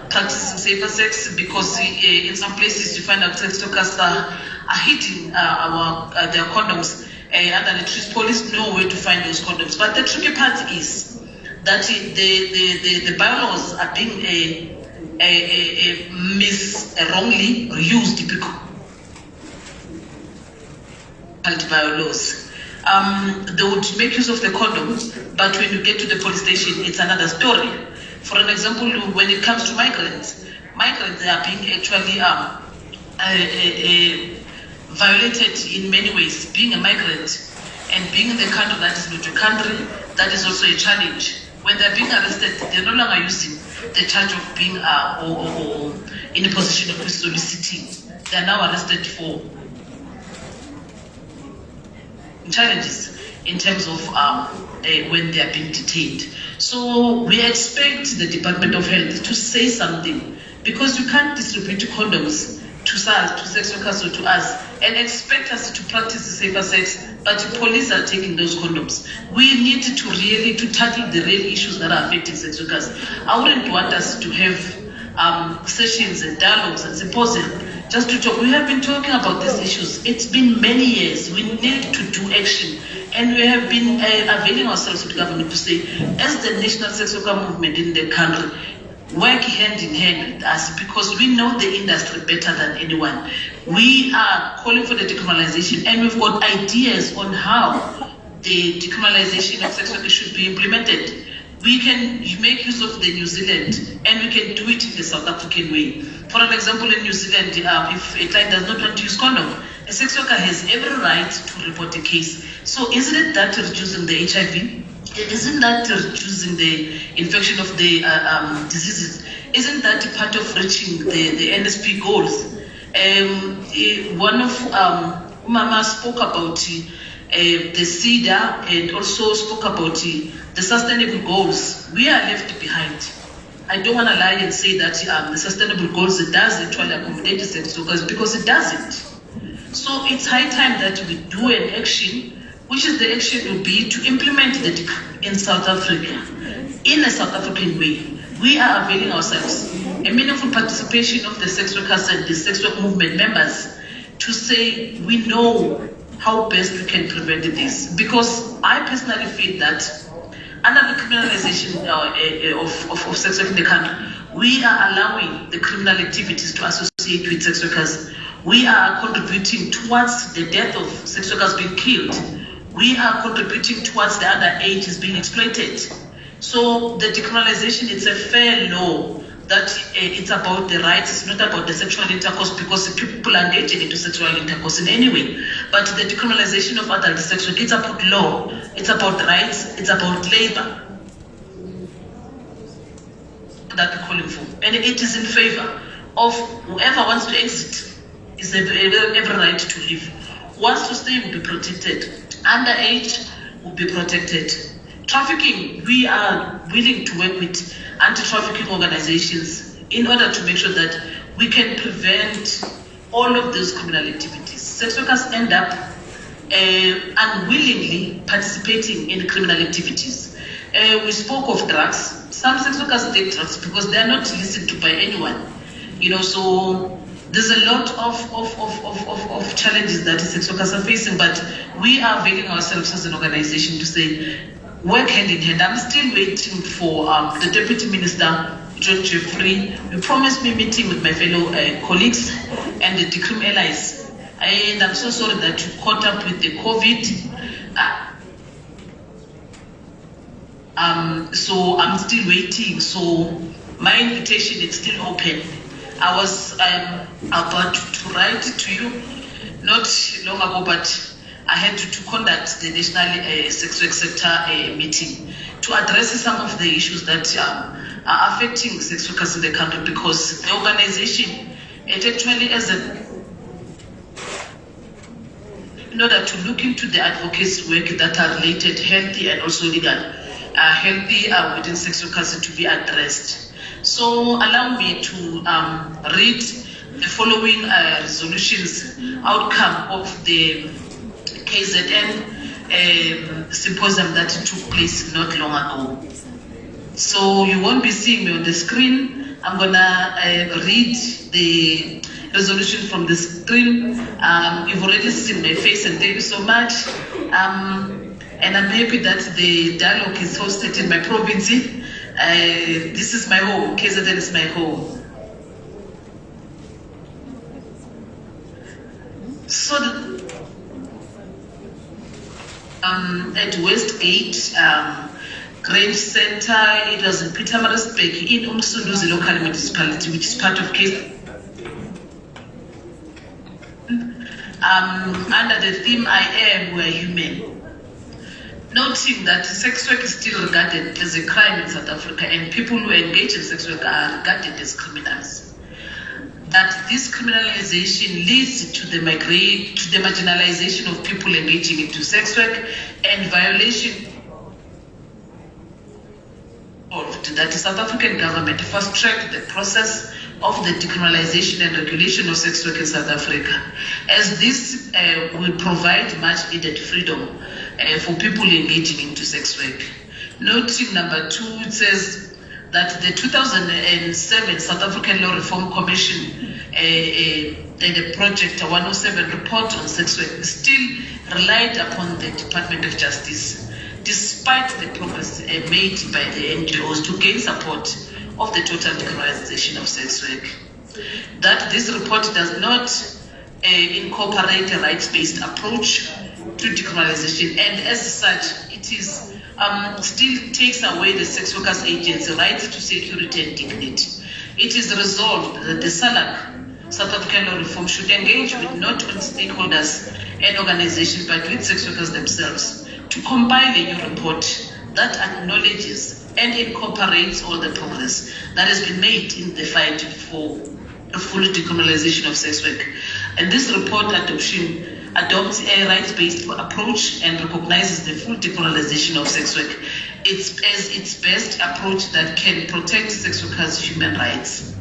practicing safer sex, because in some places you find out sex workers are hitting their condoms under the trees. Police know where to find those condoms. But the tricky part is that the bylaws are being wrongly used because bylaws. They would make use of the condom, but when you get to the police station, it's another story. For an example, when it comes to migrants, they are being actually violated in many ways. Being a migrant and being in the country that is not your country, that is also a challenge. When they're being arrested, they're no longer using the charge of being or in a position of soliciting. They're now arrested for challenges in terms of when they are being detained. So we expect the Department of Health to say something, because you can't distribute condoms to sex workers or to us and expect us to practice the safer sex, but the police are taking those condoms. We need to really tackle the real issues that are affecting sex workers. I wouldn't want us to have sessions and dialogues and symposiums just to talk. We have been talking about these issues. It's been many years. We need to do action, and we have been availing ourselves with government to say, as the national sex worker movement in the country, work hand in hand with us, because we know the industry better than anyone. We are calling for the decriminalization, and we've got ideas on how the decriminalization of sex work should be implemented. We can make use of the New Zealand, and we can do it in the South African way. For an example, in New Zealand, if a client does not want to use condom, a sex worker has every right to report a case. So isn't it that reducing the HIV? Isn't that reducing the infection of the diseases? Isn't that part of reaching the NSP goals? One of Mama spoke about the CEDA, and also spoke about the sustainable goals. We are left behind. I don't want to lie and say that the sustainable goals, it does actually accommodate the sex workers, because it doesn't. So it's high time that we do an action, which is the action will be to implement the in South Africa in a South African way. We are availing ourselves a meaningful participation of the sex workers and the sex work movement members to say we know how best we can prevent this. Because I personally feel that under the criminalization of sex work in the country, we are allowing the criminal activities to associate with sex workers. We are contributing towards the death of sex workers being killed. We are contributing towards the underages being exploited. So the decriminalization, it's a fair law that it's about the rights, it's not about the sexual intercourse, because people are engaging into sexual intercourse in any way. But the decriminalization of adult sex work, it's about law, it's about rights, it's about labor that we're calling for. And it is in favor of whoever wants to exit is every right to live. Who wants to stay will be protected. Underage will be protected. Trafficking, we are willing to work with anti-trafficking organizations in order to make sure that we can prevent all of those criminal activities. Sex workers end up unwillingly participating in criminal activities. We spoke of drugs. Some sex workers take drugs because they are not listened to by anyone. So there's a lot of challenges that sex workers are facing, but we are availing ourselves as an organization to say, work hand in hand. I'm still waiting for the Deputy Minister, John Jeffrey. You promised me meeting with my fellow colleagues and the decrim allies. And I'm so sorry that you caught up with the COVID. So I'm still waiting. So my invitation is still open. I was about to write to you not long ago, but I had to conduct the National Sex Work Sector meeting to address some of the issues that are affecting sex workers in the country, because the organization, it actually in order to look into the advocacy work that are related, healthy and also legal, healthy within sex workers to be addressed. So allow me to read the following resolutions, outcome of the KZN symposium that took place not long ago. So you won't be seeing me on the screen. I'm gonna read the resolution from the screen. You've already seen my face, and thank you so much. And I'm happy that the dialogue is hosted in my province. This is my home. KZN is my home. So at Westgate Grange Center, it was in Pietermaritzburg in Umsunduzi local municipality, which is part of KZN. Under the theme I am, we're human. Noting that sex work is still regarded as a crime in South Africa, and people who engage in sex work are regarded as criminals. That this criminalization leads to the marginalization of people engaging into sex work and violation of that the South African government fast-tracked the process of the decriminalization and regulation of sex work in South Africa, as this will provide much needed freedom for people engaging into sex work. Noting number 2, it says that the 2007 South African Law Reform Commission the Project 107 report on sex work still relied upon the Department of Justice, despite the progress made by the NGOs to gain support of the total decriminalization of sex work. That this report does not incorporate a rights-based approach to decriminalization, and as such, it is still takes away the sex workers' agents' rights to security and dignity. It is resolved that the SALAC, South African Law Reform, should engage with not only stakeholders and organizations, but with sex workers themselves to compile a new report that acknowledges and incorporates all the progress that has been made in the fight for a full decriminalization of sex work. And this report adoption adopts a rights-based approach and recognizes the full decriminalization of sex work. It's as its best approach that can protect sex workers' human rights.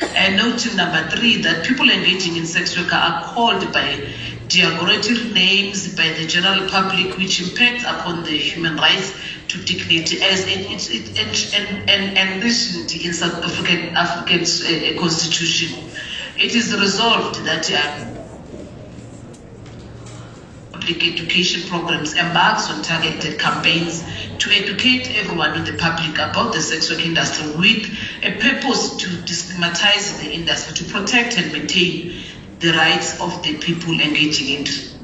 And noting number 3, that people engaging in sex work are called by derogatory names by the general public, which impacts upon the human rights to dignity as envisioned in South African constitution. It is resolved that public education programs embarks on targeted campaigns to educate everyone in the public about the sex work industry with a purpose to destigmatize the industry, to protect and maintain the rights of the people engaging in it.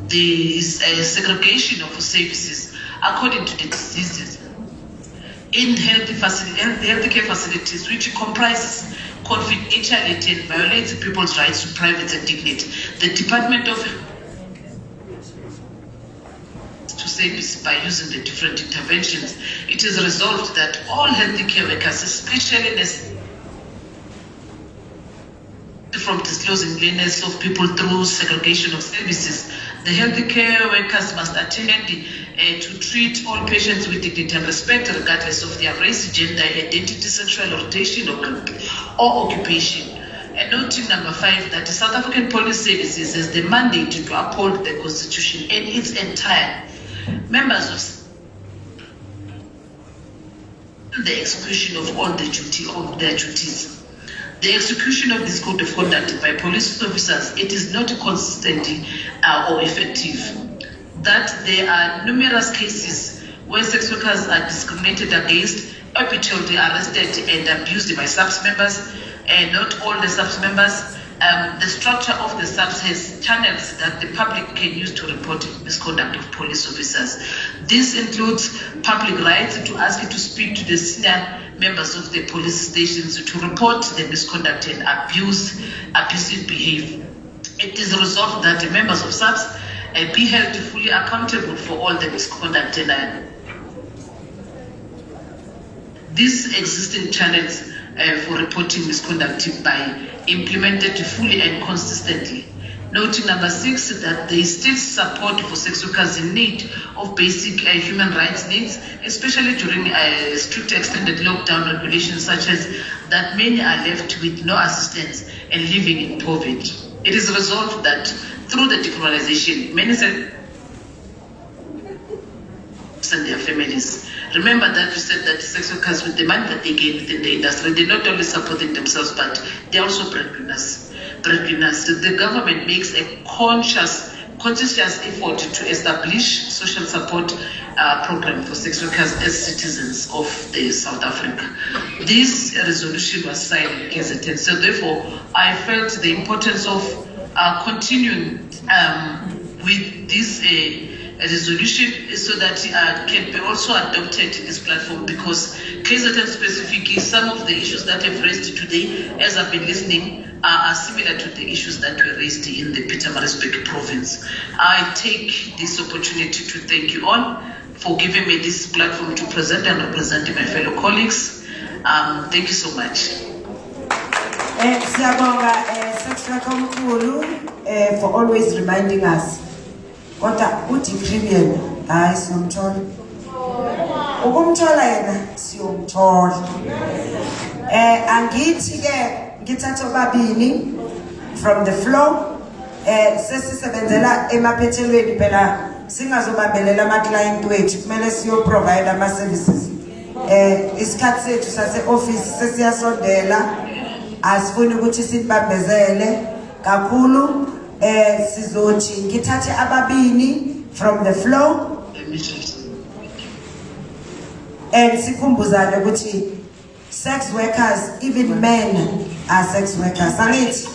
The segregation of services according to the diseases in healthcare facilities, which comprises confidentiality and violates people's rights to privacy and dignity. The Department of to service by using the different interventions, it is resolved that all healthcare workers, especially from disclosing illness of people through segregation of services, the healthcare workers must attend to treat all patients with dignity and respect, regardless of their race, gender, identity, sexual orientation, or occupation. And noting number 5, that the South African Police Services has the mandate to uphold the Constitution and its entire members of the execution of all their duties. The execution of this code of conduct by police officers, it is not consistent or effective. That there are numerous cases where sex workers are discriminated against, arbitrarily arrested and abused by SAPS members, and not all the SAPS members. The structure of the SAPS has channels that the public can use to report misconduct of police officers. This includes public rights to ask you to speak to the senior members of the police stations to report the misconduct and abusive behavior. It is resolved that the members of SAPS be held fully accountable for all the misconduct and these existing channels for reporting misconduct by implemented fully and consistently. Noting number 6, that there is still support for sex workers in need of basic human rights needs, especially during strict extended lockdown regulations, such as that many are left with no assistance and living in poverty. It is resolved that through the decriminalization, many and their families. Remember that we said that sex workers, with the money that they gain within the industry, they not only supporting themselves, but they also breadwinners. The government makes a conscious effort to establish social support program for sex workers as citizens of the South Africa. This resolution was signed in KZN, so therefore I felt the importance of continuing with this resolution so that can be also adopted in this platform, because KZN specifically, some of the issues that I've raised today, as I've been listening, are similar to the issues that were raised in the Pietermaritzburg province. I take this opportunity to thank you all for giving me this platform to present and represent my fellow colleagues. Thank you so much. For always reminding us. Kota uthi criminal hayi siyomthola ukumthola yena siyomthola angithi ke ngithatha babini from the floor sesisebenzela emaphethelweni phela singazobambelela ama client wethu kumele siyo provide ama services isikhathi sethu sase office sesiyasondela asifuni ukuthi sibambezele kakhulu sizothi ngithathe ababini from the floor and sikhumbuzane ukuthi sex workers, even men are sex workers. Angithi?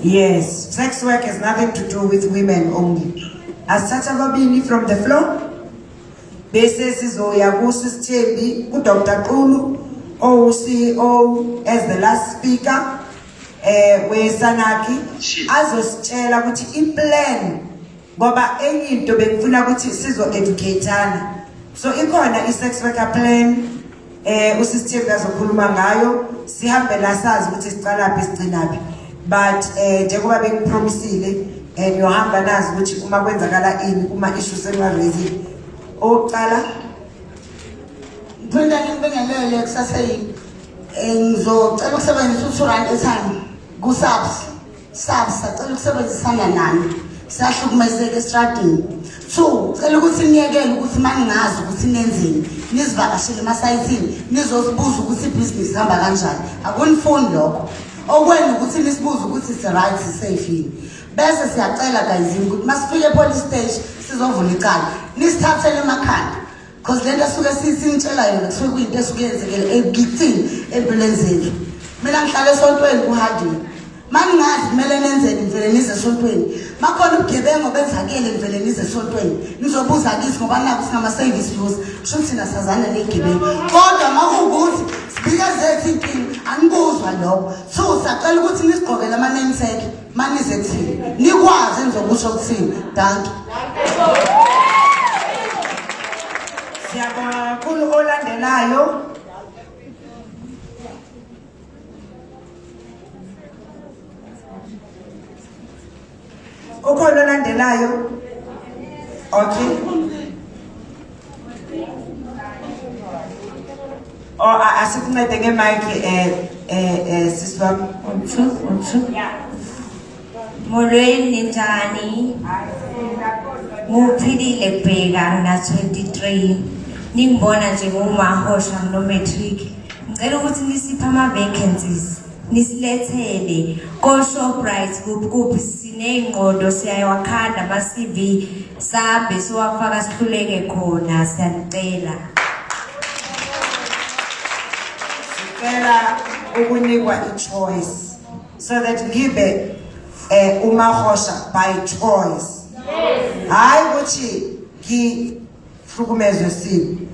Yes, sex work has nothing to do with women only. Asithathe ababini from the floor bese sizoya kuSithembi kuDr. Qulu CEO as the last speaker weSanaki azositshela ukuthi implan ngoba enye into bengifuna ukuthi sizo educateana, so ikhona isex worker plan uSithembi azokhuluma ngayo, sihambe la sazi ukuthi sicala phi sigcinaphi, but njengoba bengipromisile ngiyohamba nazi ukuthi uma kwenzakala ini kuma issues engaraise oqala Brenda ngibingelele kusasa yini ngizocela ukusebenzisa u2 rand etime ku-SAPS sacela ukusebenzisana nani, siyahlukumezeka estradini. 2, cela ukuthi niyekele ukuthi maningazi ukuthi nenzeni, nizivakashele emasayithini nizosibuza ukuthi ibhizinisi ihamba kanjani, akunifuni lokho. Okwenu ukuthi nisibuze ukuthi it's right, safe yini. bese siyacela guys ukuthi masifike police station sizovula icala nisithathele emakhanda because lento suke sisintshela yona kusuke kuyinto esuke yenzekele ebugitsini empilweni zethu mina ngihlala esontweni kuhadini maningazi kumele nenzeni ngivele nize esontweni makhona ubugebengu benzakele ngivele nize esontweni nizobuza kithi ngoba nabo singama-service laws kusho ukuthi thina sazana negebengu kodwa makuwukuthi sibikezethu inkinga angikuzwa lokho so siyacela ukuthi nisigqokele ama-name tag manize kuthini nikwazi enizokusho kuthini danke siyabonga kakhulu olandelayo ukhona olandelayo okay asikuncede ngemike sisi wami Molweni ninjani? Nguphilile Bheka na 23 ningibona nje ngumahosha no matric ngicela ukuthi nisiphe ama vacancies nisilethele ko Shoprite kuphi sineyingqondo siyayiwakhanda ama CV sabe siwafaka sihluleke khona siyanicela sicela ukunikwa ichoice so that ngibe umahosha by choice hayi ukuthi ngihlukumezwe sibi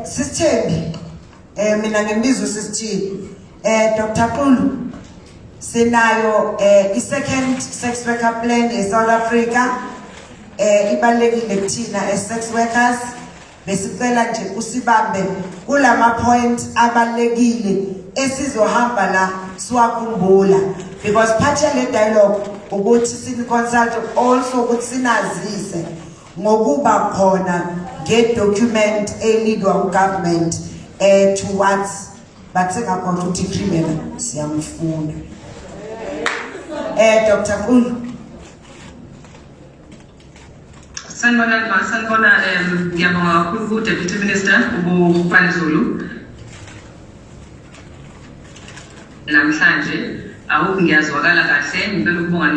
Sisithembi mina ngembizo Sisithembi Dr. Qulu sinayo i-second sex worker plan eSouth Africa ibalekile kuthina as sex workers besicela nje usibambe kulama point abalekile esizohamba la siwakhumbula because part ya le dialogue ukuthi sini consult also ukuthi sinazise ngokuba khona nge-document elidwa government towards batsengakhona ukuthi criminal siyamfuna Dr. Qulu sanibona ngiyabonga kakhulu ku Deputy Minister uBufanzulu namhlanje awukho ngiyazwakala kahle ngicela ukubonga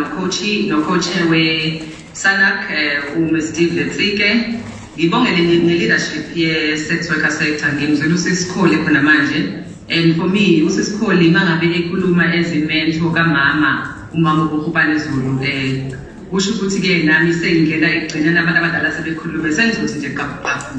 no-coach we SANAC uMr Steve Letsike ngibongele ne-leadership ye-sex worker sector ngimzwela usisikhole khona manje and for me usisikhole mangabe ekhuluma ezimento kamama umama uBufanzulu kusho ukuthi-ke nami sengingena ekugcina nabantu abadala sebekhulume sengizothi nje qaphaqaphu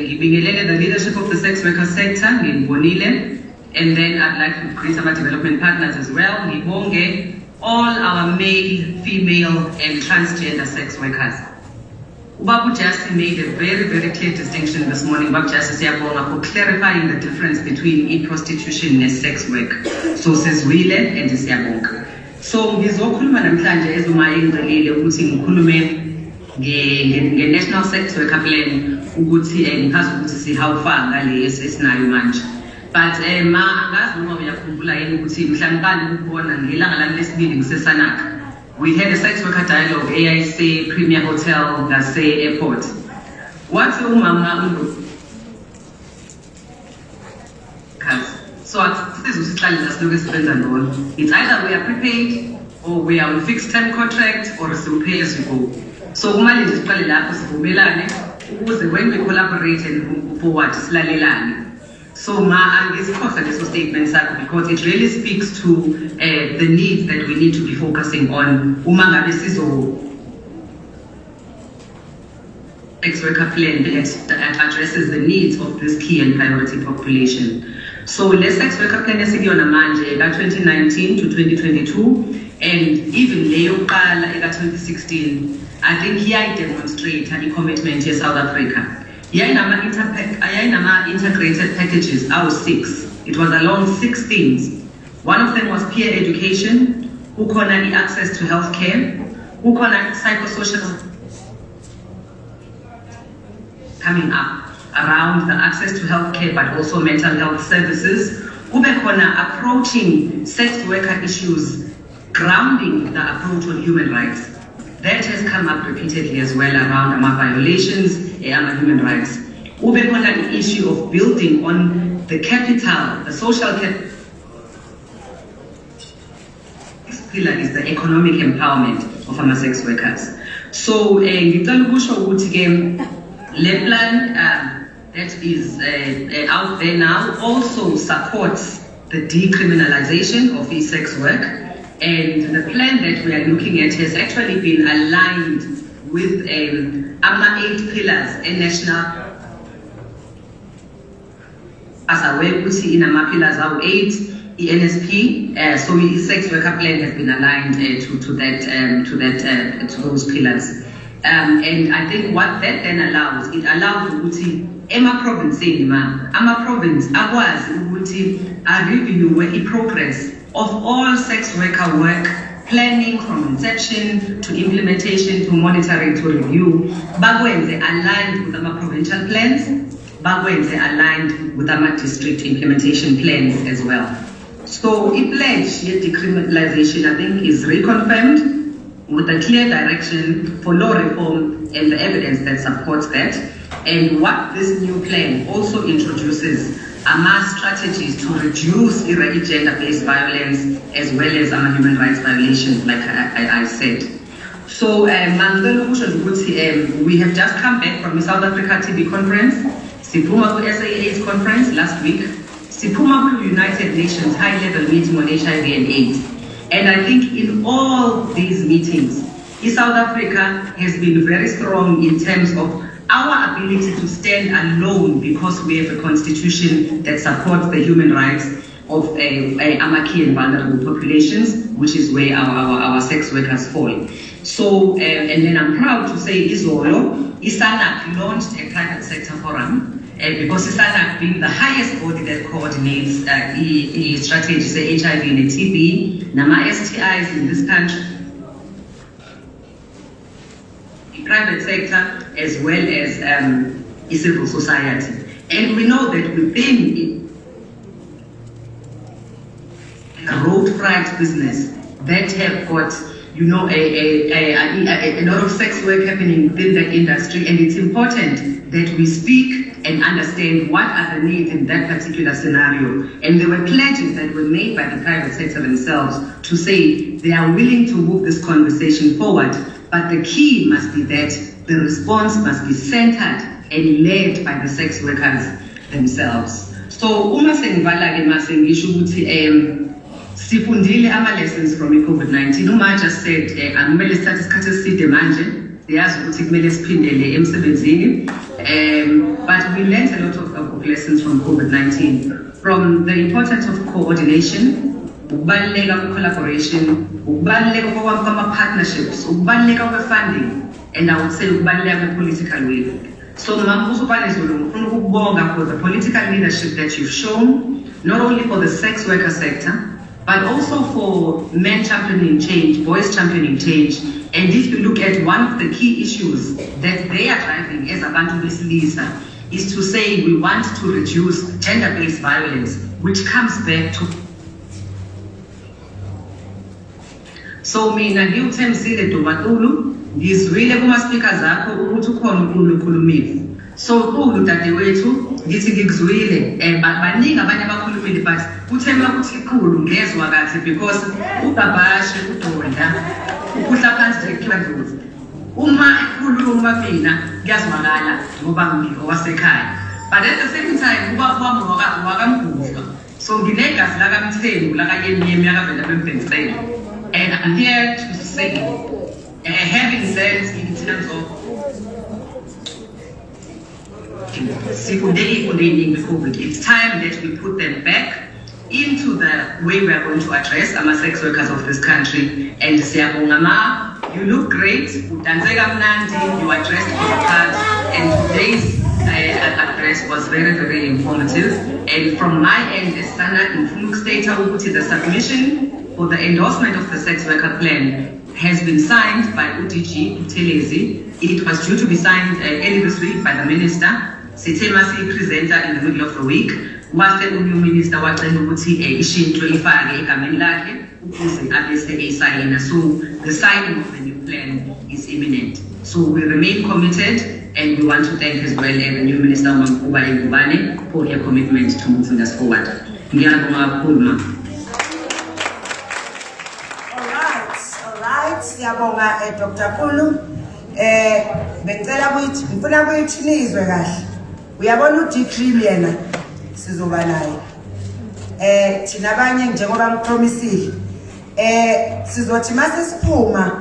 ngibingelele the leadership of the sex worker sector ngibonile and then I'd like to create some development partners as well ngibonge all our male, female and transgender sex workers. Ubabu Jasi made a very, very clear distinction this morning. Ubabu Jasi siyabonga for clarifying the difference between e-prostitution and sex work. So sizwile and siyabonga. So ngizokhuluma namhlanje ezuma engcelile ukuthi ngikhulume nge-national sex worker plan ukuthi ngiphaza ukuthi si how far ngale esinayo manje. But angazi noma uyakhumbula yini ukuthi mhlawumbe ukubona ngelanga lami lesibili ngiseSANAC we had a sex worker dialogue AIC Premier Hotel ngase airport. Wathi umama so sizohlala lasiloke sibenza ndolo. It's either we are prepaid or we are on fixed term contract or we pay as we go. So kumele nje siqale lapho sivumelane ukuze when we collaborate and move forward silalelane. So angizikhohlwa leso statement sakho because it really speaks to the needs that we need to be focusing on uma ngabe sizo sex worker plan that addresses the needs of this key and priority population. So le sex worker plan esikuyona manje ka 2019 to 2022 and even leyo qala eka 2016 I think here demonstrate the commitment in South Africa. Yainama integrated packages, our 6. It was along 6 things. One of them was peer education, ukona access to healthcare, ukona psychosocial coming up around the access to healthcare but also mental health services. Ubekona approaching sex worker issues, grounding the approach on human rights. That has come up repeatedly as well around violations and human rights. Ube khona the issue of building on the capital, the social capital pillar is the economic empowerment of sex workers. So ngicela ukusho ukuthi ke le plan that is out there now also supports the decriminalization of sex work, and the plan that we are looking at has actually been aligned with 8 pillars in national as a way to see in pillars are 8 NSP, so the sex worker plan has been aligned to those pillars, and I think what that then allows, it allows ukuthi province akwazi ukuthi a review progress of all sex worker work, planning from inception to implementation to monitoring to review, bakwenze aligned with provincial plans, bakwenze aligned with district implementation plans as well. So the pledge decriminalization, I think, is reconfirmed with a clear direction for law reform and the evidence that supports that. And what this new plan also introduces are mass strategies to reduce gender-based violence as well as human rights violations, like I said. So we have just come back from the South Africa TB conference, Sipuma SAA's conference last week, Sipuma United Nations high-level meeting on HIV and AIDS. And I think in all these meetings, South Africa has been very strong in terms of our ability to stand alone because we have a constitution that supports the human rights of Amaki and vulnerable populations, which is where our sex workers fall. So, and then I'm proud to say Izolo, ISANAC launched a private sector forum, because ISANAC being the highest body that coordinates strategies, HIV and TB, NAMA STIs in this country, private sector as well as civil society. And we know that within the road freight business that have got, you know, a lot of sex work happening within that industry, and it's important that we speak and understand what are the needs in that particular scenario. And there were pledges that were made by the private sector themselves to say they are willing to move this conversation forward. But the key must be that the response must be centered and led by the sex workers themselves. So, uma sengivala ke masengisho ukuthi sifundile lessons from COVID-19. Uma just said akumele sithathe isikhathi eside manje, siyazi ukuthi kumele siphindele emsebenzini. But we learned a lot of lessons from COVID-19, from the importance of coordination, collaboration, partnerships, funding, and I would say political will. So for the political leadership that you've shown, not only for the sex worker sector, but also for men championing change, boys championing change. And if you look at one of the key issues that they are driving as Abantu Besilisa, is to say we want to reduce gender-based violence, which comes back to. So mina ngiwuthembisile Dumatulu, ngizwile kuma speakers akho ukuthi ukhona uNkulunkulu ukhulumile. So uNkulunkulu dadewethu ngithi ngikuzwile, baningi abanye abakhulumile, but uthemba ukuthi ikhulu ngezwe kahle because uBabashe uDonda ukuhla phansi eklandlovu. Uma ikhuluma mina ngiyazwakala ngoba ngiwasekhaya. But at the same time uba kwami wakamguzwa. So nginegazi lakamthembu lakayemiyemi yakavela bembhensela. And I'm here to say, having said in terms of it's time that we put them back into the way we are going to address sex workers of this country. And you look great, you addressed your part, and today's address was very, very informative. And from my end, as Sana in Funuk State, the submission for the endorsement of the sex worker plan has been signed by UTG Utelezi. It was due to be signed early this week by the minister. Sitemasi presenter in the middle of the week. Whilst the new minister was So the signing of the new plan is imminent. So we remain committed, and we want to thank as well the new minister for her commitment to moving us forward. siyabonga Dr. Kulu. Bengicela ukuthi ngifuna ukuyithinizwe kahle. Uyabona uDegree yena sizoba naye. Thina abanye njengoba ngipromisile. Sizothi mase siphuma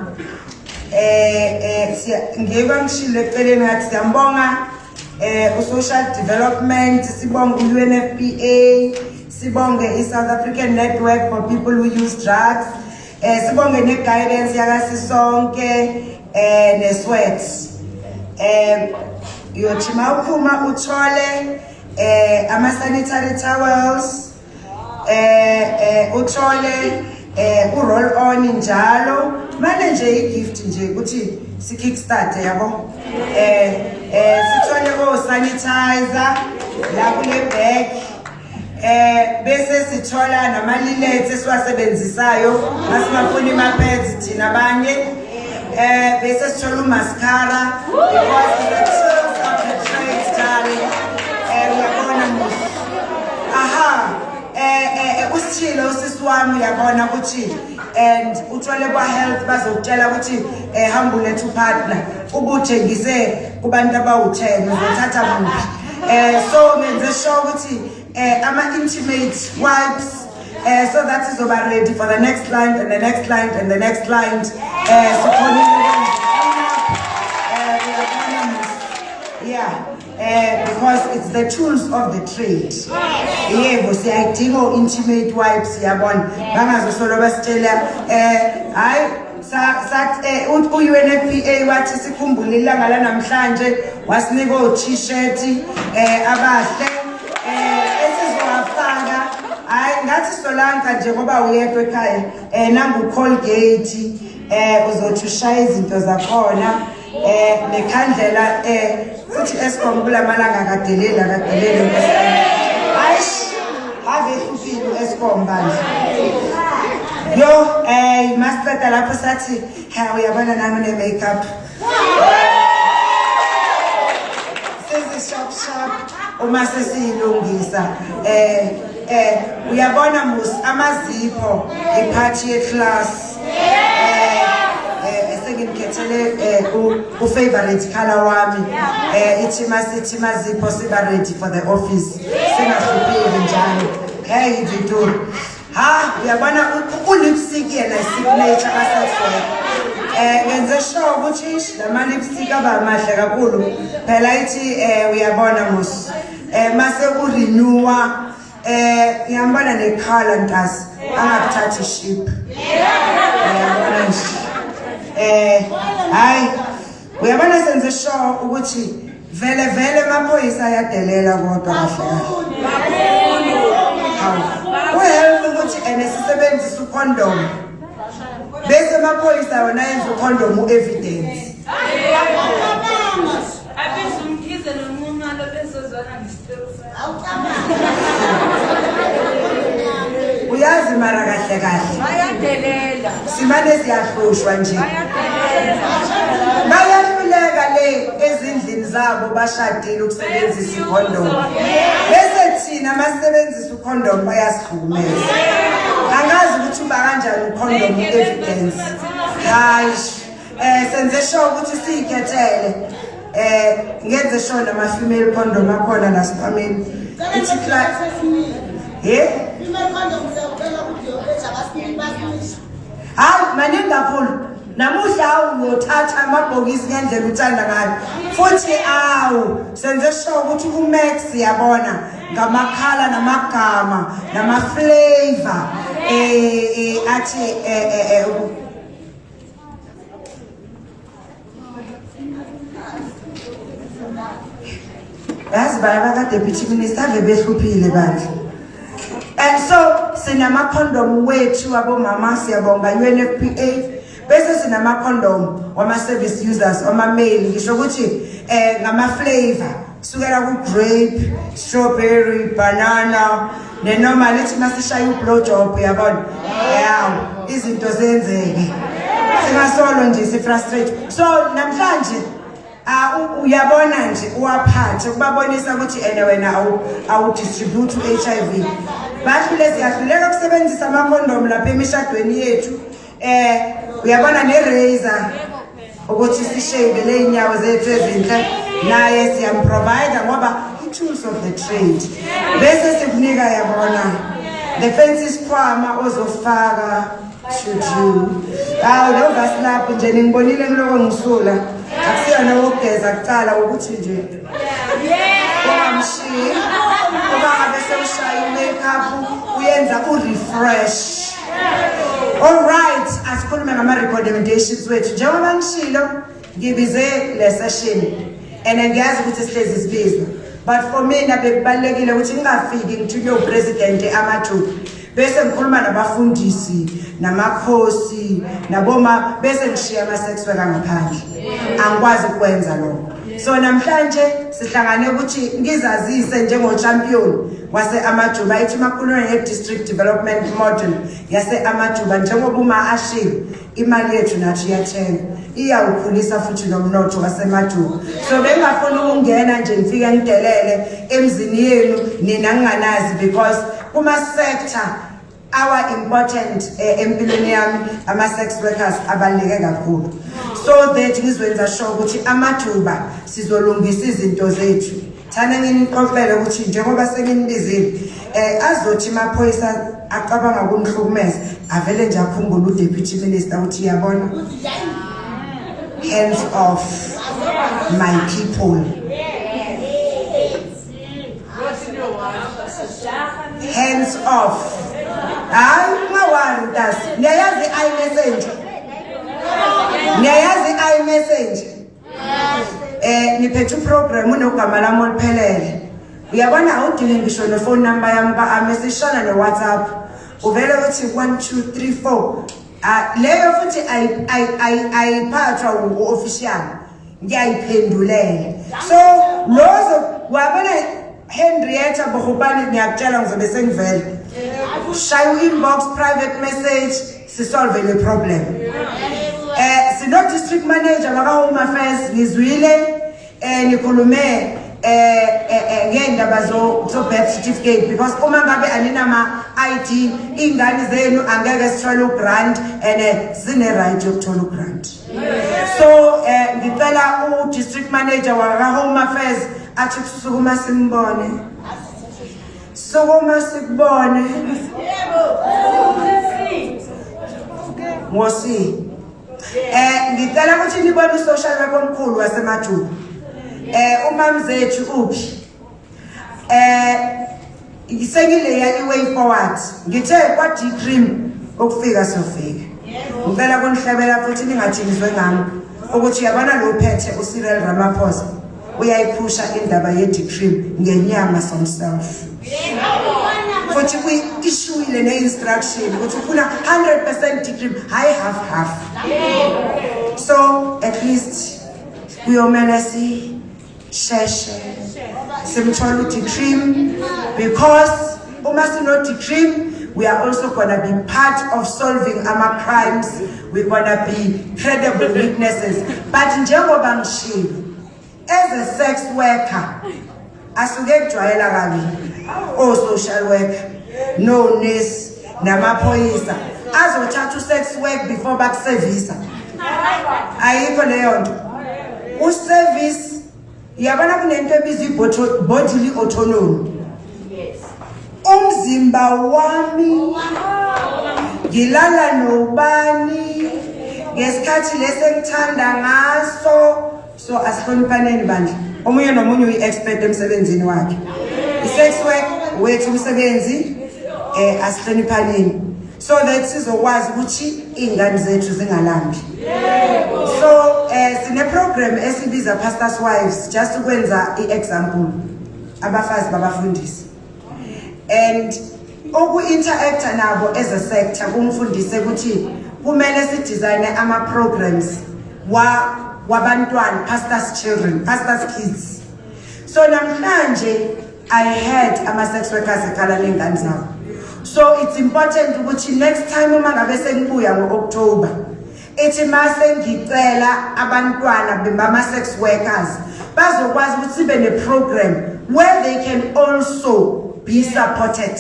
ngeke ngishilo eceleni ngathi siyambonga social development, sibonga UNFPA, sibonge iSouth African Network for People Who Use Drugs, sibonge ne-guidance yakasisonke ne-sweat. Uyothi mawuphuma uthole ama-sanitary towels, uthole u-roll on njalo, manje nje i-gift nje ukuthi si-kickstart yabo. Sithole o-sanitizer la kule bag, bese sithola nama-lilets esiwasebenzisayo masingafuni ama-pads thina abanye, bese sithola umascara because the tools of the trade, darling. Uyabona musi, usithile usisi wami uyabona ukuthi and uthole kwa-health bazokutshela ukuthi hamba ulethe upartner ubuthengise kubantu abawu-10 uzothatha muphi. So ngenze sure ukuthi ama-intimate wipes, so that izoba ready for the next client and the next client and the next client. Because it's the tools of the trade. Yebo siyayidinga intimate wipes yabona bangazosolo basitshela u-UNFPA wathi sikhumbule ilanga lanamhlanje wasinika o-t-shirt abahle esizowafaka. Ngathi Solanka njengoba uyedwa ekhaya nangu Colgate uzothi ushaya izinto zakhona nekhandlela futhi Eskom kulamalanga akadelela ayish have ehlukile Eskom bandla yo masiqeda lapho sathi uyabona nami ne-makeup sharp uma sesiyilungisa. Uyabona musi amazipho iphathi ye-class esengimkhethele u-favorite color wami ithi masithi mazipho siba ready for the office singahlupheki njalo. Hey Victor, uyabona u-lipstick yena signature ka-Sexwell. Ngenze sure ukuthi lama-lipstick aba mahle kakhulu phela ithi uyabona musi mase urenewa ngiyambona nekhala ntasi angakuthathi ship. Hayi uyabona senze sure ukuthi vele amaphoyisa ayadelela kodwa kahle uhelp ukuthi sisebenzisa ukhondom bese amaphoyisa wona yenza ukhondom u-evidence. Uyazi mara kahle bayadelela simane siyahlushwa nje bayahluleka le ezindlini zabo bashadile ukusebenzisa ikhondom bese thina masebenzisa ukhondom bayasihlukumeza. Angazi ukuthi uba kanjani ukhondom evidence. Hayi senze sure ukuthi siyikhethele ngenze sure nama-female condom akhona la siphameni ithi class hayi maningi kakhulu. Namuhla uyothatha amabhokisi ngendlela uthanda ngayo futhi senze sure ukuthi uMax yabona ngamakhala namagama nama-flavor athi yazi baka-deputy minister ave behluphile bandla. And so sinama-condom wethu abomama siyabonga UNFPA bese sinama-condom wama-service users wama-male ngisho ukuthi ngama-flavor kusukela ku-grape, strawberry, banana ne-normal ethi masishaya u-blowjob yabona izinto zenzeke singasolo nje si-frustrate. So namhlanje uyabona nje uwaphathe ukubabonisa ukuthi wena awudistribute u-HIV. Bahlule siyahluleka ukusebenzisa ama-condom lapha emishadweni yethu uyabona ne-razor ukuthi sishave ley'nyawo zethu ezinhle naye siyamprovida ngoba i-tools of the trade bese sikunika yabona the fancy sikhwama ozofaka should you lo vasilapho nje ningibonile ngiloko ngisula akusiyona wokugeza kucala ukuthi nje ungamshiyi kuba ngabe sewushaya i-makeup uyenza u-refresh. All right, asikhulume ngama-recommendations wethu njengoba ngishilo ngibize le session and ngiyazi ukuthi sihlezi sibizwa, but for mina bekubalulekile ukuthi ngingafiki ngithunywe upresident AmaJuba bese ngikhuluma nabafundisi namakhosi naboma bese ngishiya ama-sex worker ngaphandle. Angikwazi ukwenza lokho. So namhlanje sihlangane ukuthi ngizazise njengochampion wase-AmaJuba ithi makhuluma nge-district development model yase-AmaJuba njengoba uma ashilo imali yethu nathi iyathenga iyawukhulisa futhi nomnotho wasemaJuba. So bengafuni ukungena nje ngifike ngidelele emzini yenu nina nginganazi because kuma-sector our important empilweni yami ama-sex workers abaluleke kakhulu. So that ngizwenza sure ukuthi AmaJuba sizolungisa izinto zethu. Thana nginiqoqele ukuthi njengoba senginibizile azothi amaphoyisa acabanga ukunihlukumeza avele nje akhumbule uDeputy Minister uthi yabona hands off my people. Hands off. Hayi ungawantas niyayazi i-message i-message niphethe uprogram unogama lami oluphelele uyabona awudingi ngisho nefone number yami ka-ame sishona ne-WhatsApp uvele uthi 1 2 3 4 leyo futhi ayiphathwa u-official ngiyayiphendulela. So lozo wabona Henrietta Bohubani ngiyakutshela ngizobe sengivele shaya inbox private message sisolve le problem. Sino district manager waka Home Affairs ngizwile nikhulume ngendaba zo birth certificate because uma ngabe aninama ID ingane zenu angeke sithole ugrant and sine right yokuthola ugrant. So ngicela u-district manager waka Home Affairs athi kusukuma simbone sukuma sikubone ngosi ngicela ukuthi nibone u-social worker omkhulu wasemaJuba umamzethu uphi ngisengileya i-way forward ngithe kwa-decream ukufika siyofika. Ngicela kunihlabela futhi ningathinizwe ngami ukuthi yabona lo phethe uCyril Ramaphosa uyayiphusha indaba ye-decream ngenyama somself futhi kuyi-issuile ne-instruction ukuthi ufuna 100% decream hayi half. So at least kuyomele sisheshe simthole u-decream because uma sino-decream we are also going to be part of solving our crimes. We're going to be credible witnesses. But njengoba ngishilo as a sex worker asuke kujwayela kabi social worker no nurse namaphoyisa azothatha u-sex work before bakusevisa. Ayikho leyo nto. U-service yabona kunento ebizwa i-bodily autonomy. Umzimba wami ngilala nobani ngesikhathi lesengithanda ngaso. So asihloniphaneni bandla. Omunye nomunye uyi-expert emsebenzini wakhe. I-sex work wethu umsebenzi asihloniphaneni so that sizokwazi ukuthi iy'ngane zethu zingalambi. So sine-program esibiza Pastors Wives just ukwenza i-example abafazi babafundisi and uku-interacta nabo as a sector kumfundise ukuthi kumele sidizayine ama-programs wabantwana, pastors' children, pastors' kids. So namhlanje I had ama-sex workers ekhala ney'ngane zabo. So it's important ukuthi next time uma ngabe sengibuya ngo-October ithi mase ngicela abantwana bama-sex workers bazokwazi ukuthi sibe ne-program where they can also be supported.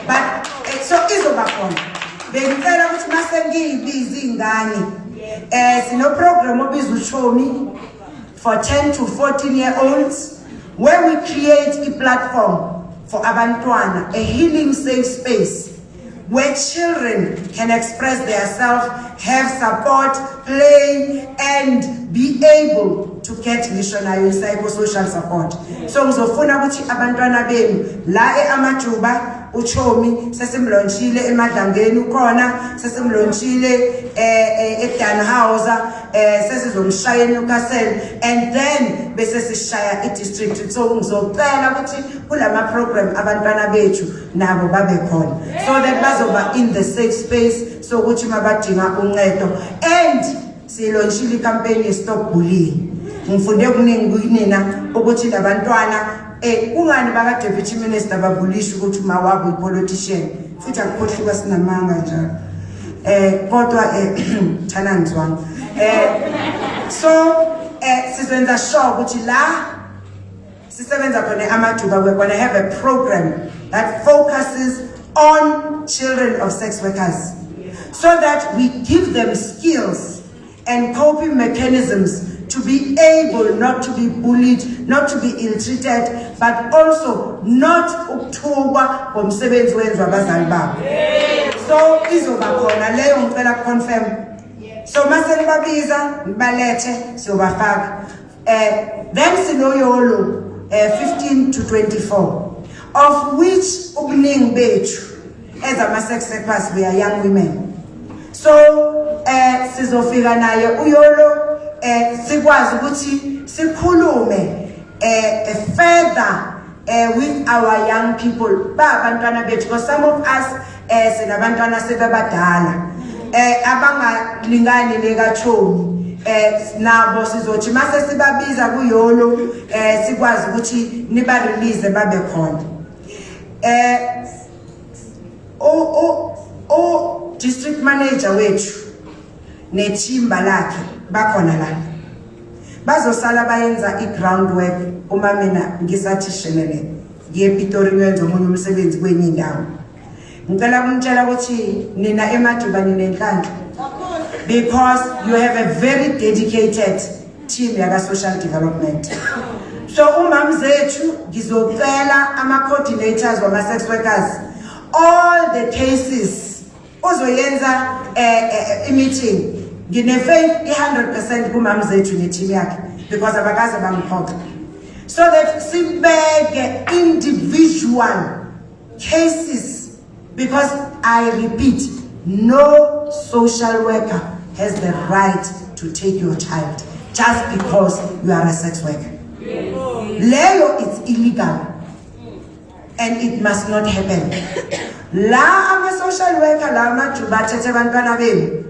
But so izoba khona Bengicela ukuthi mase ngiyibiza ingane sino program obizwa uChomi for 10 to 14-year-olds where we create a platform for abantwana, a healing safe space where children can express themselves, have support, play, and be able to get missionary psychosocial support. So ngizofuna ukuthi abantwana benu la AmaJuba uChomi sesimlonchile eMadlangeni ukhona, sesimlonchile eDanhauser, sesizomshaya eNewcastle, and then bese sishaya idistrict. So ngizocela ukuthi kulama program abantwana bethu nabo babe khona so that bazoba in the safe space so ukuthi mabadinga uncedo. And silonchile campaign Stop Bullying. Ngifunde kuningi kunina ukuthi labantwana ungani baka deputy minister babulisha ukuthi mawabo ipolitician futhi akukhohliwa sinamanga njalo kodwa thana ngizwana so sizenza sure ukuthi la sisebenza khona AmaJuba we're going to have a program that focuses on children of sex workers so that we give them skills and coping mechanisms to be able not to be bullied, not to be ill-treated, but also not ukuthuka ngomsebenzi wenzwa abazali babo. So izoba khona leyo ngicela confirm. So mase nibabiza nibalethe siyobafaka. Then sinoyolo 15 to 24 of which ubuningi bethu as ama-sex workers we are young women. So sizofika naye uyolo sikwazi ukuthi sikhulume further with our young people babantwana bethu because some of us sinabantwana sebebadala abangalingani lekaChomi nabo sizothi mase sibabiza kuyolo sikwazi ukuthi niba release babe khona o district manager wethu nethimba lakhe bakhona la bazosala bayenza i-groundwork uma mina ngisathi shenele ngiyePitori ngiyenza omunye umsebenzi kwenye indawo ngicela ukumtshela ukuthi nina AmaJuba ninenhlanhla because you have a very dedicated team yaka social development. So umamzethu ngizocela ama-coordinators wama-sex workers all the cases uzoyenza i-meeting ngine-faith 100% kumamzethu ne-team yakhe because abakaze bangiphoqa so that sibeke individual cases because I repeat no social worker has the right to take your child just because you are a sex worker. Leyo it's illegal and it must not happen. La ama-social worker la AmaJuba athethe abantwana benu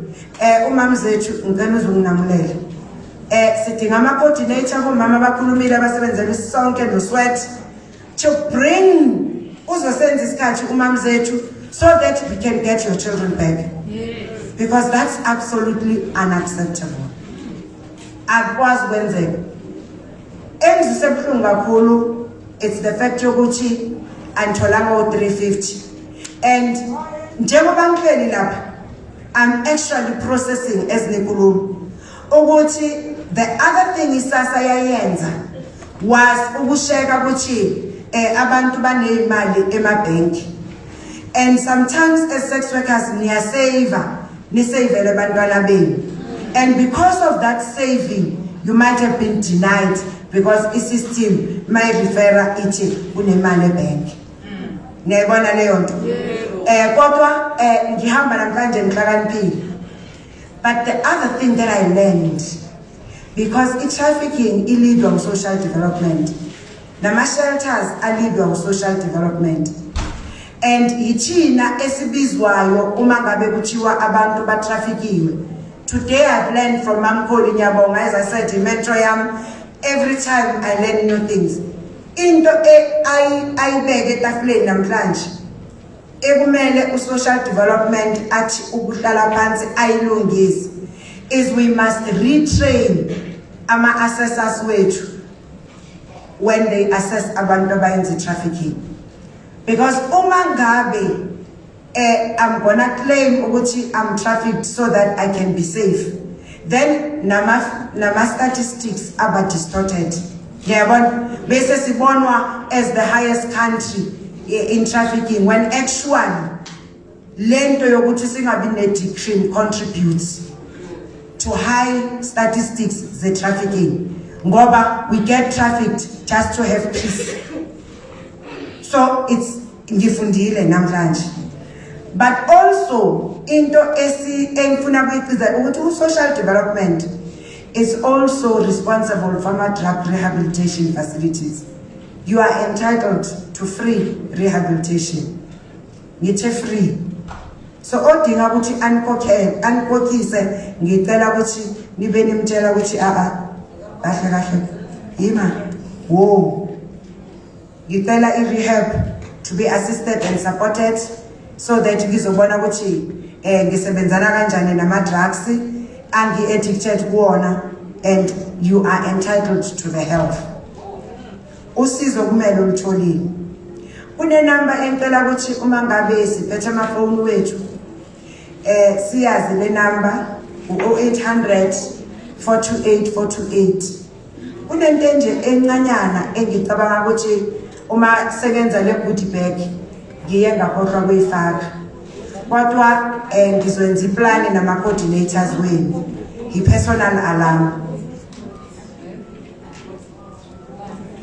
umamzethu ngicela uzunginamulele sidinga ama-coordinator bomama abakhulumile abasebenzela isonke noSweat to bring uzosenza isikhathi umamzethu so that we can get your children back because that's absolutely unacceptable. Akwazi kwenzeka engisebuhlungu kakhulu it's the fact yokuthi antholanga u-350 and njengoba ngihleli lapha I'm actually processing as nikhuluma ukuthi the other thing isasa yayenza was ukusheka ukuthi abantu banezimali emabhenki and sometimes as sex workers nisavele abantwana benu and because of that saving you might have been denied because i-system may refer ithi kunemali ebhenki niyayibona leyo nto kodwa ngihamba namhlanje ngihlakaniphile but the other thing that I learned because i-trafficking ilidwa u-social development nama-shelters alidwa u-social development and yithina esibizwayo uma ngabe kuthiwa abantu batraffikiwe. Today I've learned from Mamkholi Nyabonga, as I said in Metro Yam, every time I learn new things. Into ayibeke etafuleni namhlanje ekumele u-social development athi ukuhlala phansi ayilungise is we must retrain ama-assessors wethu when they assess abantu abayenza trafficking because uma ngabe I'm gonna claim ukuthi I'm trafficked so that I can be safe. Then nama statistics aba distorted. Yabona bese sibonwa as the highest country in trafficking when actually lento yokuthi singabi ne-decree contributes to high statistics the trafficking. Ngoba we get trafficked just to have peace. So it's ngifundile namhlanje. But also into engifuna kuyiqiza ukuthi social development is also responsible for drug rehabilitation facilities. You are entitled to free rehabilitation. Ngithe free. So odinga ukuthi ankokise ngicela ukuthi nibe nimtshela ukuthi kahle kahle yima wo ngicela i-rehab to be assisted and supported so that ngizobona ukuthi ngisebenzana kanjani nama-drugs angi-addicted kuwona and you are entitled to the health. Usizo kumele ulitholile. Kunenamba engicela ukuthi uma ngabe siphethe amafoni wethu siyazi le number 0800 428 428. Kunento nje encanyana engicabanga ukuthi uma sebenza le goodie bag ngiye ngakhohlwa kuyifaka. Kodwa ngizwenza iplan nama coordinators wenu. I-personal alarm.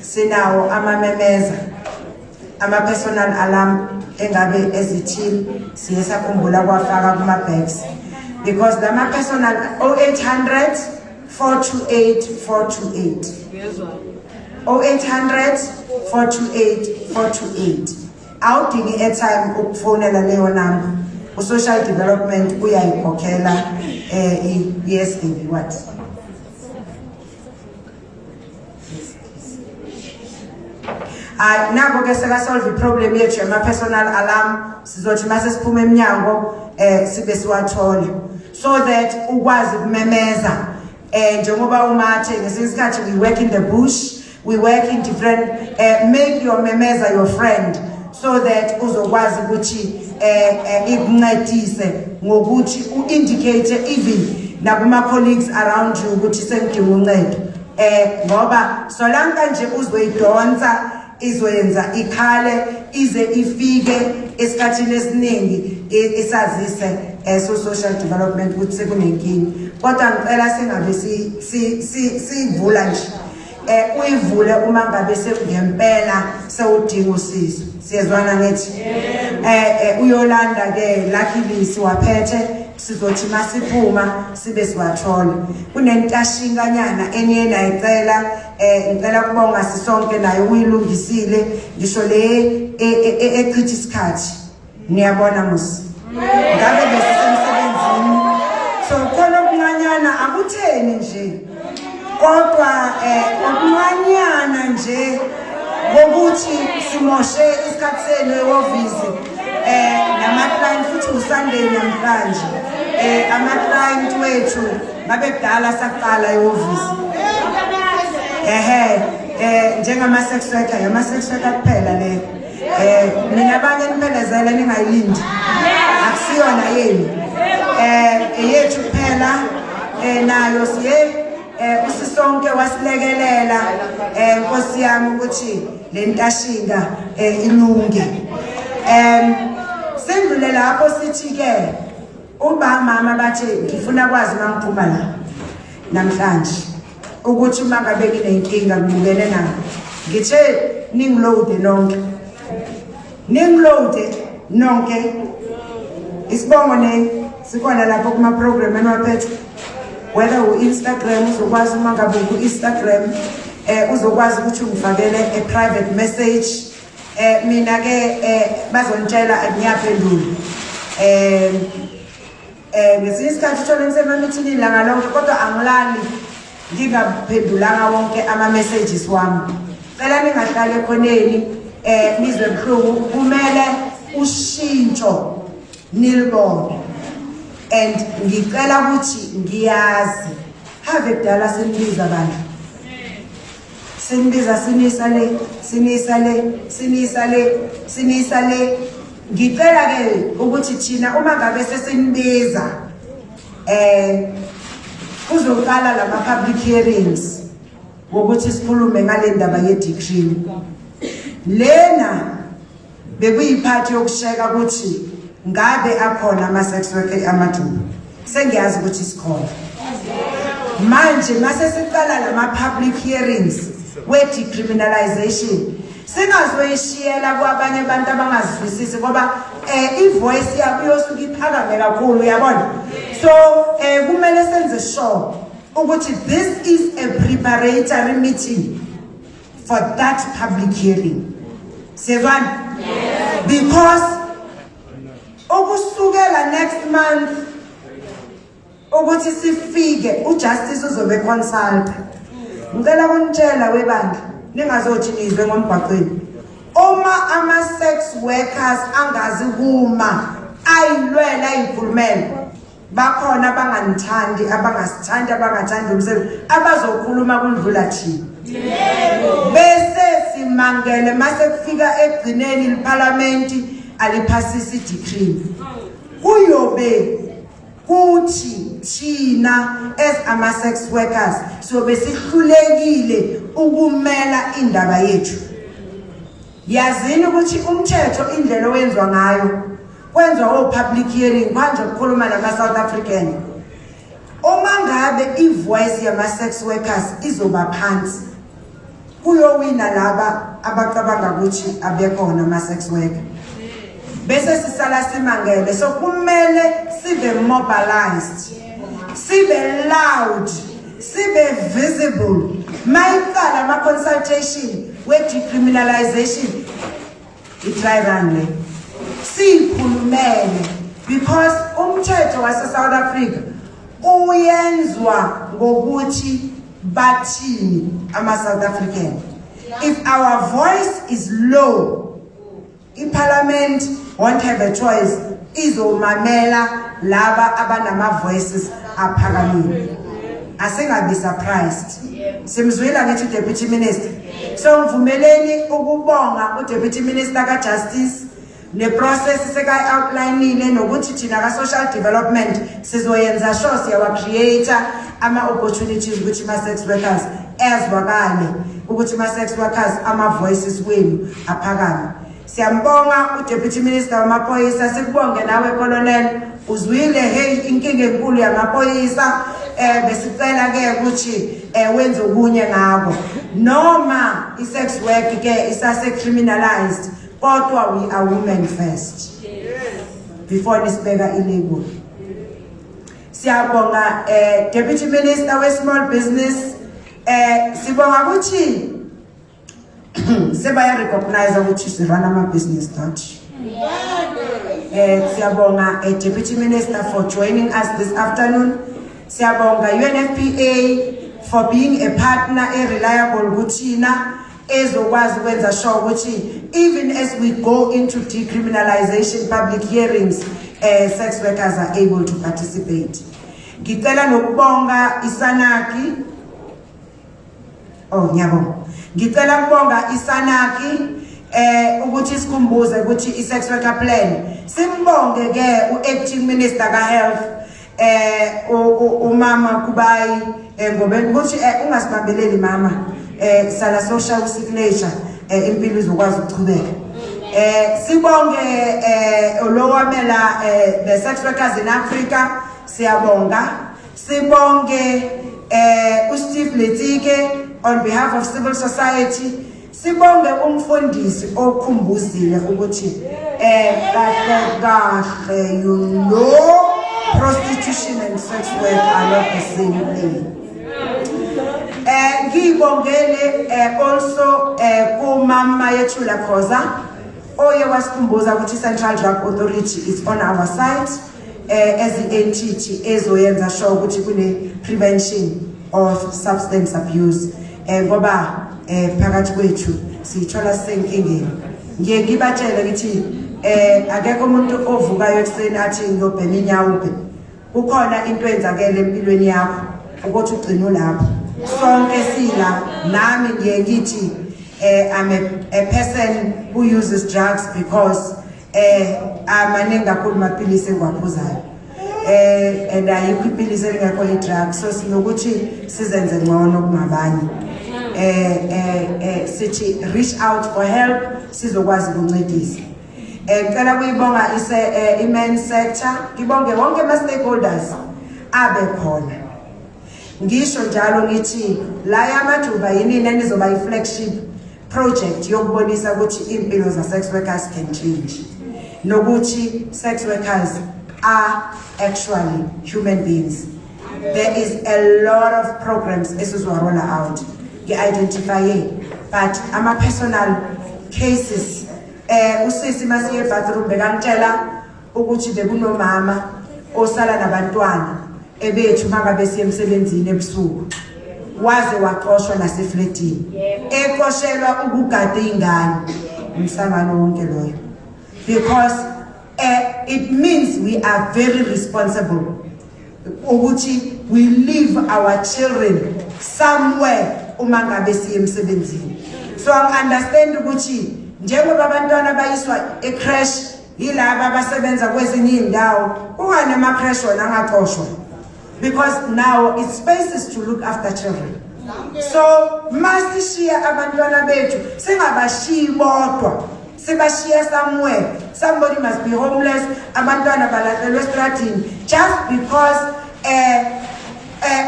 Sinawo amamemeza. Ama-personal alarm engabe ezithile siye sakhumbula kwafaka kuma-bags. Because lama personal 0800 428 428. 0800 428 428. Awudingi airtime ukufonela leyo number. U-social development uyayikhokhela yes what? Nabo ke seka solve i-problem yethu yama-personal alarm sizothi mase siphume eminyango sibe siwathole so that ukwazi kumemeza njengoba umathe ngesinye isikhathi we work in the bush, we work in different make your memeza your friend so that uzokwazi ukuthi ikuncedise ngokuthi u-indicate even nakuma colleagues around you ukuthi sengidinga uncedo ngoba solanka nje uzoyidonsa izoyenza ikhale ize ifike esikhathini esiningi isazise social development ukuthi sekunenkinga. Kodwa ngicela singabe sivula nje uyivule uma ngabe sekungempela sewudinga usizo. Siyezwana ngithi uyolanda ke luckily siwaphethe sizothi masiphuma sibe siwathola. Kunentashinganyana eniye nayicela ngicela kubonga sisonke nayo uyilungisile ngisho le echitha isikhathi. Niyabona musi ngabe besisemsebenzini so khona okuncanyana akutheni nje kodwa okuncanyana nje ngokuthi simoshe isikhathi senu ehhovisi nama-client futhi uSunday namhlanje ama-client wethu ngabe kudala saqala ehhovisi njengama-sex worker yama-sex worker kuphela leyo mina abanye nimelezele ningayilindi akusiyona yenu yethu kuphela nayo siye usisonke wasilekelela Nkosi yami ukuthi le ntashinga ilunge. Sendlule lapho sithi ke ubamama bathi ngifuna kwazi mangiphuma la namhlanje ukuthi mangabe nginenkinga ngibukene nayo ngithe ningiloade nonke isibongo ne sikhona lapho kuma program enwaphethe whether u-Instagram uzokwazi uma ngabe ku-Instagram uzokwazi ukuthi ungifakele a private message mina ke bazontshela ngiyaphendula ngesinye isikhathi uthole ngisemamithini ilanga lonke kodwa angilali ngingaphendulanga wonke ama-messages wami. Cela ningahlali ekhoneni nizwe buhlungu kumele ushintsho nilibone and ngicela ukuthi ngiyazi have kudala senibiza abantu sinisa le ngicela ke ukuthi thina uma ngabe sesinibiza kuzoqala lama public hearings ukuthi sikhulume ngale ndaba ye decree lena bekuyiphathi yokusheka ukuthi ngabe akhona ama sex worker AmaJuba sengiyazi ukuthi sikhona manje mase siqala lama public hearings we decriminalization singazoyishiyela kwabanye abantu abangazwisisi ngoba ivoice yabo yosuka iphakame kakhulu uyabona so kumele senze sure ukuthi this is a preparatory meeting for that public hearing Sevan because ukusukela next month ukuthi sifike ujustice uzobe consult ngicela kunitshela webandla ningazothi nizwe ngombhaqweni uma ama sex workers angazi kuma ayilwela ayikhulumela bakhona abanganithandi abangasithandi abangathandi umsebenzi abazokhuluma kundlula thina bese simangele mase kufika egcineni iparliament aliphasisi decree kuyobe kuthi thina as ama sex workers sobe sihlulekile ukumela indaba yethu yazini ukuthi umthetho indlela owenziwa ngayo kwenziwa o public hearing manje ukukhuluma nama South African uma ngabe ivoice yama sex workers izoba phansi kuyowina laba abacabanga ukuthi abekhona ama sex worker bese sisala simangele so kumele sibe mobilized sibe loud sibe visible mayiqala ama consultation we decriminalization i-dry run le sikhulumele because umthetho wase South Africa uyenzwa ngokuthi bathini ama South African if our voice is low iparliament won't have a choice izomamela laba abanama voices aphakamile asingabe surprised simzwela ngithi deputy minister so mvumeleni ukubonga uDeputy Minister ka Justice ne process seka outlineile nokuthi thina ka social development sizoyenza sure siyawa creator ama opportunities ukuthi ma sex workers ezwakale ukuthi ma sex workers ama voices wenu aphakame siyambonga uDeputy Minister wamaphoyisa sikubonge nawe Colonel uzwile hey inkinga enkulu yamaphoyisa besicela ke ukuthi wenze okunye ngabo noma isex work ke isase criminalized kodwa we are women first before nisibeka ilabel siyabonga Deputy Minister we small business sibonga ukuthi sebaya recognize ukuthi si run ama business Dutch siyabonga Deputy Minister for joining us this afternoon siyabonga UNFPA for being a partner a reliable kuthina ezokwazi ukwenza sure ukuthi even as we go into decriminalization public hearings sex workers are able to participate ngicela nokubonga isanaki ngiyabonga ngicela ukubonga isanaki ukuthi sikhumbuze ukuthi i-sex worker plan simbonge ke u-acting minister ka health umama Kubayi ngoba ukuthi ungasibambeleli mama sala social signature impilo izokwazi ukuchubeka sibonge olowamela the sex workers in Africa siyabonga sibonge uSteve Letike on behalf of civil society sibonge umfundisi okhumbuzile ukuthi kahle you know prostitution and sex work are not the same thing ngibongele also kumama yethula Khoza oye wasikhumbuza ukuthi Central Drug Authority is on our side as the entity ezoyenza sure ukuthi kune prevention of substance abuse ngoba phakathi kwethu sithola senkingeni ngibatshela ukuthi akekho umuntu ovukayo ekseni athi ngiyobhema inyawupe kukhona into enzakele empilweni yakho ukuthi ugcine lapho sonke sila nami ngiye ngithi I'm a person who uses drugs because amaningi kakhulu amapilisi engiwaphuzayo. And ayikho ipilisi elingekho i-drug, so sinokuthi sizenze ngcono kunabanye. Sithi reach out for help, sizokwazi ukuncedisa. Ngicela kuyibonga i-men's sector, ngibonge wonke ama-stakeholders abe khona. Ngisho njalo ngithi la AmaJuba yinini enizoba i-flagship project yokubonisa ukuthi impilo za-sex workers can change. Nokuthi sex workers are actually human beings. There is a lot of programs esizwarola out nge-identify, but ama-personal cases usisi masiye bathroom bekangitshela ukuthi bekunomama osala nabantwana ebethu mangabe siye emsebenzini ebusuku waze waxoshwa nasefletini ekoshelwa ukugada ingane umsangano wonke loyo, because it means we are very responsible ukuthi we leave our children somewhere uma ngabe siye emsebenzini. So I understand ukuthi njengoba abantwana bayiswa e-crash yilaba abasebenza kwezinye indawo kungane ama-crash wona angaxoshwa, because now it's spaces to look after children. So masishiya abantwana bethu singabashiyi bodwa, sibashiya somewhere. Somebody must be homeless, abantwana balahlelwe estradini just because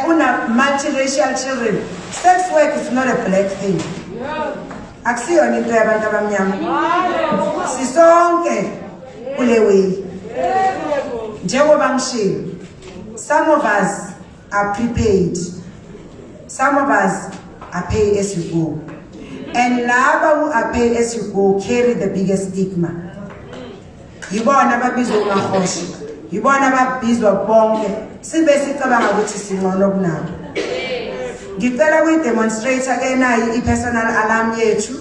una multiracial children. Sex work is not a black thing. Akusiyona into yabantu abamnyama, sisonke kule way. Njengoba ngishilo, some of us are prepaid, some of us are pay as you go, and laba who are pay as you go carry the biggest stigma. Yibona babizwa umahoshi, yibona babizwa bonke, sibe sicabanga ukuthi singcono kunabo. Ngicela kuyi-demonstrate ke nayi i-personal alarm yethu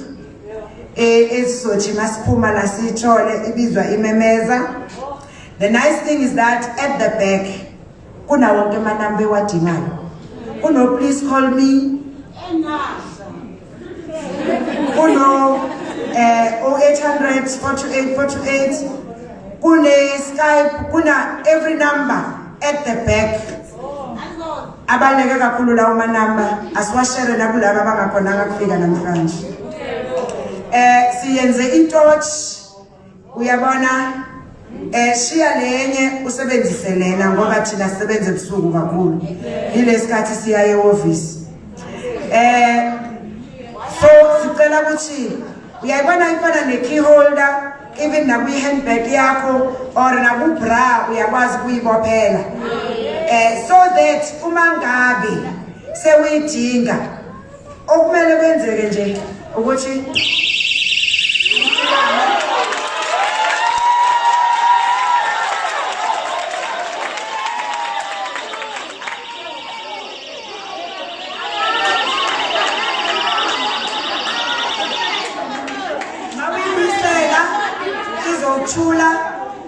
esizothi masiphuma la siyithole ibizwa imemeza. The nice thing is that at the back kuna wonke amanamba ewadingayo. Kuno please call me, kuno 0800 428 428, kune Skype, kuna every number at the back. Abaleke kakhulu lawo manamba asiwashere nakulabo abangakhonanga kufika namhlanje. Siyenze i-torch, uyabona, shiya lenye usebenzise lena ngoba thina sisebenza ebusuku kakhulu ile sikhathi siya e-office. So sicela ukuthi uyayibona ifana ne-key holder, even nakuyi-handbag yakho or nakubra uyakwazi kuyibophela, so that uma ngabe sewuyidinga okumele kwenzeke nje ukuthi chula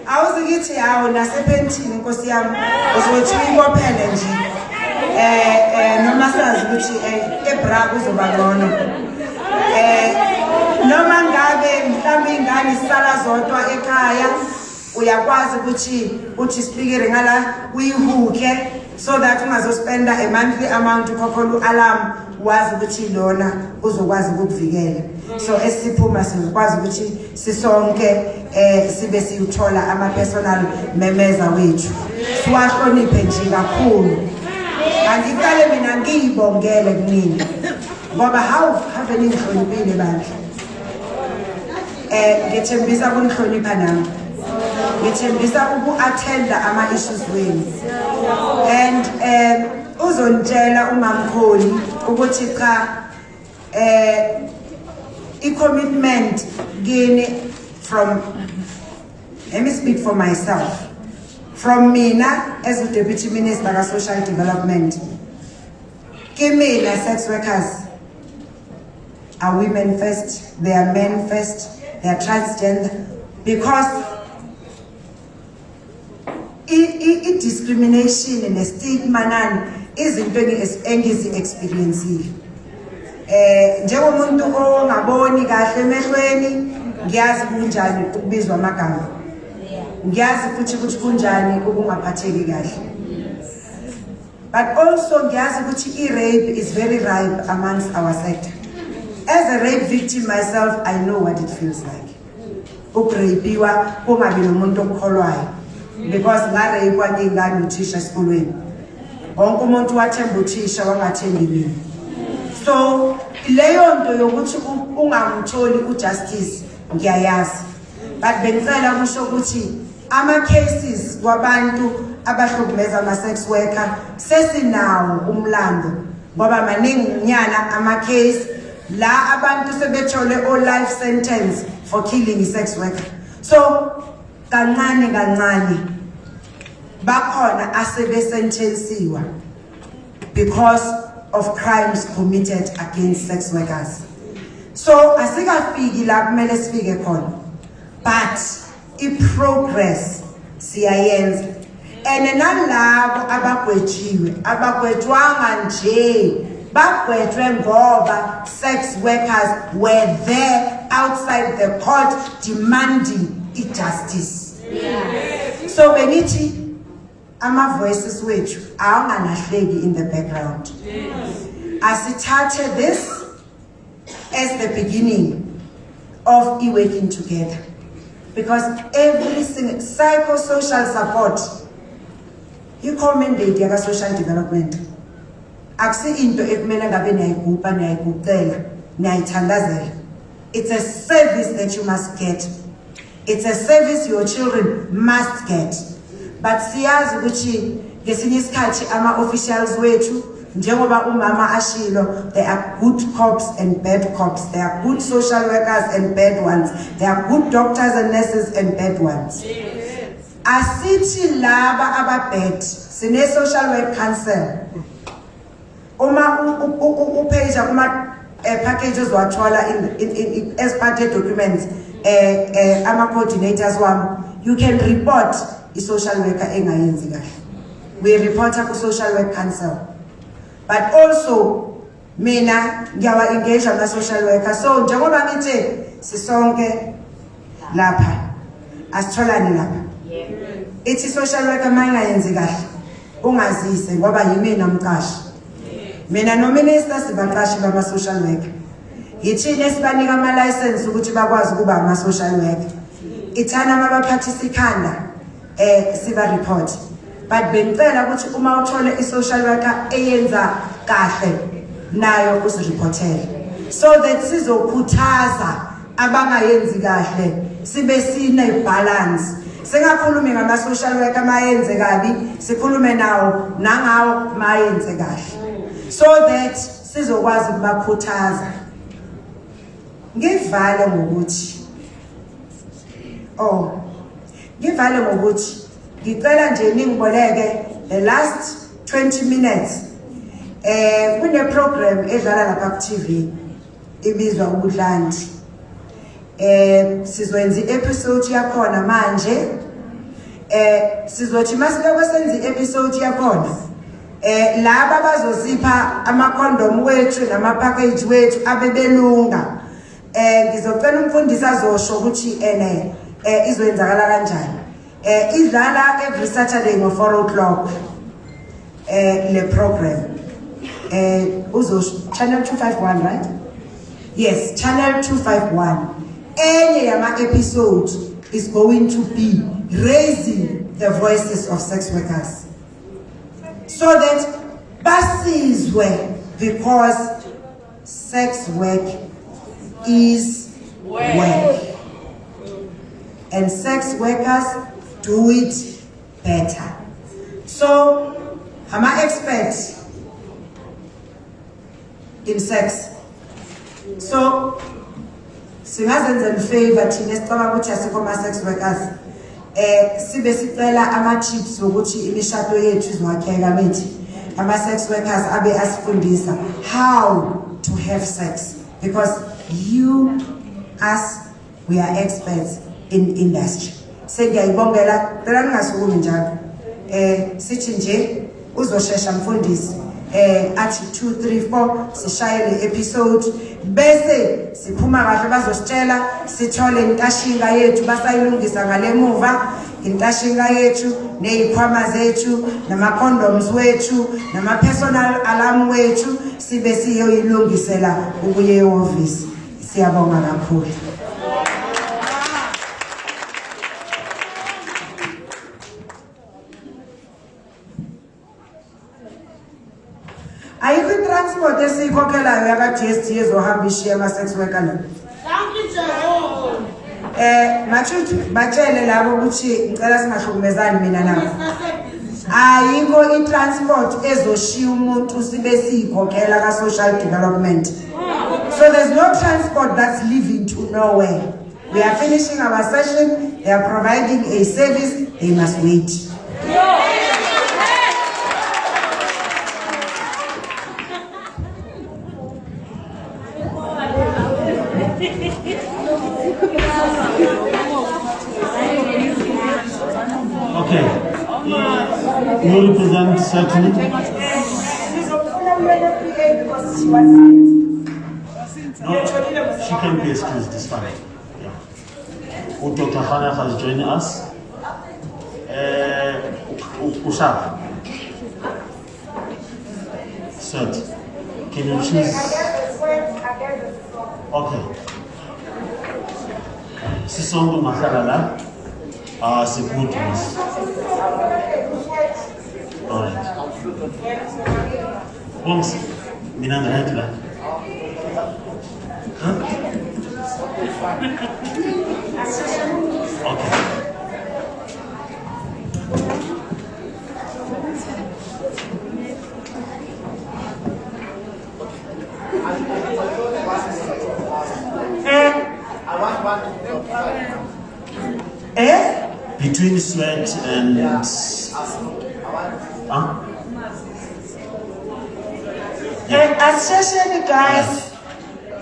awuzikithi yawo nasepentini nkosi yami uzothi uyibophele nje noma sazi ukuthi ebra kuzoba ngcono, noma ngabe mhlawumbe ingane isala zodwa ekhaya uyakwazi ukuthi uthi speaker ngala uyihuke so that ungazospenda a monthly amount ukhokhela alarm wazi ukuthi lona uzokwazi ukukuvikela. So esiphuma sizokwazi ukuthi sisonke sibe siyuthola ama-personal memeza wethu siwahloniphe nje kakhulu. Angikale mina ngiyibongele kunini ngoba have ningihloniphile bandla. Ngithembisa ukunihlonipha nami, ngithembisa uku-attenda ama-issues wenu, and uzonitshela umamkholi ukuthi cha i-commitment kini from, let me speak for myself, from mina as the Deputy Minister of Social Development. Kimina sex workers are women first, they are men first, they are transgender, because i-discrimination and stigma nani izinto engizi-experiencile. Njengomuntu ongaboni kahle emehlweni ngiyazi kunjani ukubizwa amagama ngiyazi futhi ukuthi kunjani ukungaphatheki kahle but also ngiyazi ukuthi rape is very ripe amongst our sector. As a rape victim myself, I know what it feels like. Ukurapiwa kungabi nomuntu okukholwayo because ngarapewa ngingane uthisha esikolweni. Wonke umuntu wathemba uthisha wangathembi mina. So leyo nto yokuthi ungamtholi ujustice ngiyayazi. But bengicela kusho ukuthi ama cases wabantu abahlukumeza ama sex worker sesinawo umlando ngoba maningi nyana ama case la abantu sebethole o life sentence for killing a sex worker. So kancane bakhona asebe sentensiwa because of crimes committed against sex workers. So asikafiki la kumele sifike khona, but i-progress siyayenza. And nalabo abagwetjwanga nje bagwetjwe ngoba sex workers were there outside the court demanding justice. So benithi ama voices wethu awangalahleki in the background. Asithathe this as the beginning of working together, because every single psychosocial support i-mandate yaka social development akusi into ekumele ngabe niyayigubha niyayiguqela niyayithandazela. It's a service that you must get. It's a service your children must get. But siyazi ukuthi ngesinye isikhathi ama officials wethu njengoba umama ashilo, there are good cops and bad cops, there are good social workers and bad ones, there are good doctors and nurses and bad ones. Asithi laba ababad sine social work council uma upage kuma packages wathola in as part of documents ama coordinators wami, you can report i social worker engayenzi kahle, we report ku social work council. But also mina ngiyawa engage ama social worker, so njengoba ngithi sisonke lapha asitholani lapha. Ithi social worker mangayenzi kahle ungazise ngoba yimina umqashi. Mina no minister sibaqashi bama social worker. Yithi nesibanika ama license ukuthi bakwazi ukuba ama social worker. Ithana mabaphathisa ikhanda siba report. But bengicela ukuthi uma uthole i social worker eyenza kahle nayo usireportele, so that sizokhuthaza abangayenzi kahle sibe sine balance. Singakhulumi ngama social worker mayenze kabi, sikhulume nawo nangawo mayenze kahle, so that sizokwazi ukubakhuthaza. Ngivale ngokuthi ngicela nje ningiboleke the last 20 minutes kune program edlala lapha ku TV ibizwa ubuhlandi. Sizwenza i-episode yakhona manje. Sizothi masiloko senza i-episode yakhona laba bazosipha ama-condom wethu nama-package wethu abebelunga. Ngizocela umfundisi azosho ukuthi izwenzakala kanjani. Idlala every Saturday ngo 4 o'clock le program. Channel 251, right? Yes, channel 251. Any episode is going to be raising the voices of sex workers, so that basizwe, because sex work is work, and sex workers do it better. So I'm an expert in sex. So singazenza favor thina esicaba ukuthi asikho sex workers sibe sicela ama tips ukuthi imishado yethu izwakheka mithi ama sex workers abe asifundisa how to have sex, because we are experts in industry. Sengiyayibongela phela ningasukumi njalo sithi nje uzoshesha mfundisi athi 2 3 4 sishaye le episode bese siphuma kahle bazositshela sithole intashinga yethu basayilungisa ngale muva intashinga yethu nezikhwama zethu nama condoms wethu nama personal alarm wethu sibe siyoyilungisela ukuye e-office. Siyabonga kakhulu. Ayikho transport esiyikhokhelayo yaka GST ezohamba ishiya ama sex worker la. Machuthi batshele labo ukuthi ngicela singahlukumezani mina nabo. Ayikho i-transport ezoshiya umuntu sibe siyikhokhela ka social development. So there's no transport that's leaving to nowhere. We are finishing our session. They are providing a service. They must wait. Okay. You represent certain. No, she can be excused this time. Yeah. Dr. Hannah has joined us. Usap. Sir, can you choose? Okay. Sisongo Mahalala. C'est good news. Alright. Once, Minanda Hetla. Okay. Between sweat and Association guys,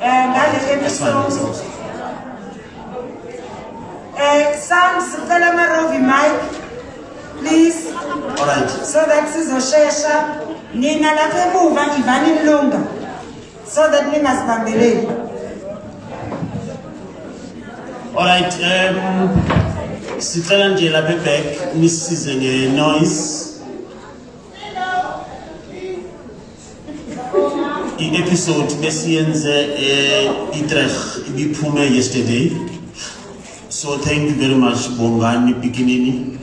episode. Sounds Kalamarovi mic, please. All right. So that sizoshesha nina lapha emuva ivani mlunga. So that ningasibambeleli. All right. Sicela nje lapha back nisize nge-noise. I-episode besiyenze Utrecht ibiphume yesterday. So thank you very much Bongani Bikinini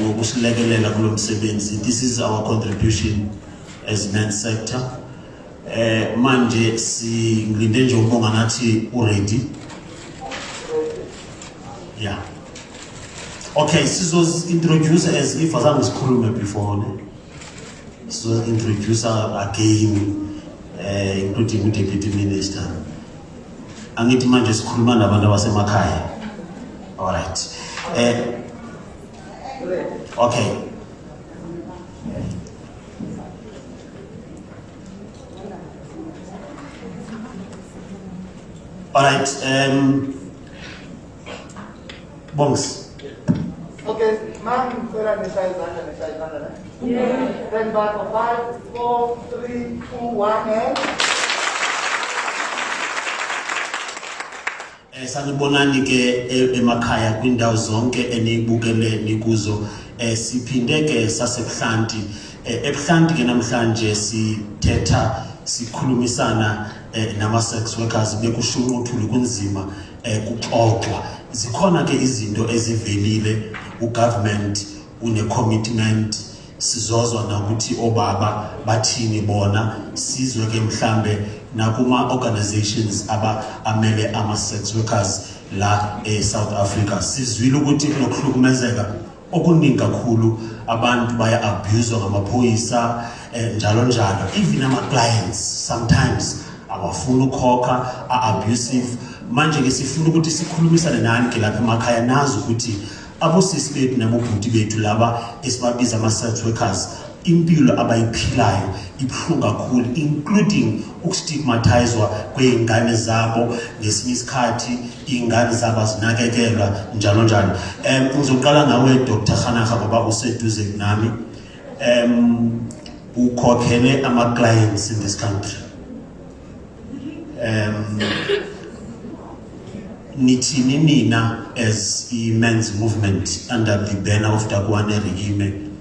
ngokusilekelela kulo msebenzi. This is our contribution as men's sector. Manje ngilinde nje ubonga nathi ready. Yeah. Okay, sizos introduce as if azange sikhulume before. So introduce again, including Deputy Minister. Angithi manje sikhuluma nabantu abasemakhaya. All right. Okay. All right. Bongs. Okay, ma'am, yeah. Then back for 5, 4, 3, 2, 1, and. Sanibonani ke emakhaya kwindawo zonke enibukele nikuzo siphinde ke sasebuhlanti ebuhlanti ke namhlanje sithetha sikhulumisana nama sex workers bekushunquthula kunzima kuxoxwa zikhona ke izinto ezivelile ugovernment une commitment sizozwa nakuthi obaba bathini bona sizwe ke mhlambe nakuma organizations amele ama sex workers la South Africa sizwile ukuthi kunokuhlukumezeka okuningi kakhulu abantu baya abuse ngamaphoyisa njalo njalo even ama clients sometimes abafuna ukukhokha abusive manje ke sifuna ukuthi sikhulumisane nani ke lapha emakhaya nazi ukuthi abosisi bethu nabobhuti bethu laba esibabiza ama sex workers impilo abayiphilayo ibhlungu kakhulu including ukustigmatizwa kweingane zabo ngesinye isikhathi ingane zabo zinakekelwa njalo njalo ngizoqala ngawe Dr. Khanaka ngoba useduze nami ukhokhele ama-clients in this country. Nithini nina as a men's movement under the banner of Dakwane Regime,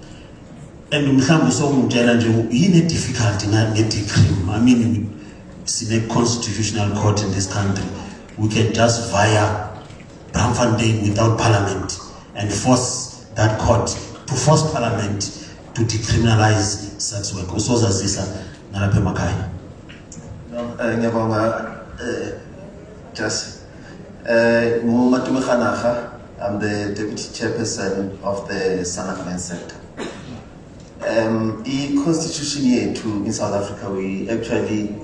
and mhlambe sokungitshela nje yini difficulty nge-decree. I mean, it's in a constitutional court in this country. We can just via Bramfontein without parliament and force that court to force parliament to decriminalize sex work. Usozazisa nalapha emakhaya. Ngiyabonga just I'm the deputy chairperson of the Sanak Men Center. The constitution yethu in South Africa, we actually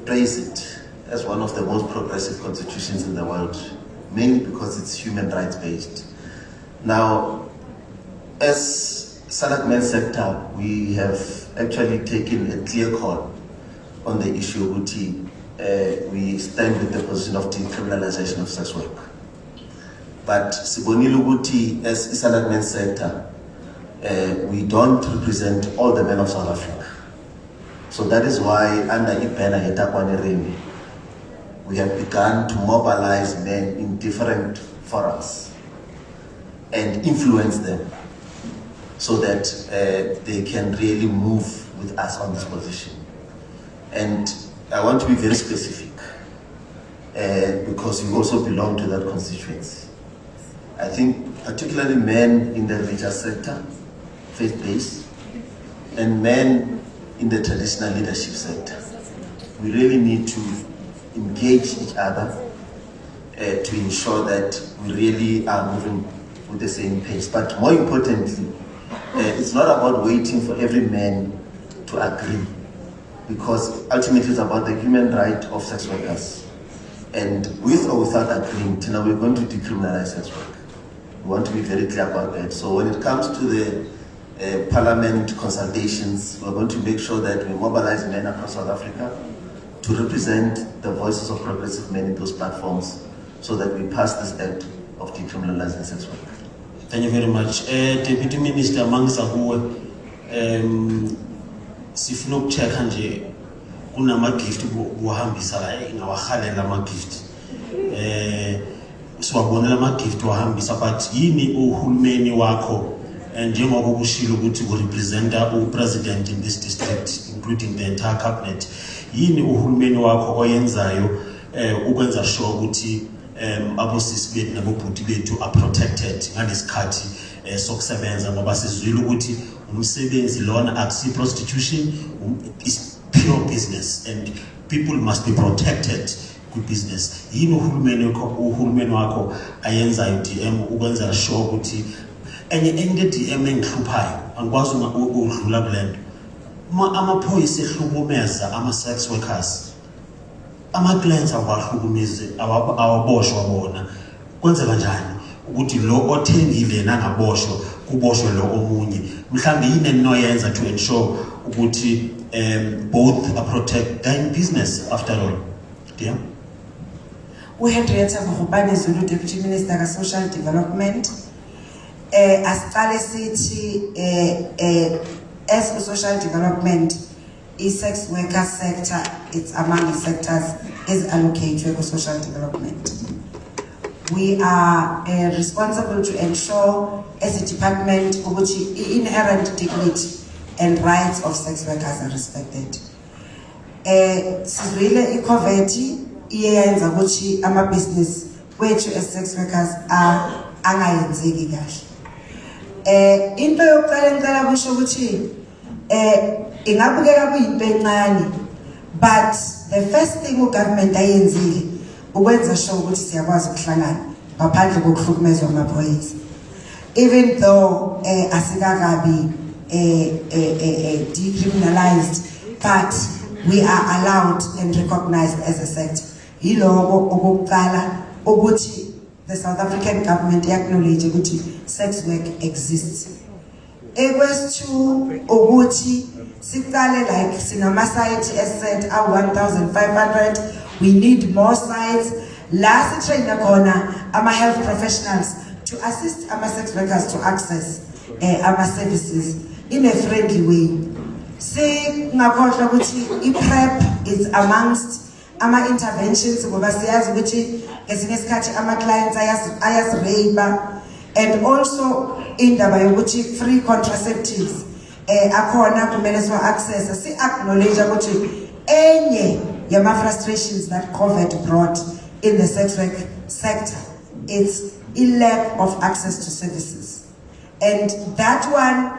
praise it as one of the most progressive constitutions in the world, mainly because it's human rights based. Now, as Sanak Men Center, we have actually taken a clear call on the issue of UT. We stand with the position of decriminalization of sex work. But Sibonile Uguti, as Sanak Men Center, we don't represent all the men of South Africa. So that is why under Ipena Etakwane Ring, we have begun to mobilize men in different forums and influence them so that they can really move with us on this position. And I want to be very specific because you also belong to that constituency. I think particularly men in the religious sector, faith-based, and men in the traditional leadership sector. We really need to engage each other to ensure that we really are moving with the same pace. But more importantly, it's not about waiting for every man to agree, because ultimately it's about the human right of sex workers. And with or without agreeing, we're going to decriminalize sex work. We want to be very clear about that. So when it comes to the parliament consultations, we're going to make sure that we mobilize men across South Africa to represent the voices of progressive men in those platforms so that we pass this act of decriminalizing sex work. Thank you very much. Deputy Minister Mangsakuwe, sifuna ukuchecka nje kunama gift buhambisa la ingawahalela ama gift. Siwabonela ama gift wahambisa, but yini uhulumeni wakho njengoba kushilo ukuthi urepresenta upresident in this district including the entire cabinet, yini uhulumeni wakho oyenzayo ukwenza sure ukuthi abosisi bethu nabobhuti bethu are protected ngalesikhathi sokusebenza, ngoba sizwile ukuthi umsebenzi lona akusi prostitution, is pure business and people must be protected good business. Yini uhulumeni wakho ayenzayo DM ukwenza sure ukuthi enye DM engihluphayo angikwazi ukudlula kulento amaphoyisa ehlukumeza ama-sex workers, ama-clients awahlukumeze awaboshwa bona, kwenza kanjani ukuthi lo othengile nangaboshwa kuboshwe lo omunye? Mhlambe yini eninoyenza to ensure ukuthi both are protected? They're in business after all. Yeah. Henrietta Bogopane Zulu, Deputy Minister of Social Development. Asiqale sithi as social development, sex worker sector, it's among the sectors is allocated for social development. We are responsible to ensure as a department the inherent dignity and rights of sex workers are respected. Sizwile iCOVET iyenza ukuthi ama business wethu as sex workers angayenzeki kahle. Into yokuqala ngicela kusho ukuthi ingabukeka kuyinto encane, but the first thing ugovernment ayenzile ukwenza sure ukuthi siyakwazi ukuhlangana ngaphandle kokuhlukumezwa amaphoyisa, even though asikakabi decriminalized, but we are allowed and recognized as a sector. Yiloko okokuqala ukuthi the South African government acknowledge ukuthi sex work exists. Ekwesithu ukuthi siqale like sinama sites as said 1,500. We need more sites. Last train khona ama health professionals to assist ama sex workers to access ama services in a friendly way. Singakhohlwa ukuthi i-PrEP is amongst ama-interventions ngoba siyazi ukuthi ngesinye isikhathi ama-clients ayasireyba, and also indaba yokuthi free contraceptives akhona kumele siwa-accessa. Si-acknowledge ukuthi enye yama-frustrations that COVID brought in the sex work sector is a lack of access to services, and that one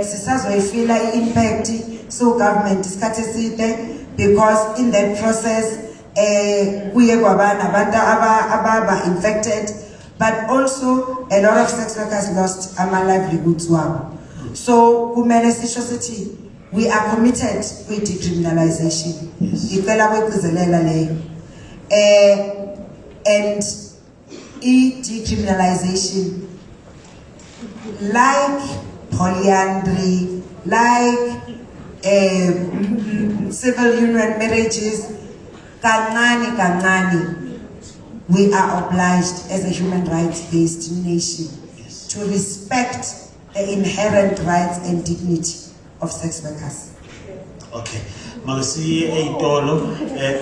sisazoyifila i-impact so government isikhathi eside, because in that process kuye kwaba nabantu ababa infected, but also a lot of sex workers lost ama livelihoods wabo. So kumele sisho sithi we are committed with decriminalization. Icela kweqizelela leyo. And decriminalization, like polyandry, like civil union marriages, kancane, we are obliged as a human rights-based nation to respect the inherent rights and dignity of sex workers. Okay. Masiye eitolo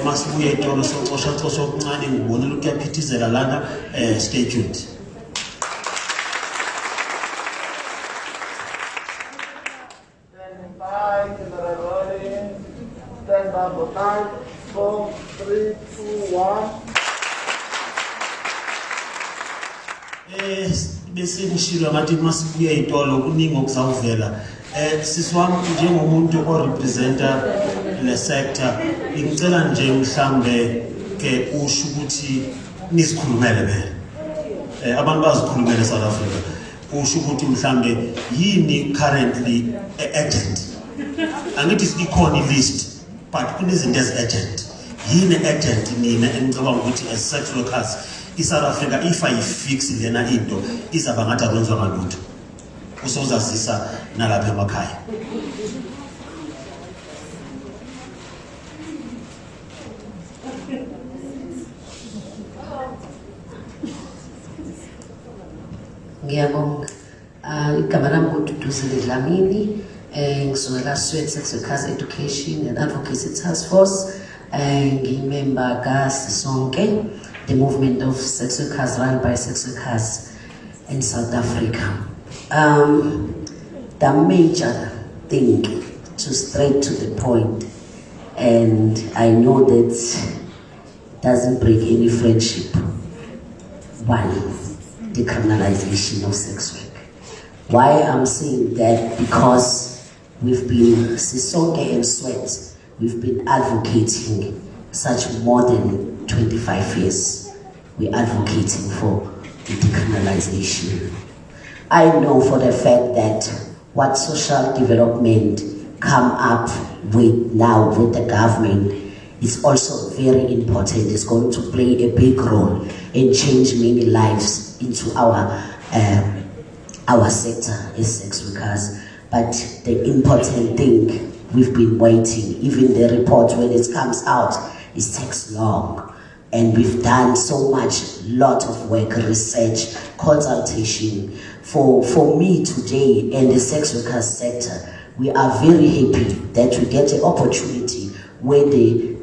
masibuye eitolo soqosha okuncane ngibonela ukuyaphithizela lana stay tuned. Stand by for 5, 4, 3, 2, 1. Bese ngishilo ngathi masibuye eitolo kuningi okuzawuvela. Siswami njengomuntu orepresenta le sector, ngicela nje mhlambe ke usho ukuthi nisikhulumele phela. Abantu bazikhulumele South Africa. Usho ukuthi mhlambe yini currently urgent. Angithi sikhona list, but kunezinto ezi-urgent. Yini urgent nina engicabanga ukuthi as sex workers i-South Africa if ayifix lena into izaba ngathi akwenzwa ngalutho. Usozazisa nalapha emakhaya. Ngiyabonga. Igama lami nguDuduzile Dlamini, ngisukela Swet Sex Workers Education and Advocacy Task Force, ngimember kaSisonke, the movement of sex workers run by sex workers in South Africa. The major thing, to straight to the point, and I know that doesn't break any friendship. One, decriminalization of sex work. Why I'm saying that? Because we've been, Sisonke and Sweat, we've been advocating such more than 25 years. We're advocating for the decriminalization. I know for the fact that what social development come up with now with the government is also very important. It's going to play a big role and change many lives into our sector as sex workers. But the important thing, we've been waiting. Even the report, when it comes out, it takes long. And we've done so much, lot of work, research, consultation. For me today and the sex workers sector, we are very happy that we get the opportunity where the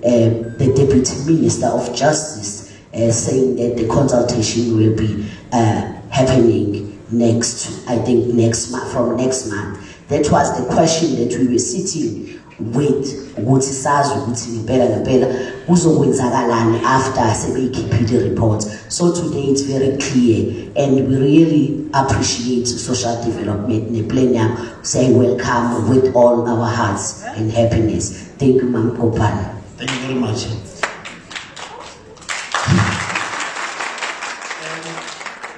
Deputy Minister of Justice saying that the consultation will be happening next month, from next month. That was the question that we were sitting with after the report. So today it's very clear, and we really appreciate social development in the plenum, saying welcome with all our hearts and happiness. Thank you, Ma'am Kopana. Thank you very much.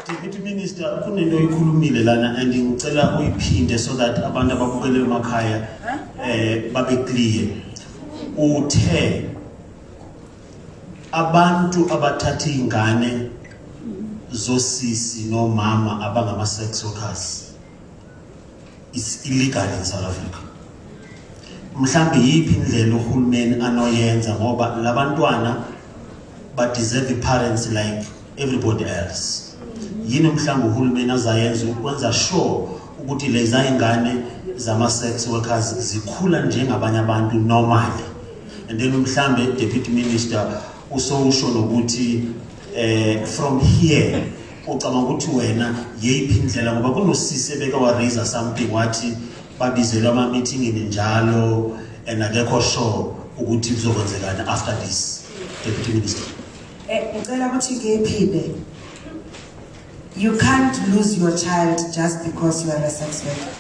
Deputy Minister, kunento ikhulumile lana and ngicela uyiphinde so that abantu ababukele emakhaya babe clear. Uthe abantu abathatha ingane zosisi no mama abangama sex workers is illegal in South Africa. Mhlambe yiphi indlela uhulumeni anoyenza ngoba labantwana ba deserve parents like everybody else. Yini mhlambe uhulumeni azayenza ukwenza sure ukuthi leza ingane zama-sex workers zikhula njengabanye abantu normally. And then mhlambe Deputy Minister usho nokuthi from here ucabanga ukuthi wena yeyiphi indlela ngoba kunosisi ebeka wa raise something wathi babizelwa ama meeting njalo and akekho sure ukuthi kuzokwenzekana after this. Deputy Minister. Ngicela ukuthi ngiphinde. You can't lose your child just because you are a sex worker.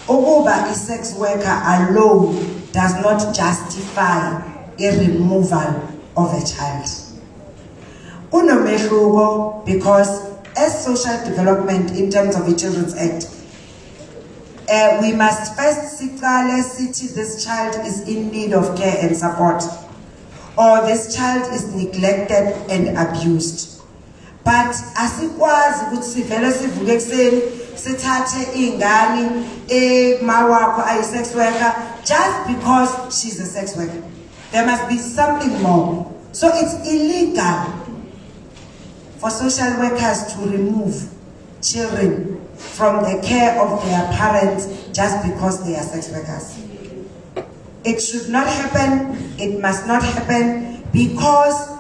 Ukuba a sex worker alone does not justify a removal of a child. Unomehluko because as social development in terms of the Children's Act, we must first see this child is in need of care and support, or this child is neglected and abused. But asikwazi ukuthi sivele sivuke ekseni sithathe ingane mawakho ayi sex worker just because she's a sex worker. There must be something more. So it's illegal for social workers to remove children from the care of their parents just because they are sex workers. It should not happen. It must not happen because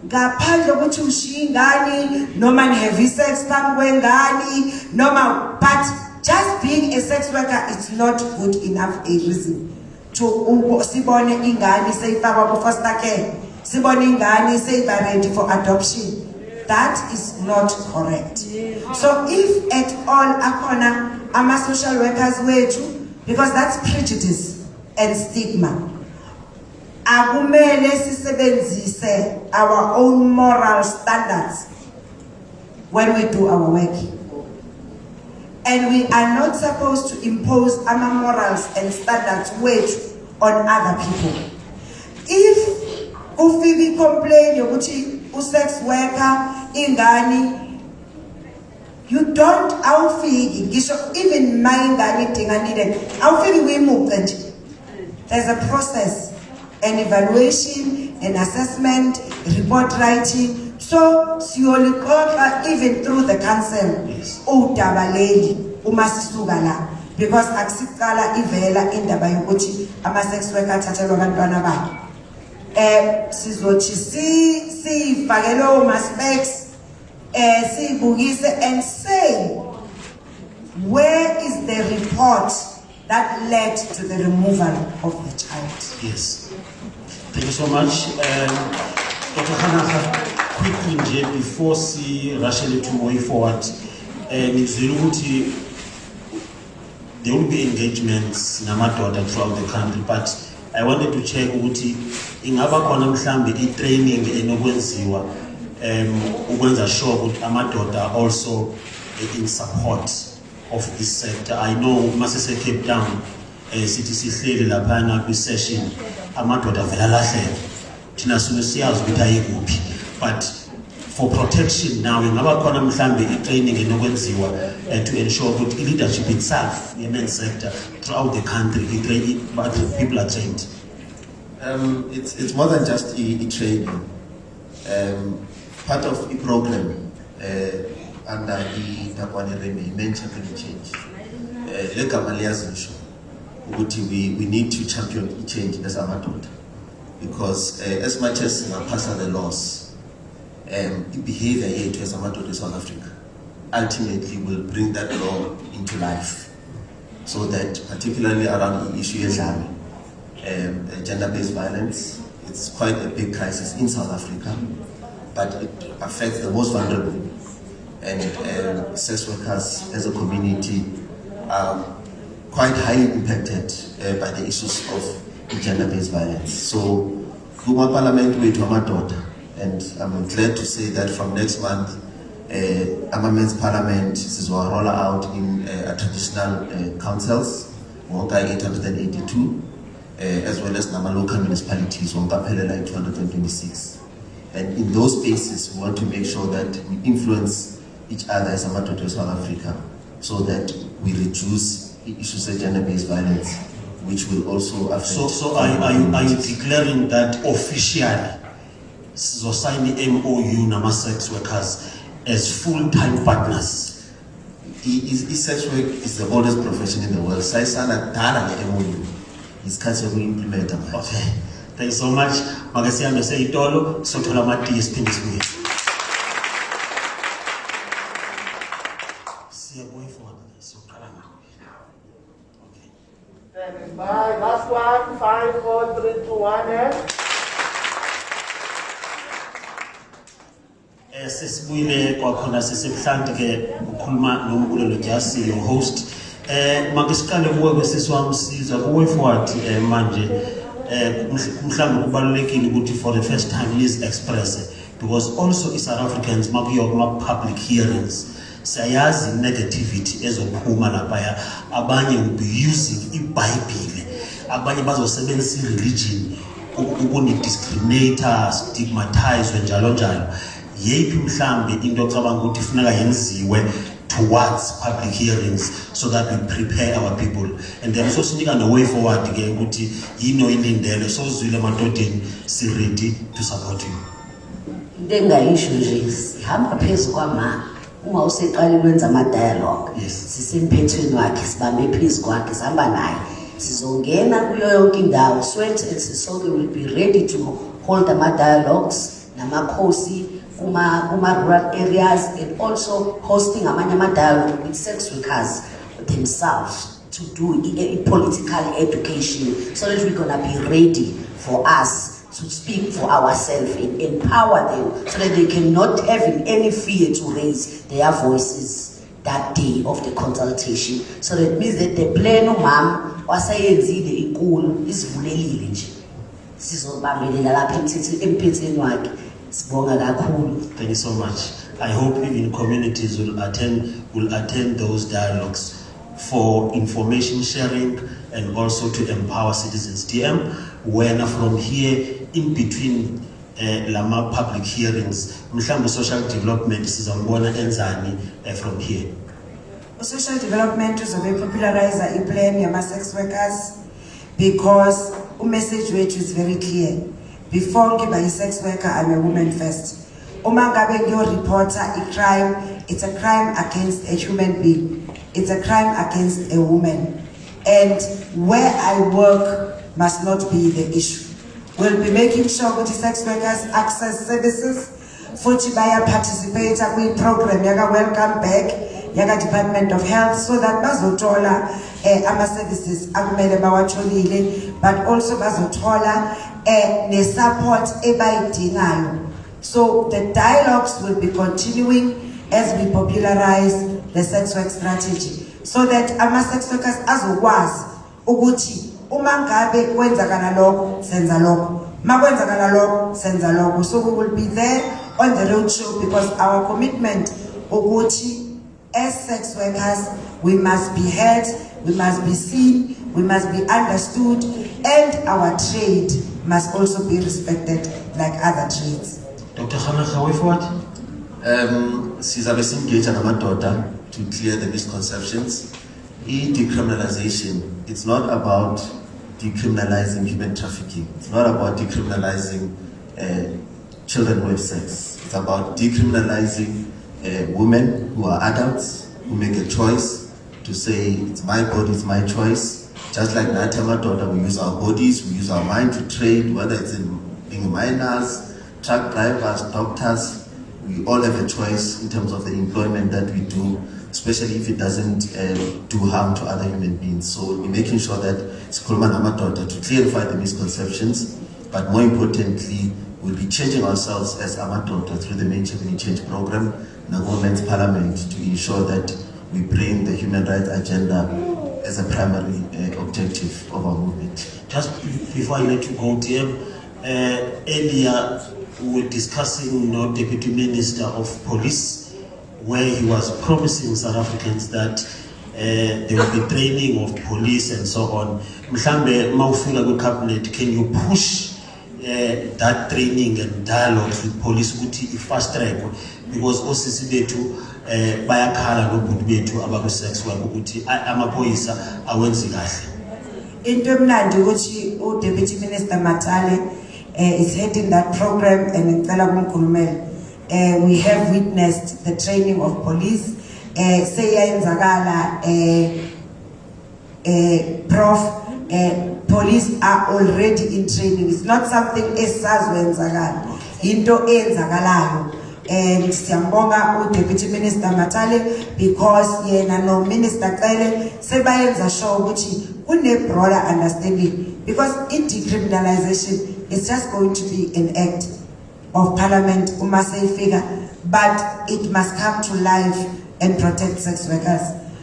ngaphandle ukuthi ushiye ingane noma have sex phambi kwengane noma, but just being a sex worker is not good enough a reason to sibone ingane seyifakwa ku foster care, sibone ingane seyiba ready for adoption. That is not correct. So if at all akona ama social workers wethu, because that's prejudice and stigma, akumele sisebenzise our own moral standards when we do our work. And we are not supposed to impose our morals and standards on other people. If ufiki complain yokuthi sex worker ingani, you don't awufiki ngisho even my ingane idinga needed awufiki uyimuqe nje. There's a process, an evaluation, an assessment, report writing. So siyolixoxa even through the council udaba leli uma sisuka la, because akusiqala ivela indaba yokuthi ama sex worker athathelwa abantwana babo. Sizothi sifake lo ma specs sibukise and say where is the report that led to the removal of the child. Yes. Thank you so much. Dr. Hanaha, quickly before she rushing to way forward, there will be engagements namadoda throughout the country, but I wanted to check ukuthi ingaba khona mhlambe i-training enokwenziwa ukwenza sure ukuthi amadoda also in support of this sector. I know masese Cape Town sithi sihleli laphana kwi-session amadoda vela lahleka thina suke siyazi ukuthi ayikuphi, but for protection now ingaba khona mhlambe i-training enokwenziwa to ensure ukuthi i-leadership itself ye-men's sector throughout the country but people are trained. It's more than just training. Part of the program under the men champion change. We need to champion change as amadoda, because as much as we pass the laws, the behavior here to as amadoda in South Africa ultimately will bring that law into life, so that particularly around the issue of gender-based violence, it's quite a big crisis in South Africa, but it affects the most vulnerable, and sex workers as a community are quite highly impacted by the issues of gender-based violence. So, Kuma Parliament with Amadoda, and I'm glad to say that from next month, Men's Parliament is will roll out in traditional councils, Wonka 882, as well as Nama local municipalities, Wonka Pelela 226. And in those spaces, we want to make sure that we influence each other as Amadoda in South Africa, so that we reduce issues of gender-based violence, which will also affect. So are you declaring that officially, society MOU Nama sex workers as full-time partners sex work is the oldest profession in the world. Saisana dala le MOU. It's cancer we implement. Okay. Thank you so much. Magasiya mese itolo sothola mati esiphinde sibuye. Siyabuya for soqala ngawe. Standing by. Last one. 5, 4, 3, 2, 1. Sesibuyile kwakhona sesebuhlanti ke ukukhuluma nomkhulu Jasi your host. Make siqale kuwe kwesisiwami sizwa kuwe forward manje mhlawumbe kubalulekile ukuthi for the first time please express because also is South Africans makuyo kuma public hearings siyazi negativity ezophuma lapha abanye will be using iBhayibheli abanye bazosebenzisa religion ukuni discriminate stigmatize njalo njalo yephi mhlambe into ocabanga ukuthi ifuneka yenziwe towards public hearings so that we prepare our people and then so sinika no way forward ke ukuthi yino ilindele so zwile madodeni si ready to support you Ngengayisho nje sihamba phezulu kwama uma useqala ukwenza ama dialogue sisemphethweni wakhe sibambe phezulu kwakhe sihamba naye sizongena kuyo yonke indawo swethu sisonke will be ready to hold ama dialogues namakhosi kuma rural areas and also hosting amanye dialogue with sex workers themselves to do a political education so that we're gonna be ready for us to speak for ourselves and empower them so that they cannot have any fear to raise their voices that day of the consultation. So that means that the plan mom wasayenzile inkulu isivulelile nje sizobambelela lapha emphethweni wakhe. Thank you so much. I hope even communities will attend those dialogues for information sharing and also to empower citizens. DM, when from here in between lama public hearings, mhlambe social development sizambona enzani from here. Social development is a very popularizer plan yama sex workers because the message which is very clear. Before ngiba sex worker, I'm a woman first. Uma ngabe ngiyoreporta crime, it's a crime against a human being. It's a crime against a woman. And where I work must not be the issue. We'll be making sure that sex workers access services, futhi baya participate in program yaga welcome back, yaga Department of Health, so that bazotola ama services akumele bawatholile, but also bazotola the support ebayidingayo. So the dialogues will be continuing as we popularize the sex work strategy, so that ama sex workers azokwazi ukuthi uma ngabe kwenzakala lokho senza lokho, makwenzakala lokho senza lokho. So we will be there on the road show because our commitment ukuthi as sex workers we must be heard, we must be seen, we must be understood, and our trade must also be respected like other trades. Dr. Khanaka, way forward. Sizabe singage namadoda to clear the misconceptions. Decriminalization, it's not about decriminalizing human trafficking. It's not about decriminalizing children who have sex. It's about decriminalizing women who are adults, who make a choice to say, it's my body, it's my choice. Just like Natama daughter, we use our bodies, we use our mind to trade, whether it's in being miners, truck drivers, doctors. We all have a choice in terms of the employment that we do, especially if it doesn't do harm to other human beings. So we're making sure that it's Kulman daughter to clarify the misconceptions, but more importantly, we'll be changing ourselves as Amadota through the Main Change program, the Women's Parliament, to ensure that we bring the human rights agenda as a primary objective of our movement. Just before I let you go, DM, earlier we were discussing Deputy Minister of Police, where he was promising South Africans that there will be training of police and so on. Mhlambe mawufika kwi-cabinet, can you push that training and dialogues with police ukuthi fast track, because osisi bethu bayakhala nobhuti bethu abaku-sex work ukuthi amaphoyisa awenzi kahle. Into emnandi ukuthi uDeputy Minister Matale is heading that program and ngicela kumkhulumela. We have witnessed the training of police seyayenzakala Prof, police are already in training. It's not something esazwenzakala, into enzakalayo. And siyambonga Deputy Minister Matale because yena no Minister Kele sebayenza sure ukuthi kune broader understanding, because decriminalization is just going to be an act of parliament uma seyifika, but it must come to life and protect sex workers.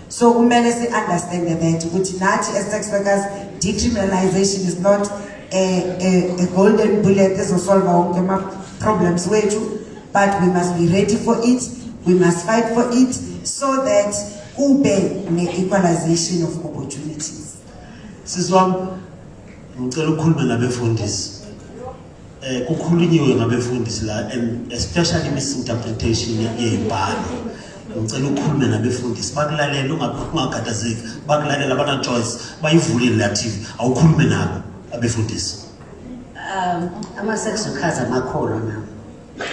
So kumele si understand that ukuthi nathi as sex workers, decriminalization is not a golden bullet ezosolve wonke ama problems wethu, but we must be ready for it, we must fight for it, so that kube ne-equalization of opportunities. Siswami, ngicela ukukhuluma nabefundisi. Kukhulunyiwe ngabefundisi la, and especially misinterpretation yeyibhalo. Ngicela ukukhuluma nabefundisi. Bakulalela ungakhathazeki, bakulalela abana choice, bayivulile la TV. Awukhulume nabo abefundisi. Ama-sex workers amakholo now.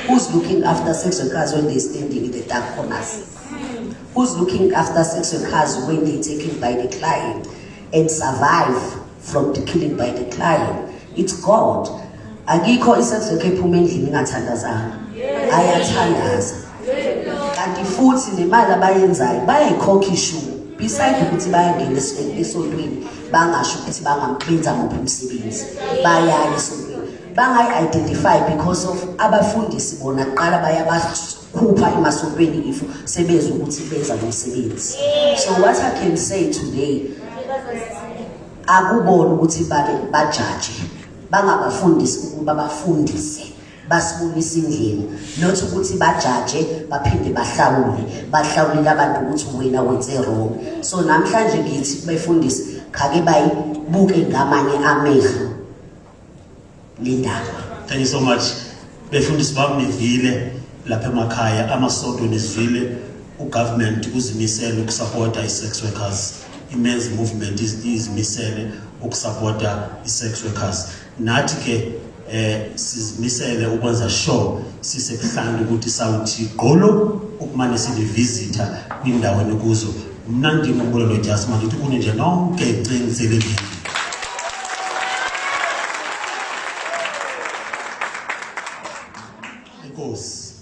Who's looking after sex workers when they're standing in the dark corners? Who's looking after sex workers when they're taken by the client and survive from the killing by the client? It's God. Agikho isex worker ephuma endlini ingathandazanga. Ayathandaza. Kanti futhi nemali abayenzayo bayayikhokha ishumi. Beside ukuthi bayangena esontweni bangasho ukuthi bangambenza ngophi umsebenzi. Bayaya esontweni. Bangayi-identify because of abafundisi bona kuqala bayabakhupha emasontweni if sebezwe ukuthi benza lo msebenzi. So what I can say today, akubona ukuthi bajaje, bangabafundisi ukuba bafundise, basibonise indlela, not ukuthi bajaje baphinde bahlawule abantu ukuthi wena wenze wrong. So namhlanje ngithi befundisi khake bayibuke ngamanye amehlo. Thank you so much. Befundisi bami nivile lapha emakhaya, amasonto nivile, ugovernment uzimisele ukusupporta i-sex workers, i-men's movement izimisele ukusupporta i-sex workers. Nathi ke sizimisele ukwenza sure sisebuhlanga ukuthi sawuthi gqolo ukumane silivisita kwindaweni kuzo. Mna ndingumbulo Jasmine ukuthi kunje nonke icengizele Of course.